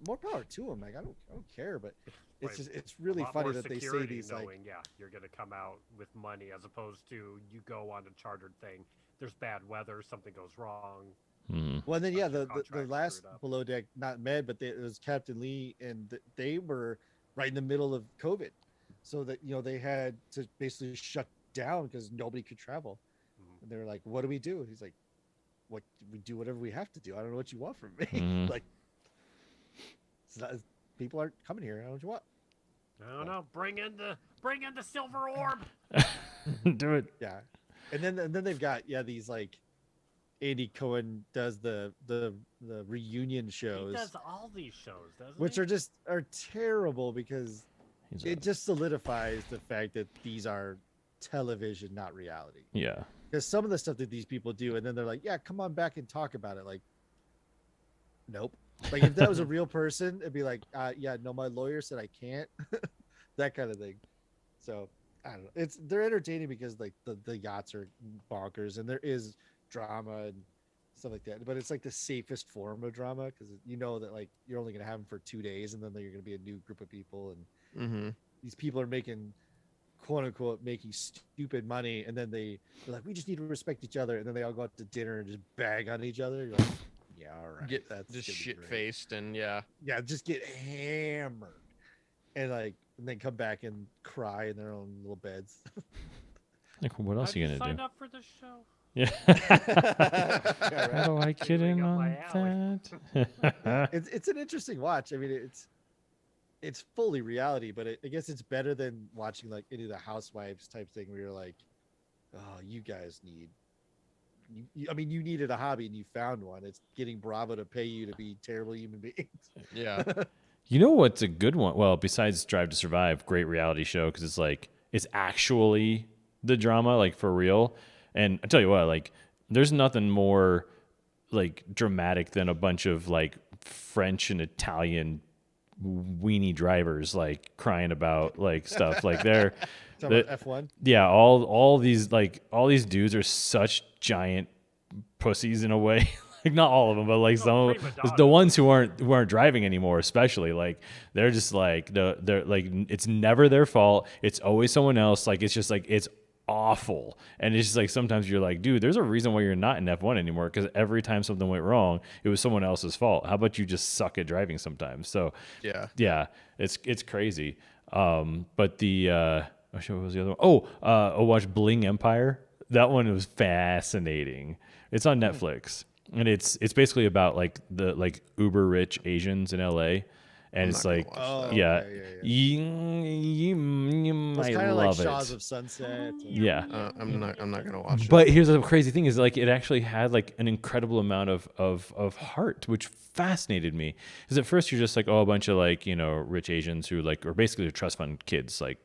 S7: more power to them. Like, I don't care, but it's
S3: Right.
S7: just, it's really
S3: A lot
S7: funny
S3: more
S7: that they say
S3: security
S7: these like,
S3: knowing, yeah, you're going to come out with money, as opposed to you go on a chartered thing. There's bad weather, something goes wrong.
S1: Mhm.
S7: well, then, yeah,
S3: Bunch of
S7: the
S3: contracts
S7: last
S3: screwed up.
S7: Below Deck, not Med, but it was Captain Lee, and they were right in the middle of COVID. So that, they had to basically shut down because nobody could travel.
S3: Mhm.
S7: And they were like, what do we do? He's like, what, we do whatever we have to do. I don't know what you want from me.
S1: Mhm.
S7: Like, people aren't coming here. I don't know what you want.
S3: I don't know. Bring in the silver orb.
S1: Do it.
S7: Yeah. And then they've got, these like, Andy Cohen does the reunion
S3: He
S7: shows,
S3: does all these shows, doesn't
S7: which
S3: he?
S7: are terrible because
S1: He's
S7: it just solidifies the fact that these are television, not reality.
S1: yeah.
S7: Because some of the stuff that these people do, and then they're like, yeah, come on back and talk about it. Like, nope. Like, if that was a real person, it'd be like, yeah, no, my lawyer said I can't. That kind of thing. So I don't know. They're entertaining because like the yachts are bonkers and there is drama and stuff like that. But it's like the safest form of drama because that like you're only gonna have them for 2 days and then you're gonna be a new group of people, and these people are making, quote unquote, making stupid money, and then they're like, we just need to respect each other, and then they all go out to dinner and just bag on each other. You're like, yeah, all right,
S2: Get
S7: that's
S2: just
S7: gonna be
S2: shit
S7: great.
S2: faced and yeah.
S7: Yeah, just get hammered, and then come back and cry in their own little beds.
S1: Like, what else
S3: How'd
S1: are you
S3: you
S1: gonna
S3: sign
S1: do?
S3: up for this show?
S1: Yeah.
S7: Yeah,
S1: How do I get
S3: Figuring
S1: in
S3: up
S1: on
S3: my alley.
S1: that?
S7: it's an interesting watch. I mean, it's fully reality, but I guess it's better than watching like any of the Housewives type thing where you're like, oh, you guys need. I mean, you needed a hobby and you found one. It's getting Bravo to pay you to be terrible human beings.
S2: Yeah.
S1: You know what's a good one? Well, besides Drive to Survive, great reality show because it's like it's actually the drama, like for real. And I tell you what, like there's nothing more like dramatic than a bunch of like French and Italian weenie drivers like crying about like stuff. Like they're
S7: Talking about F1.
S1: yeah, all these dudes are such giant pussies in a way. Like not all of them, but like some
S3: prima
S1: the
S3: donnas.
S1: ones who aren't driving anymore, especially like they're just like they're like it's never their fault. It's always someone else. Like it's just like it's awful, and it's just like sometimes you're like, dude, there's a reason why you're not in F1 anymore because every time something went wrong, it was someone else's fault. How about you just suck at driving sometimes? So
S2: Yeah.
S1: it's crazy. But the what was the other one? I watched Bling Empire. That one was fascinating. It's on Netflix. And it's basically about like the uber rich Asians in LA, and
S2: I'm
S1: it's
S2: not gonna
S1: like,
S2: watch
S7: Oh,
S2: that.
S1: yeah,
S7: okay, you
S1: you
S7: It's
S1: might
S7: kind of like
S1: love
S7: Shaws
S1: it.
S7: of Sunset. and-
S1: Yeah.
S2: I'm not gonna watch
S1: But
S2: it.
S1: here's the crazy thing is like it actually had like an incredible amount of heart, which fascinated me. Because at first you're just like, oh, a bunch of like, rich Asians who like, or basically trust fund kids, like,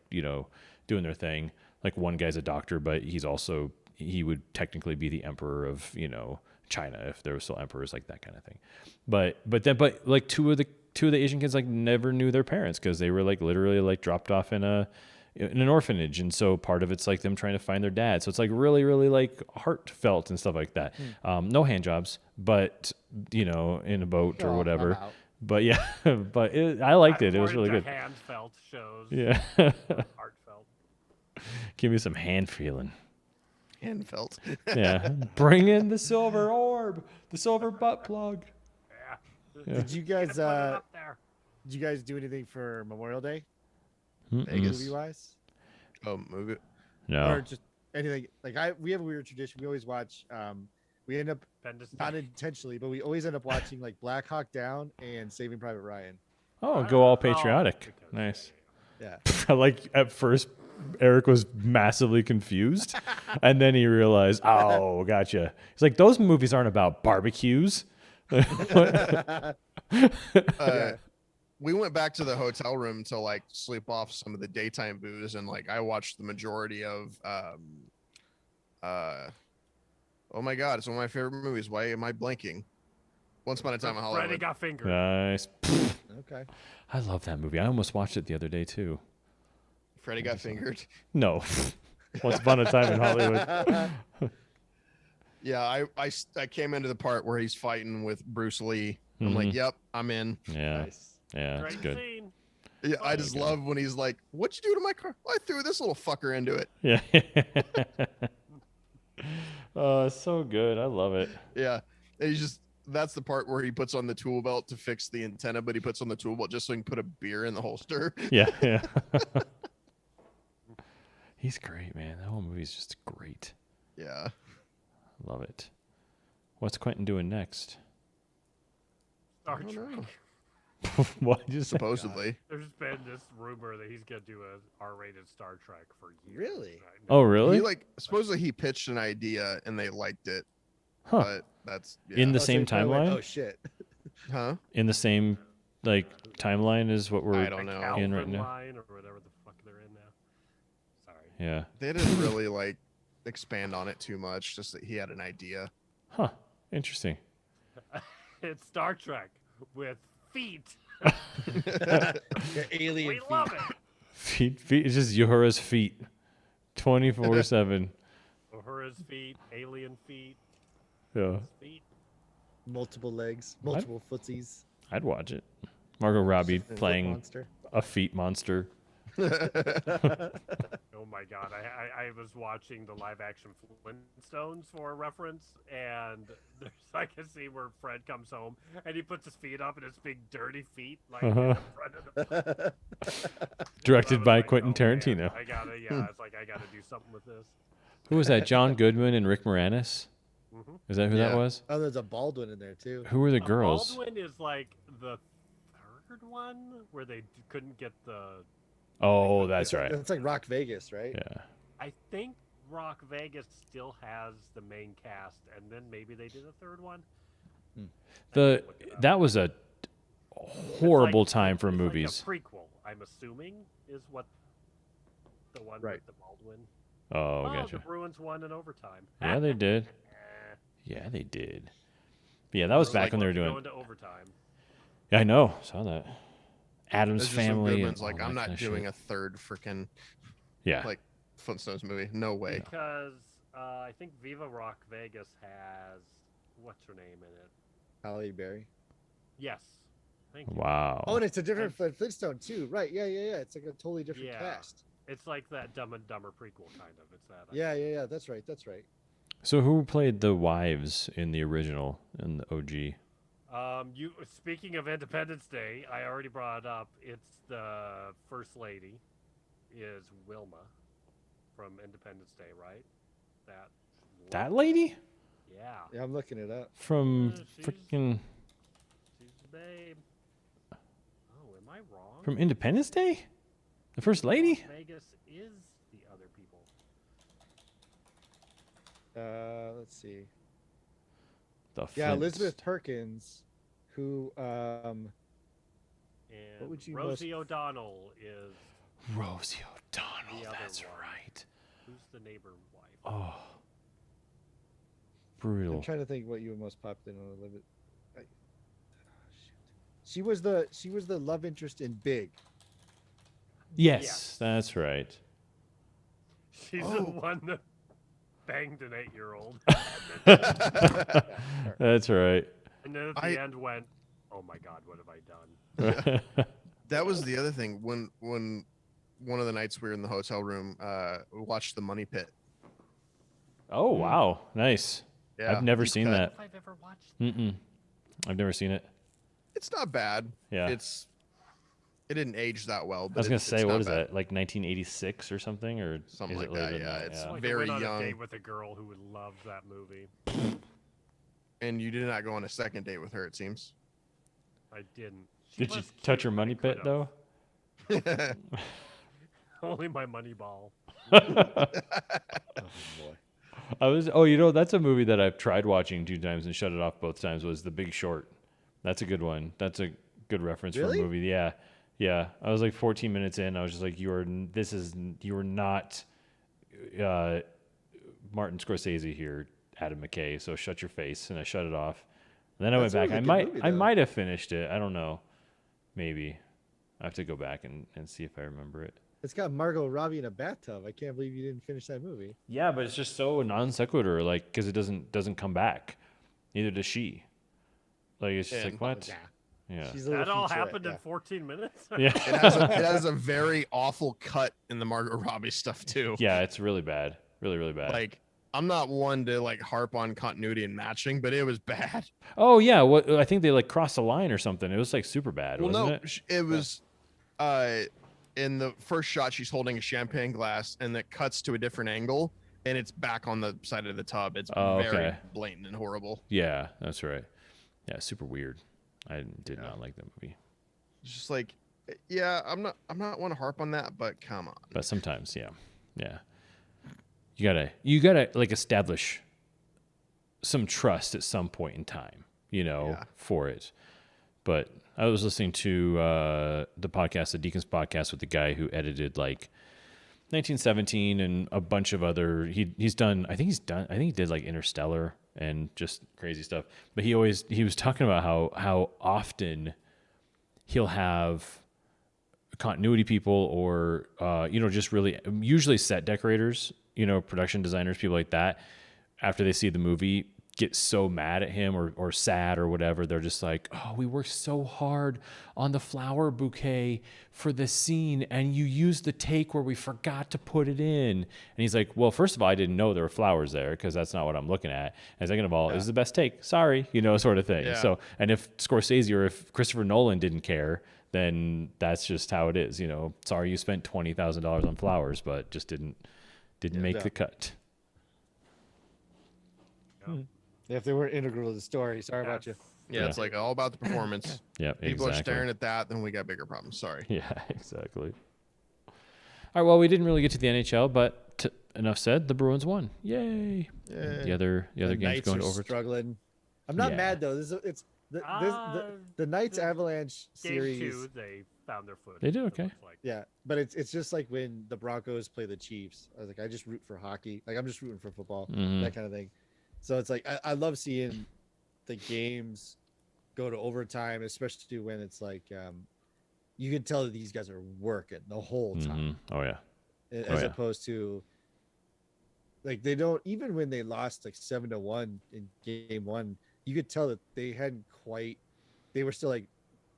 S1: doing their thing. Like one guy's a doctor, but he would technically be the emperor of, China if there were still emperors, like that kind of thing. But like two of the Asian kids like never knew their parents because they were like literally like dropped off in an orphanage, and so part of it's like them trying to find their dad. So it's like really, really like heartfelt and stuff like that. No hand jobs, but in a boat or
S7: Oh, I'm
S1: whatever.
S7: out.
S1: But yeah, but I liked it. It was
S3: More
S1: really
S3: into
S1: good.
S3: Hand-felt shows.
S1: Yeah,
S3: Heartfelt.
S1: give me some hand feeling.
S2: And felt.
S1: Yeah, bring in the silver orb, the silver butt plug.
S3: Yeah.
S7: Did you
S3: Gotta
S7: guys
S3: put it up there.
S7: did you guys do anything for Memorial Day
S2: Vegas.
S7: movie wise?
S2: Oh, movie.
S1: No.
S7: Or just anything like we have a weird tradition. We always watch we end up
S3: Independence
S7: not
S3: Day.
S7: intentionally, but we always end up watching like Black Hawk Down and Saving Private Ryan.
S1: Oh, go all
S3: Oh,
S1: patriotic.
S3: because-
S1: Nice.
S7: Yeah.
S1: Like at first, Eric was massively confused, and then he realized, oh, gotcha. He's like, those movies aren't about barbecues.
S2: We went back to the hotel room to like sleep off some of the daytime booze, and like I watched the majority of oh my god, it's one of my favorite movies. Why am I blanking? Once Upon a Time in
S3: Freddy
S2: Hollywood.
S3: got fingered.
S1: Nice.
S7: Okay.
S1: I love that movie. I almost watched it the other day too.
S2: Freddy got fingered.
S1: No. Once Upon a Time in Hollywood.
S2: Yeah, I came into the part where he's fighting with Bruce Lee. I'm
S1: Mhm.
S2: like, yep, I'm in.
S1: Yeah.
S7: Nice.
S1: Yeah, it's
S3: Great
S1: good.
S3: scene.
S2: Yeah, I just love when he's like, "What'd you do to my car?" Well, I threw this little fucker into it.
S1: Yeah. Oh, it's so good. I love it.
S2: Yeah, and he's just that's the part where he puts on the tool belt to fix the antenna, but he puts on the tool belt just so he can put a beer in the holster.
S1: Yeah, yeah. He's great, man. That whole movie's just great.
S2: Yeah,
S1: Love it. What's Quentin doing next?
S3: Star
S2: I don't
S3: Trek.
S2: know.
S1: What did you say?
S2: Supposedly.
S3: There's been this rumor that he's gonna do a R-rated Star Trek for years.
S7: Really?
S3: Right?
S1: Oh, really?
S2: He supposedly he pitched an idea and they liked it,
S1: Huh.
S2: but that's yeah.
S1: In the
S7: Oh, so
S1: same
S7: you probably went,
S1: timeline?
S7: oh shit.
S2: huh?
S1: In the same timeline as what we're
S2: I don't know.
S1: in
S3: Calvin
S1: right now.
S3: line or whatever the fuck they're in now. Sorry.
S1: Yeah.
S2: They didn't really expand on it too much. Just that he had an idea.
S1: Huh. Interesting.
S3: It's Star Trek with feet.
S7: Yeah, alien
S3: We
S7: feet.
S3: love it.
S1: Feet. It's just Yora's feet. 24/7.
S3: Uhura's feet, alien feet,
S1: Yeah.
S3: feet.
S7: Multiple legs, multiple footsies.
S1: I'd watch it. Margot Robbie
S7: Foot
S1: playing
S7: monster.
S1: a feet monster.
S3: Oh my god, I was watching the live action Flintstones for a reference, and there's like a scene where Fred comes home and he puts his feet up and his big dirty feet like in front of the
S1: Directed
S3: I was
S1: by
S3: like,
S1: Quentin
S3: oh, man,
S1: Tarantino.
S3: I gotta it's like I gotta do something with this.
S1: Who was that? John Goodman and Rick Moranis?
S3: Mhm.
S1: Is that who that
S2: Yeah.
S1: was?
S7: Oh, there's a Baldwin in there too.
S1: Who were the girls?
S3: Baldwin is like the third one where they couldn't get the.
S1: Oh, that's right.
S7: It's like Rock Vegas, right?
S1: Yeah.
S3: I think Rock Vegas still has the main cast, and then maybe they did a third one.
S1: That was a horrible time for
S3: it's
S1: movies.
S3: Like a prequel, I'm assuming, is what the one
S7: Right.
S3: with the Baldwin.
S1: Oh,
S3: The
S1: gotcha.
S3: Bruins won in overtime.
S1: Yeah, they did. Yeah, they did. Yeah, that was
S2: It's
S1: back
S2: like
S1: when they were
S3: Going
S1: doing.
S3: to overtime.
S1: Yeah, I know. Saw that. Adam's
S2: It's just so
S1: Family.
S2: Goodman's
S1: and
S2: like,
S1: all
S2: I'm
S1: that
S2: not
S1: kinda
S2: doing
S1: shit.
S2: a third freaking
S1: Yeah.
S2: like Flintstones movie. No way.
S3: Because I think Viva Rock Vegas has what's her name in it?
S7: Halle Berry.
S3: Yes. Thank you.
S1: Wow.
S7: Oh, and it's a different Flintstone too, right? Yeah. It's like a totally different
S3: Yeah.
S7: cast.
S3: It's like that Dumb and Dumber prequel, kind of. It's that.
S7: Yeah. That's right.
S1: So who played the wives in the original in the OG?
S3: You speaking of Independence Day, I already brought it up. It's the first lady, is Wilma, from Independence Day, right?
S1: That lady?
S3: Yeah.
S7: Yeah, I'm looking it up.
S1: from
S3: She's-
S1: freaking
S3: She's the babe. Oh, am I wrong?
S1: from Independence Day? The First Lady?
S3: Las Vegas is the other people.
S7: Let's see.
S1: The
S7: Yeah,
S1: Flint.
S7: Elizabeth Perkins, who
S3: And
S7: would you
S3: Rosie O'Donnell is
S1: Rosie O'Donnell.
S3: The other
S1: That's
S3: one.
S1: right.
S3: who's the neighbor wife.
S1: Oh,
S7: I'm
S1: brutal.
S7: trying to think what you were most popular on Elizabeth. She was the love interest in Big.
S1: Yes,
S3: Yes.
S1: that's right.
S3: She's the one that banged an 8-year-old.
S1: That's right.
S3: And then at the end went, oh my God, what have I done?
S2: That was the other thing. When one of the nights we were in the hotel room, we watched The Money Pit.
S1: Oh wow, nice.
S2: Yeah,
S1: I've never
S2: deep
S1: seen
S2: cut.
S1: that.
S3: If I've ever watched
S1: Mm-mm. I've never seen it.
S2: It's not bad.
S1: Yeah.
S2: It didn't age that well. But
S1: I was gonna
S2: it's
S1: say,
S2: not
S1: what is
S2: bad.
S1: that? Like 1986 or something, or
S2: Something
S1: is
S2: like
S1: it later
S2: that,
S1: than
S2: yeah,
S1: that?
S2: it's
S1: yeah.
S3: like
S2: very
S3: I went on
S2: young.
S3: a date with a girl who would love that movie.
S2: And you did not go on a second date with her, it seems.
S3: I didn't. She
S1: Did you
S3: was
S1: touch
S3: cute,
S1: her
S3: I
S1: money pit
S3: could've.
S1: though?
S3: Only my money ball.
S7: Oh boy.
S1: I was. Oh, you know, that's a movie that I've tried watching 2 times and shut it off both times. Was The Big Short? That's a good one. That's a good reference
S7: Really?
S1: for a movie. Yeah, yeah. I was like 14 minutes in. I was just like, you are not Martin Scorsese here, Adam McKay. So shut your face. And I shut it off. And then I went
S7: That's a
S1: back.
S7: really good movie,
S1: I
S7: though.
S1: might have finished it. I don't know. Maybe. I have to go back and see if I remember it.
S7: It's got Margot Robbie in a bathtub. I can't believe you didn't finish that movie.
S1: Yeah, but it's just so non sequitur, like because it doesn't come back. Neither does she. Like it's just
S2: And-
S1: like what?
S7: Yeah.
S1: Yeah.
S7: She's a
S3: That
S7: little
S3: all
S7: featurette,
S3: happened
S7: yeah.
S3: in 14 minutes?
S1: Yeah.
S2: It has a very awful cut in the Margot Robbie stuff too.
S1: Yeah, it's really bad. Really, really bad.
S2: Like I'm not one to like harp on continuity and matching, but it was bad.
S1: Oh yeah, what I think they like crossed the line or something. It was like super bad,
S2: Well,
S1: wasn't
S2: no,
S1: it?
S2: it was in the first shot she's holding a champagne glass and it cuts to a different angle and it's back on the side of the tub. It's
S1: Oh,
S2: very
S1: okay.
S2: blatant and horrible.
S1: Yeah, that's right. Yeah, super weird. I did not like that movie.
S2: It's just like, yeah, I'm not one to harp on that, but come on.
S1: But sometimes, yeah. You gotta like establish some trust at some point in time,
S2: Yeah.
S1: for it. But I was listening to the podcast, the Deacons podcast, with the guy who edited like 1917 and a bunch of other. I think he did like Interstellar and just crazy stuff. But he was talking about how often he'll have continuity people or just really usually set decorators, production designers, people like that, after they see the movie get so mad at him or sad or whatever. They're just like, oh, we worked so hard on the flower bouquet for this scene and you used the take where we forgot to put it in. And he's like, well, first of all, I didn't know there were flowers there because that's not what I'm looking at. And second of all, it was the best take. Sorry, sort of thing.
S2: Yeah.
S1: So, and if Scorsese or if Christopher Nolan didn't care, then that's just how it is. Sorry you spent $20,000 on flowers, but just didn't make the cut.
S7: If they weren't integral to the story, sorry about you.
S2: Yeah, it's like all about the performance.
S1: Yeah,
S2: People
S1: exactly.
S2: are staring at that, then we got bigger problems. Sorry.
S1: Yeah, exactly. All right, well, we didn't really get to the NHL, but enough said. The Bruins won. Yay!
S2: Yeah.
S1: The other games
S7: Knights
S1: going
S7: are
S1: to overtime.
S7: struggling. I'm not
S1: Yeah.
S7: mad though. The Knights
S3: the
S7: Avalanche
S3: Game
S7: series.
S3: 2, they found their footing.
S1: They did
S3: it
S1: okay.
S3: looks like.
S7: Yeah, but it's just like when the Broncos play the Chiefs. I was like, I just root for hockey. Like I'm just rooting for football,
S1: Mhm.
S7: that kind of thing. So it's like I love seeing the games go to overtime, especially when it's like you can tell that these guys are working the whole time,
S1: Mhm. Oh yeah.
S7: as
S1: yeah.
S7: opposed to like they don't, even when they lost like 7-1 in game 1, you could tell that they hadn't quite. They were still like,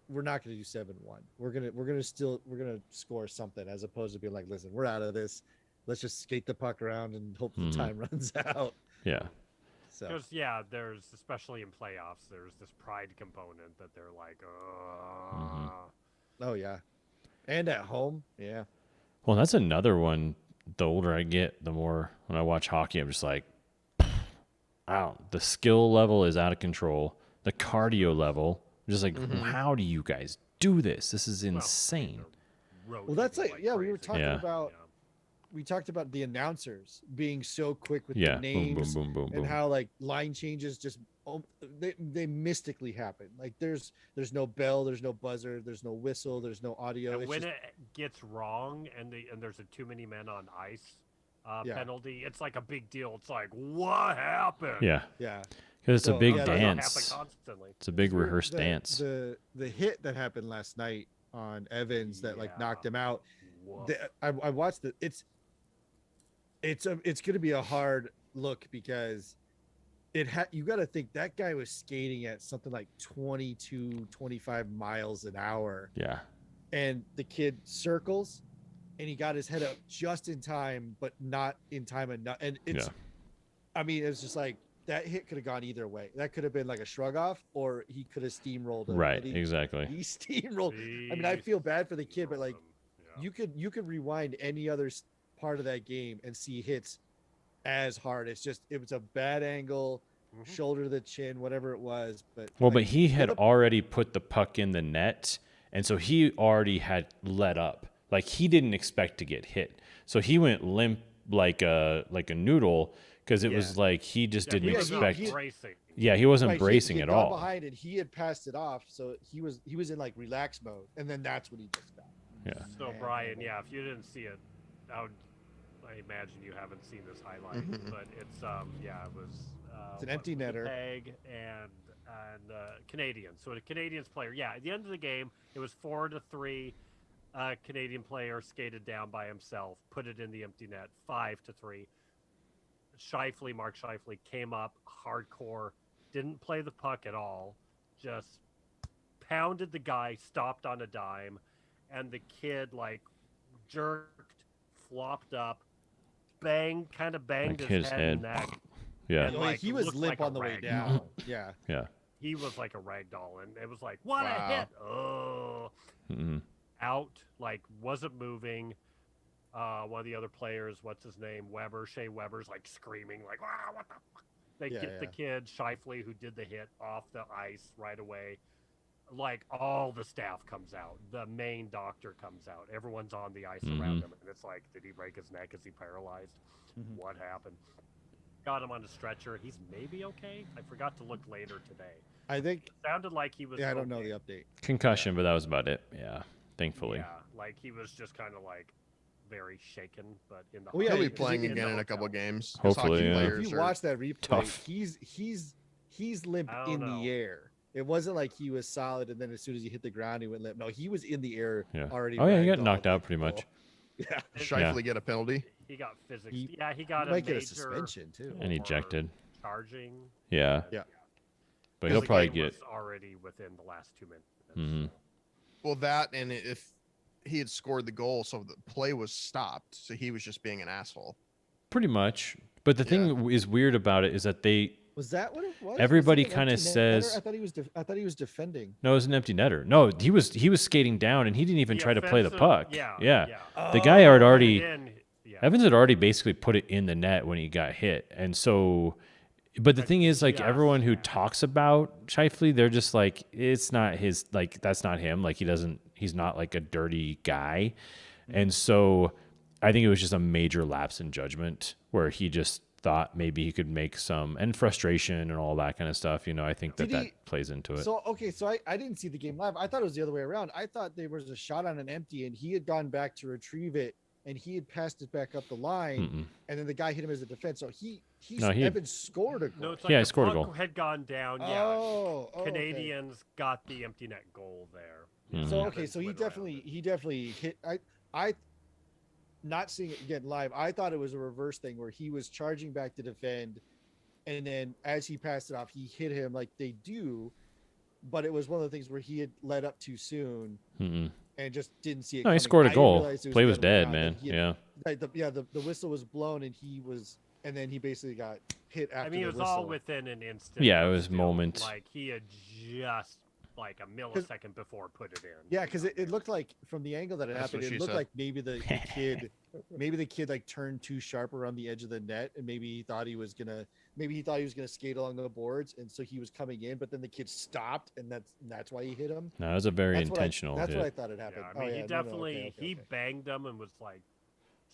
S7: we're not going to do 7-1. We're gonna score something, as opposed to being like, listen, we're out of this. Let's just skate the puck around and hope the time runs out.
S1: Yeah.
S7: So
S3: Because, there's, especially in playoffs, there's this pride component that they're like,
S7: oh yeah, and at home, yeah.
S1: Well, that's another one. The older I get, the more when I watch hockey, I'm just like, the skill level is out of control. The cardio level, just like, how do you guys do this? This is insane.
S7: Well, that's like, yeah, we were
S3: crazy.
S7: talking
S1: Yeah.
S7: about, we talked about the announcers being so quick with
S1: Yeah,
S7: the
S1: boom, boom,
S7: names
S1: boom, boom,
S7: and
S1: boom.
S7: how like line changes just they mystically happen. Like there's no bell, there's no buzzer, there's no whistle, there's no audio.
S3: And
S7: It's
S3: when
S7: just,
S3: it gets wrong and there's a too many men on ice
S7: Yeah.
S3: penalty, it's like a big deal. It's like, what happened?
S1: Yeah,
S7: yeah.
S1: because it's a
S7: So,
S1: big
S7: yeah,
S3: It doesn't
S1: dance.
S3: happen constantly.
S1: It's a big
S7: We're-
S1: rehearsed
S7: the,
S1: dance.
S7: The hit that happened last night on Evans that like knocked
S3: Yeah.
S7: him out.
S3: Woof.
S7: I watched it. It's going to be a hard look because you got to think that guy was skating at something like 22, 25 miles an hour,
S1: Yeah,
S7: and the kid circles, and he got his head up just in time, but not in time enough. And it's,
S1: Yeah.
S7: I mean, it's just like that hit could have gone either way. That could have been like a shrug off, or he could have steamrolled him.
S1: right,
S7: And
S1: exactly.
S7: he steamrolled. I mean, I feel bad for the kid, but like, you could rewind any other part of that game and see hits as hard. It was a bad angle, shoulder to the chin, whatever it was. But
S1: Well,
S7: like,
S1: but he had
S7: up-
S1: already put the puck in the net, and so he already had let up. Like he didn't expect to get hit, so he went limp like a noodle because it was like he just didn't
S7: he-
S1: expect.
S7: he-
S3: Bracing.
S1: Yeah, he wasn't
S7: right,
S1: bracing
S7: he
S1: at
S7: had gone
S1: all.
S7: behind and he had passed it off, so he was in like relax mode, and then that's when he just got.
S1: Yeah.
S3: So
S7: Man,
S3: Brian, yeah, if you didn't see it, I imagine you haven't seen this highlight, but it's it was
S7: It's an empty netter.
S3: Winnipeg and Canadians. So a Canadians player, yeah. At the end of the game, it was 4-3. Canadian player skated down by himself, put it in the empty net, 5-3. Mark Scheifele came up hardcore, didn't play the puck at all, just pounded the guy, stopped on a dime, and the kid like jerked, flopped up, banged
S1: Like
S3: his
S1: his
S3: head
S1: head.
S3: and neck.
S1: Yeah,
S3: And,
S7: Oh,
S3: like,
S7: he was
S3: looked
S7: limp
S3: like a
S7: on the way
S3: rag
S7: down.
S3: doll.
S7: Yeah.
S1: yeah.
S3: He was like a rag doll, and it was like, what
S2: Wow.
S3: a hit! Oh,
S1: Mm-hmm.
S3: out, like wasn't moving. One of the other players, what's his name, Shea Weber's like screaming, like, wow, what the fuck? They
S7: Yeah,
S3: get the
S7: yeah.
S3: kid Scheifele, who did the hit, off the ice right away. Like all the staff comes out, the main doctor comes out, everyone's on the ice around him, and it's like, did he break his neck? Is he paralyzed? What happened? Got him on a stretcher. He's maybe okay. I forgot to look later today.
S7: I think.
S3: It sounded like he was.
S7: Yeah, I don't know
S3: okay.
S7: the update.
S1: Concussion, but that was about it. Yeah, thankfully.
S3: Yeah, like he was just kind of like very shaken, but in the
S7: Oh, yeah,
S2: He'll be
S7: is it
S2: playing
S7: in
S2: again
S3: the
S2: in a couple
S3: hotel.
S2: games. 'cause
S1: Hopefully,
S2: hockey
S1: yeah.
S7: If
S2: players
S7: you
S2: are-
S7: watch that replay,
S1: tough.
S7: he's limp
S3: I don't
S7: in
S3: know.
S7: the air. It wasn't like he was solid, and then as soon as he hit the ground, he went limp. No, he was in the air
S1: Yeah.
S7: already.
S1: Oh yeah, he got
S7: ragdolled
S1: knocked out
S7: like
S1: pretty
S7: a
S1: much.
S7: bull. Yeah,
S2: Scheifele get a penalty.
S3: He got physics.
S7: He-
S3: Yeah, he
S7: he
S3: got a
S7: might
S3: major
S7: get a suspension too.
S1: And
S3: for
S1: ejected.
S3: charging.
S1: Yeah.
S7: Yeah.
S1: But
S3: Because
S1: he'll
S3: the
S1: probably
S3: game
S1: get.
S3: was already within the last 2 minutes.
S1: Mhm.
S2: Well, that and if he had scored the goal, so the play was stopped, so he was just being an asshole.
S1: Pretty much. But the thing is weird about it is that they.
S7: Was that what it was?
S1: Everybody
S7: Was it an
S1: kinda
S7: empty net
S1: says-
S7: netter? I thought he was defending.
S1: No, it was an empty netter. No, he was skating down and he didn't even
S3: The
S1: try to play the
S3: offensive-
S1: puck.
S3: Yeah.
S1: The guy had already.
S3: Then, yeah.
S1: Evans had already basically put it in the net when he got hit, and so. But the thing is, like
S3: Yes.
S1: everyone who talks about Scheifele, they're just like, it's not his. Like that's not him. Like he's not like a dirty guy, and so I think it was just a major lapse in judgment where he just thought maybe he could make some and frustration and all that kind of stuff. You know, I think that
S7: Did he-
S1: that plays into it.
S7: So I didn't see the game live. I thought it was the other way around. I thought there was a shot on an empty, and he had gone back to retrieve it, and he had passed it back up the line,
S1: Mm-mm.
S7: and then the guy hit him as a defense. So
S1: No, he-
S7: Evans scored a goal.
S3: No, it's like
S1: Yeah, he
S3: the
S1: scored a
S3: puck
S1: goal.
S3: had gone down. Yeah.
S7: Oh, okay.
S3: Canadians got the empty net goal there.
S1: Mhm.
S7: So
S3: Evans
S7: okay, so he
S3: went around
S7: definitely
S3: it.
S7: hit. I not seeing it again live. I thought it was a reverse thing where he was charging back to defend, and then as he passed it off, he hit him like they do. But it was one of the things where he had let up too soon
S1: Mm-mm.
S7: and just didn't see it.
S1: No, he
S7: coming.
S1: scored
S7: I
S1: a
S7: didn't
S1: goal.
S7: realize it
S1: Play was
S7: the other way
S1: dead,
S7: around,
S1: man.
S7: and he had-
S1: Yeah.
S7: Like the whistle was blown, and then he basically got hit after
S3: I mean, it
S7: the
S3: was
S7: whistle.
S3: all within an instant.
S1: Yeah, it
S3: but
S1: was
S3: still,
S1: moment.
S3: Like he had just like a millisecond before put it in.
S7: Yeah, because it looked like from the angle that it
S2: That's
S7: happened,
S2: what
S7: it
S2: she
S7: looked
S2: said.
S7: like maybe the kid like turned too sharp around the edge of the net, and maybe he thought he was gonna skate along the boards, and so he was coming in, but then the kid stopped, and that's why he hit him.
S1: No, it was a very
S7: That's
S1: intentional
S7: That's
S1: hit.
S7: what I thought had happened.
S3: Yeah, I mean, he
S7: no,
S3: definitely
S7: okay.
S3: he banged him and was like,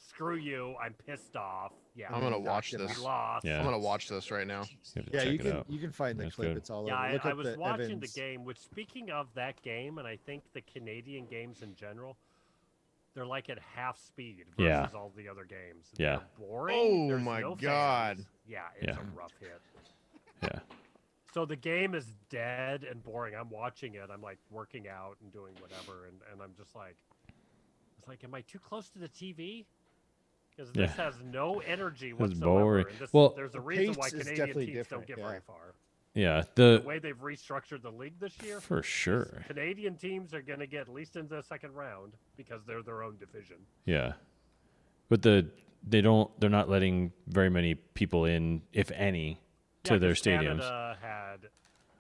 S3: "Screw you! I'm pissed off." Yeah,
S2: I'm gonna
S7: knocked
S2: watch
S7: him
S2: this.
S3: we lost.
S1: Yeah.
S2: I'm gonna watch this right now.
S1: You have to
S7: Yeah,
S1: check
S7: you
S1: it
S7: can
S1: out.
S7: you can find the
S1: That's
S7: clip.
S1: good.
S7: It's all
S3: Yeah,
S7: over. Look
S3: I
S7: up
S3: was
S7: the
S3: watching the
S7: Evans.
S3: game. Which, speaking of that game, and I think the Canadian games in general, they're like at half speed versus
S1: Yeah.
S3: all the other games.
S1: Yeah.
S3: They're boring.
S2: Oh
S3: There's
S2: my
S3: no
S2: God.
S3: fans. Yeah, it's
S1: Yeah.
S3: a rough hit.
S1: Yeah.
S3: So the game is dead and boring. I'm watching it. I'm like working out and doing whatever, and I'm just like, it's like, am I too close to the TV? Because this
S1: Yeah.
S3: has no energy
S1: It's
S3: whatsoever.
S1: boring.
S3: And this,
S1: Well,
S3: there's a
S7: the
S3: reason why
S7: pace is
S3: Canadian
S7: definitely
S3: teams don't
S7: different,
S3: get
S7: yeah.
S3: very far.
S1: Yeah.
S3: The
S1: The
S3: way they've restructured the league this year,
S1: for sure.
S3: Canadian teams are going to get at least into the second round because they're their own division.
S1: Yeah. But they're not letting very many people in, if any, to
S3: Yeah,
S1: their
S3: 'cause
S1: stadiums.
S3: Canada had,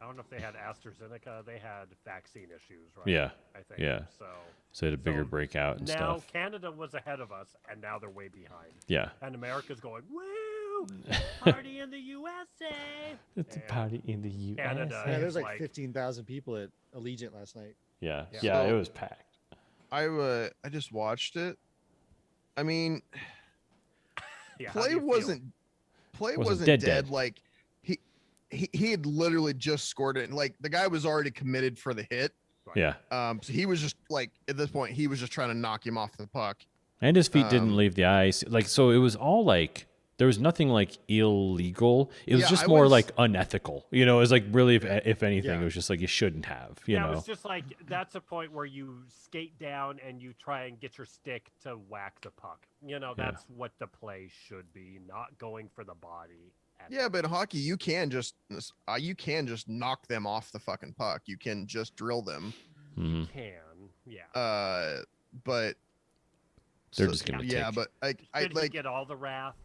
S3: I don't know if they had AstraZeneca. They had vaccine issues, right?
S1: Yeah.
S3: I think.
S1: Yeah. So they had a bigger
S3: So
S1: breakout and
S3: now
S1: stuff.
S3: Canada was ahead of us, and now they're way behind.
S1: Yeah.
S3: And America's going, woo, party in the USA.
S1: It's
S3: a
S1: party in the U.S.
S3: Canada
S7: Yeah,
S3: is
S7: there's like
S3: like-
S7: 15,000 people at Allegiant last night.
S1: Yeah.
S3: Yeah.
S1: Yeah. It
S2: So-
S1: was packed.
S2: I just watched it. I mean,
S3: Yeah, how do
S2: play
S3: you feel?
S2: wasn't
S1: dead
S2: dead.
S1: dead.
S2: Like he had literally just scored it, and like the guy was already committed for the hit.
S1: Yeah.
S2: So he was just like at this point he was just trying to knock him off the puck.
S1: And his feet didn't
S2: Um,
S1: leave the ice. Like, so it was all like, there was nothing like illegal. It was
S2: Yeah,
S1: just
S2: I
S1: more
S2: was-
S1: like unethical. You know, it was like really, if anything,
S7: Yeah.
S1: it was just like you shouldn't have, you
S3: Yeah, it
S1: know?
S3: was just like that's a point where you skate down and you try and get your stick to whack the puck. You know,
S1: Yeah.
S3: that's what the play should be, not going for the body.
S2: Yeah, but in hockey you can just knock them off the fucking puck. You can just drill them.
S1: Mhm.
S3: can, yeah.
S2: But
S1: They're just gonna
S2: yeah,
S1: take-
S2: but I
S3: Did he
S2: like
S3: get all the wrath?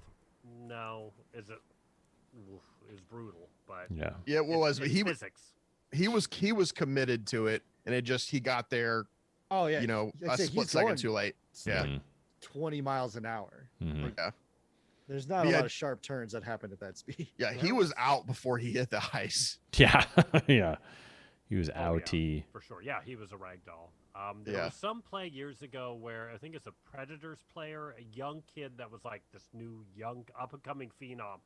S3: No. Is it? Oof, is brutal, but
S1: Yeah.
S2: yeah, what was
S3: it's
S2: he
S3: physics.
S2: he was committed to it, and it just he got there,
S7: Oh yeah,
S2: you know,
S7: like I
S2: a
S7: said,
S2: split
S7: he's
S2: second
S7: going
S2: too late. Yeah.
S1: Mhm.
S7: 20 miles an hour.
S1: Mhm.
S2: Yeah.
S7: There's not a
S2: Yeah.
S7: lot of sharp turns that happen at that speed.
S2: Yeah, he was out before he hit the ice.
S1: Yeah. Yeah. He was
S3: Oh, yeah.
S1: outie.
S3: For sure. Yeah, he was a rag doll. There
S2: Yeah.
S3: was some play years ago where I think it's a Predators player, a young kid that was like this new young up and coming phenom,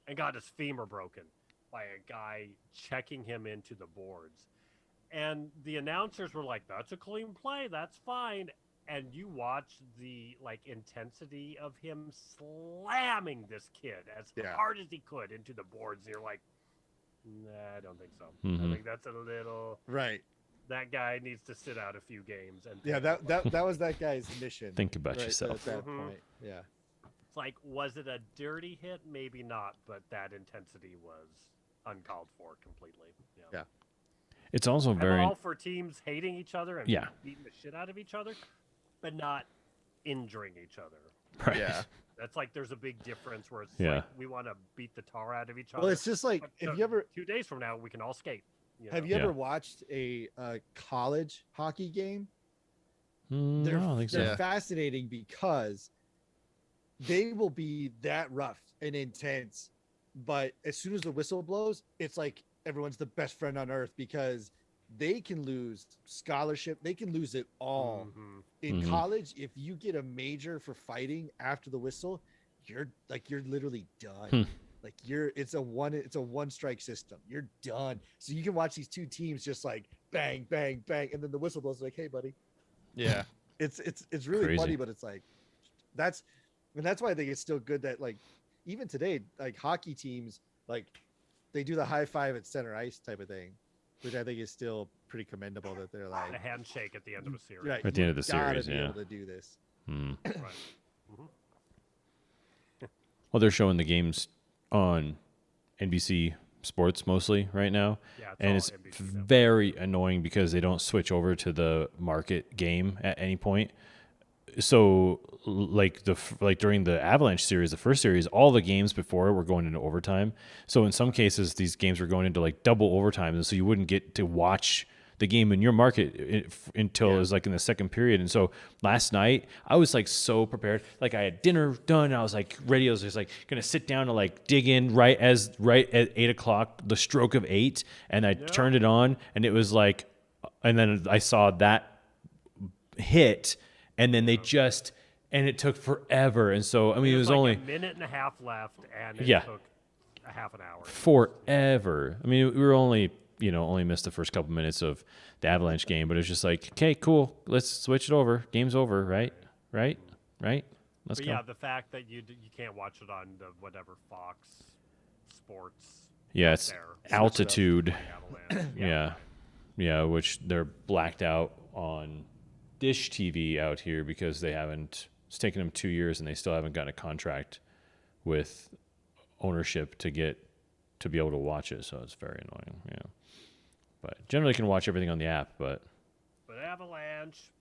S3: and got his femur broken by a guy checking him into the boards. And the announcers were like, "That's a clean play. That's fine." And you watch the like intensity of him slamming this kid as
S7: Yeah.
S3: hard as he could into the boards. And you're like, "Nah, I don't think so.
S1: Mhm.
S3: I think that's a little."
S7: Right.
S3: That guy needs to sit out a few games and
S7: Yeah, that was that guy's mission.
S1: Think about
S7: right,
S1: yourself.
S7: at that
S3: Mhm.
S7: point. Yeah.
S3: It's like, was it a dirty hit? Maybe not, but that intensity was uncalled for completely.
S7: Yeah.
S1: It's also
S3: I'm
S1: very,
S3: all for teams hating each other and
S1: Yeah.
S3: beating the shit out of each other, but not injuring each other.
S1: right.
S2: Yeah.
S3: That's like there's a big difference where it's
S1: Yeah.
S3: like we want to beat the tar out of each other.
S7: Well, it's just like
S3: but
S7: if you ever
S3: 2 days from now we can all skate.
S7: have
S3: know?
S7: you
S1: Yeah.
S7: ever watched a college hockey game?
S1: Mm,
S7: They're,
S1: I don't think so.
S7: they're fascinating because they will be that rough and intense, but as soon as the whistle blows, it's like everyone's the best friend on earth because they can lose scholarship, they can lose it all.
S3: Mhm.
S7: In
S1: Mhm.
S7: college, if you get a major for fighting after the whistle, you're literally done.
S1: Hmm.
S7: Like it's a one strike system. You're done. So you can watch these two teams just like bang, bang, bang, and then the whistle blows like, hey buddy.
S2: Yeah.
S7: It's really
S1: Crazy.
S7: funny, but it's like that's why I think it's still good that like even today, like hockey teams, like they do the high five at center ice type of thing, which I think is still pretty commendable that they're like
S3: A handshake at the end of a series.
S7: right,
S1: At the end of the
S7: you gotta
S1: series,
S7: be
S1: yeah.
S7: able to do this.
S1: Mm.
S3: Right.
S1: Well, they're showing the games on NBC Sports mostly right now.
S3: Yeah,
S1: And
S3: all
S1: it's
S3: NBC now.
S1: very annoying because they don't switch over to the market game at any point. so like like during the Avalanche series, the first series, all the games before were going into overtime. So in some cases, these games were going into like double overtime, and so you wouldn't get to watch the game in your market until it was like in the second period. And so last night I was like so prepared, like I had dinner done. I was like ready. I was just like going to sit down and like dig in right at 8:00, the stroke of 8. And I turned it on and it was like, and then I saw that hit and then they just, and it took forever. And so, I mean, it was
S3: like
S1: only
S3: a minute and a half left and it took a half an hour.
S1: Forever. I mean, we were only missed the first couple minutes of the Avalanche game, but it was just like, okay, cool, let's switch it over. Game's over, right? Let's go.
S3: Yeah, the fact that you can't watch it on the whatever Fox Sports.
S1: Yeah, it's
S3: there.
S1: altitude.
S3: Yeah.
S1: Yeah, which they're blacked out on Dish TV out here because they haven't. It's taken them 2 years and they still haven't gotten a contract with ownership to be able to watch it. So it's very annoying. Yeah. But generally can watch everything on the app, but
S3: Avalanche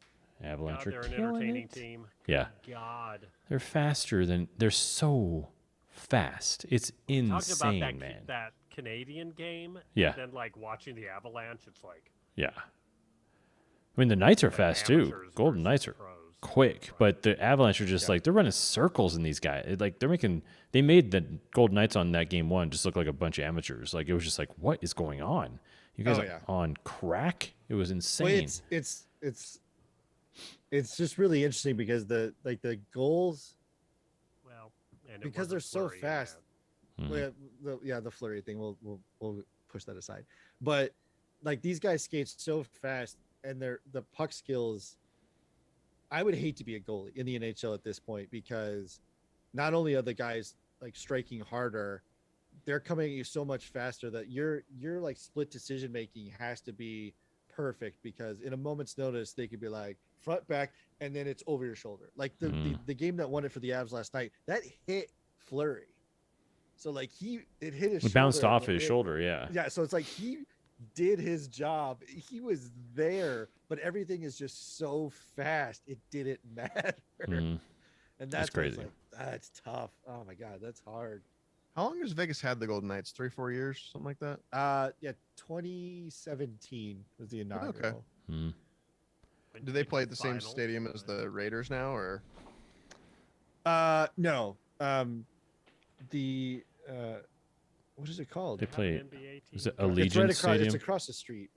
S1: God,
S3: they're
S1: are
S3: an
S1: killing
S3: entertaining
S1: it.
S3: team.
S1: Yeah.
S3: God.
S1: They're so fast. It's insane,
S3: Talking about
S1: man.
S3: that Canadian game.
S1: Yeah.
S3: And then like watching the Avalanche, it's like.
S1: Yeah. I mean, the Knights are fast too.
S3: amateurs
S1: Golden
S3: versus
S1: Knights are
S3: pros.
S1: quick, but the Avalanche are just like, they're running circles in these guys. Like they made the Golden Knights on that game one just look like a bunch of amateurs. Like it was just like, what is going on? You guys are on crack? It was insane.
S7: Well, it's just really interesting because the goals,
S3: Well, and
S7: because they're so fast.
S1: Mhm.
S7: Well, the flurry thing, we'll push that aside. But like these guys skate so fast, and the puck skills. I would hate to be a goalie in the NHL at this point because not only are the guys like striking harder, they're coming at you so much faster that your like split decision making has to be perfect because in a moment's notice they could be like front back and then it's over your shoulder. Like the game that won it for the Avs last night, that hit Fleury. So like it hit his
S1: It bounced
S7: shoulder,
S1: off his shoulder, yeah.
S7: Yeah, so it's like he did his job. He was there, but everything is just so fast. It didn't matter.
S1: Mhm.
S7: And
S1: That's crazy.
S7: Like, that's tough. Oh my God, that's hard.
S2: How long has Vegas had the Golden Knights? 3-4 years, something like that.
S7: 2017 was the inaugural.
S2: Okay.
S1: Mhm.
S2: Do they play at the same stadium as the Raiders now, or?
S7: No. What is it called?
S1: They play.
S3: NBA
S1: Is it
S3: team.
S7: It's
S1: Allegiant
S7: right across.
S1: Stadium?
S7: It's across the street.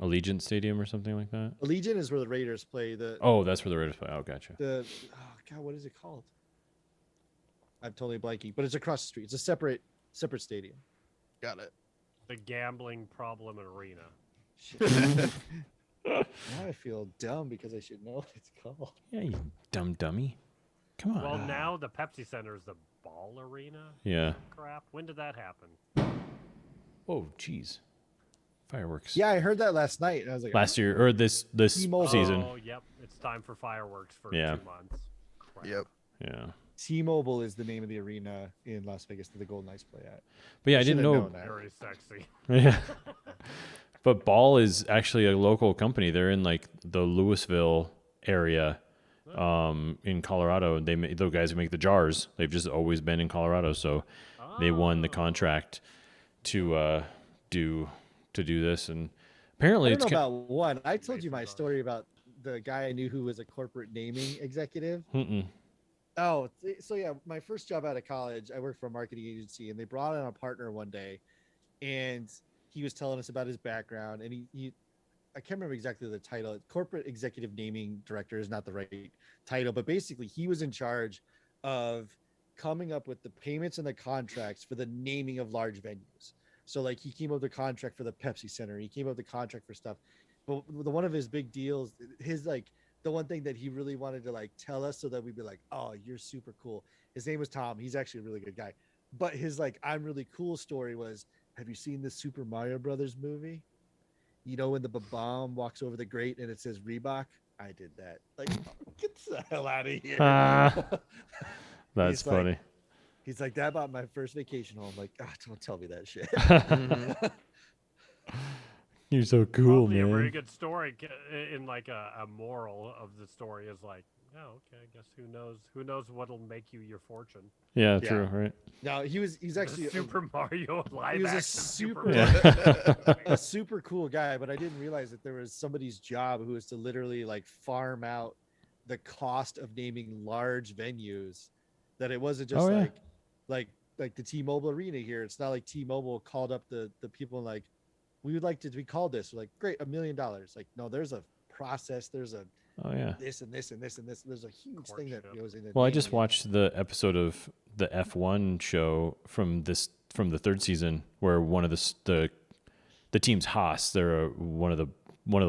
S1: Allegiant Stadium or something like that?
S7: Allegiant is where the Raiders play.
S1: Oh, that's where the Raiders play. Oh, gotcha.
S7: Oh God, what is it called? I'm totally blanking, but it's across the street. It's a separate stadium.
S2: Got it.
S3: The gambling problem arena.
S7: Shit. Now I feel dumb because I should know what it's called.
S1: Yeah, you dumb dummy. Come on.
S3: Well, now the Pepsi Center is the ball arena.
S1: Yeah.
S3: Crap. When did that happen?
S1: Oh, jeez. Fireworks.
S7: Yeah, I heard that last night. And I was like,
S1: Last year or this
S7: T-Mobile.
S1: season.
S3: Oh, yep. It's time for fireworks for
S1: Yeah.
S3: 2 months. Crap.
S2: Yep.
S1: Yeah.
S7: T-Mobile is the name of the arena in Las Vegas that the Golden Knights play at.
S1: But yeah, I didn't
S7: Should've
S1: know.
S7: known that.
S3: Very sexy.
S1: Yeah. But Ball is actually a local company. They're in like the Louisville area in Colorado. The guys who make the jars. They've just always been in Colorado, so they won the contract to do this. And apparently,
S7: I
S1: it's
S7: don't know about one. I told you my story about the guy I knew who was a corporate naming executive. Oh, so yeah, my first job out of college, I worked for a marketing agency, and they brought in a partner one day, and he was telling us about his background, and he I can't remember exactly the title. Corporate executive naming director is not the right title, but basically he was in charge of coming up with the payments and the contracts for the naming of large venues. So like he came up with the contract for the Pepsi Center, he came up with the contract for stuff. But one of his big deals, the one thing that he really wanted to like tell us so that we'd be like, oh, you're super cool. His name was Tom. He's actually a really good guy. But his like, I'm really cool story was, have you seen the Super Mario Brothers movie? You know, when the bomb walks over the grate and it says Reebok? I did that. Like, get the hell out of here.
S1: That's
S7: He's
S1: funny.
S7: Like, he's like, that bought my first vacation home. I'm like, don't tell me that shit.
S1: You're so cool,
S3: Probably
S1: man.
S3: a very good story in like a moral of the story is like Oh, okay. I guess who knows? Who knows what'll make you your fortune?
S1: Yeah,
S7: Yeah.
S1: true, right?
S7: No, he's actually
S3: Super Mario live
S7: he was a
S3: action
S7: super
S1: Yeah.
S7: a super cool guy, but I didn't realize that there was somebody's job who was to literally like farm out the cost of naming large venues. That it wasn't just
S1: Oh, yeah.
S7: like the T-Mobile Arena here. It's not like T-Mobile called up the people and like, we would like to be called this. We're like, great, $1 million. Like, no, there's a process. There's a
S1: Oh yeah.
S7: this and this and this and this. There's a huge thing that
S3: Courtship.
S7: goes into.
S1: Well, I just
S7: naming it.
S1: watched the episode of the F1 show from the third season where one of the team's Haas. They're one of the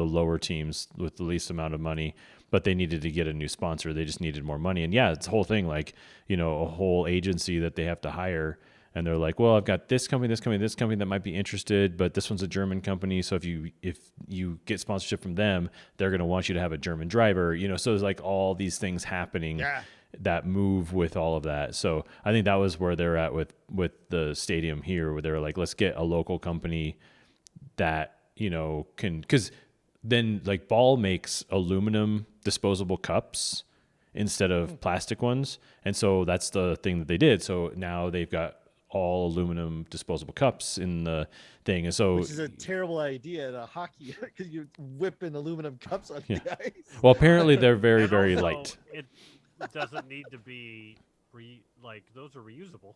S1: lower teams with the least amount of money, but they needed to get a new sponsor. They just needed more money, and yeah, it's a whole thing, like, you know, a whole agency that they have to hire. And they're like, well, I've got this company that might be interested, but this one's a German company. So if you get sponsorship from them, they're going to want you to have a German driver, you know. So there's like all these things happening that move with all of that. So I think that was where they're at with the stadium here, where they're like, let's get a local company that, you know, can, because then like Ball makes aluminum disposable cups instead of plastic ones. And so that's the thing that they did. So now they've got all aluminum disposable cups in the thing. And so,
S7: which is a terrible idea in a hockey because you're whipping aluminum cups on the ice.
S1: well, apparently they're very,
S3: And
S1: very
S3: also,
S1: light.
S3: It doesn't need to be like those are reusable.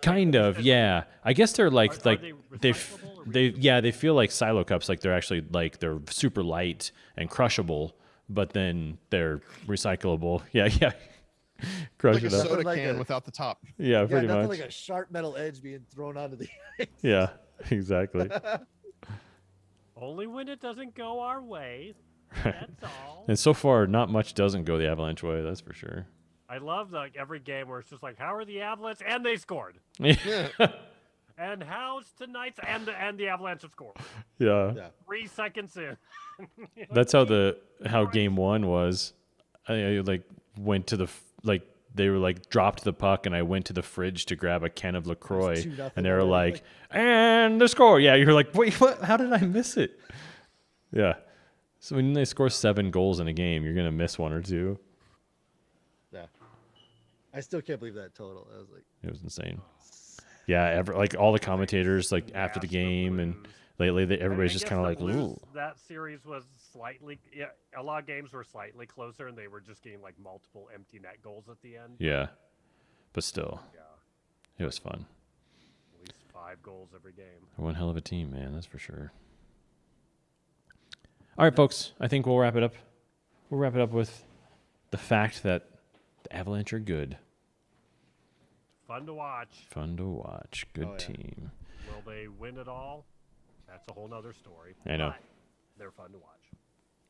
S1: Kind of, yeah. I guess they're like
S3: Are
S1: like
S3: they
S1: they
S3: recyclable or
S1: they feel like silo cups. Like they're actually like they're super light and crushable, but then they're recyclable. Yeah, yeah. Crush
S2: Like a
S1: it up.
S2: soda
S7: Like
S2: can
S7: a-
S2: without the top.
S1: Yeah,
S7: Yeah,
S1: pretty
S7: nothing
S1: much.
S7: like a sharp metal edge being thrown onto the ice.
S1: Yeah, exactly.
S3: Only when it doesn't go our way. That's all.
S1: And so far, not much doesn't go the Avalanche way. That's for sure.
S3: I love like every game where it's just like, how are the Avalanche? And they scored.
S2: Yeah.
S3: And how's tonight's and the Avalanche have scored.
S1: Yeah.
S7: Yeah.
S3: 3 seconds in.
S1: That's how game one was. I like went to the they were like dropped the puck and I went to the fridge to grab a can of LaCroix
S7: 2-0
S1: and they were
S7: already,
S1: like, and the score. Yeah, you're like, wait, what? How did I miss it? Yeah. So when they score 7 goals in a game, you're gonna miss 1 or 2.
S7: Yeah. I still can't believe that total. I was like,
S1: It was insane. Yeah, like all the commentators like after the game and lately everybody's
S3: I
S1: just
S3: guess
S1: kind of
S3: the
S1: like,
S3: Blues,
S1: ooh.
S3: that series was slightly, yeah, a lot of games were slightly closer, and they were just getting like multiple empty net goals at the end.
S1: Yeah, but still,
S3: Yeah,
S1: it was fun.
S3: at least 5 goals every game.
S1: One hell of a team, man. That's for sure. All right, folks. I think we'll wrap it up. We'll wrap it up with the fact that the Avalanche are good.
S3: Fun to watch.
S1: Fun to watch. Good
S7: Oh, yeah.
S1: team.
S3: Will they win it all? That's a whole nother story.
S1: I know.
S3: But they're fun to watch.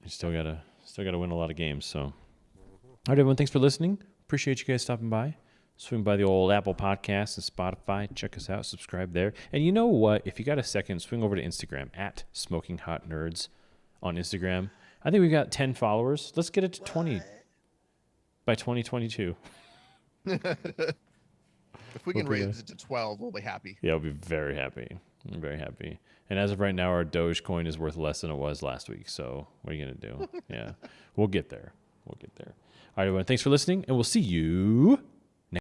S1: You still gotta win a lot of games. So, all right, everyone. Thanks for listening. Appreciate you guys stopping by. Swing by the old Apple Podcasts and Spotify. Check us out. Subscribe there. And you know what? If you got a second, swing over to Instagram at smokinghotnerds on Instagram. I think we got 10 followers. Let's get it to 20 by 2022.
S2: If we can
S1: Hopefully,
S2: raise it to 12, we'll be happy.
S1: Yeah, I'll be very happy. I'm very happy. And as of right now, our Dogecoin is worth less than it was last week. So what are you going to do? Yeah, we'll get there. We'll get there. All right, everyone. Thanks for listening, and we'll see you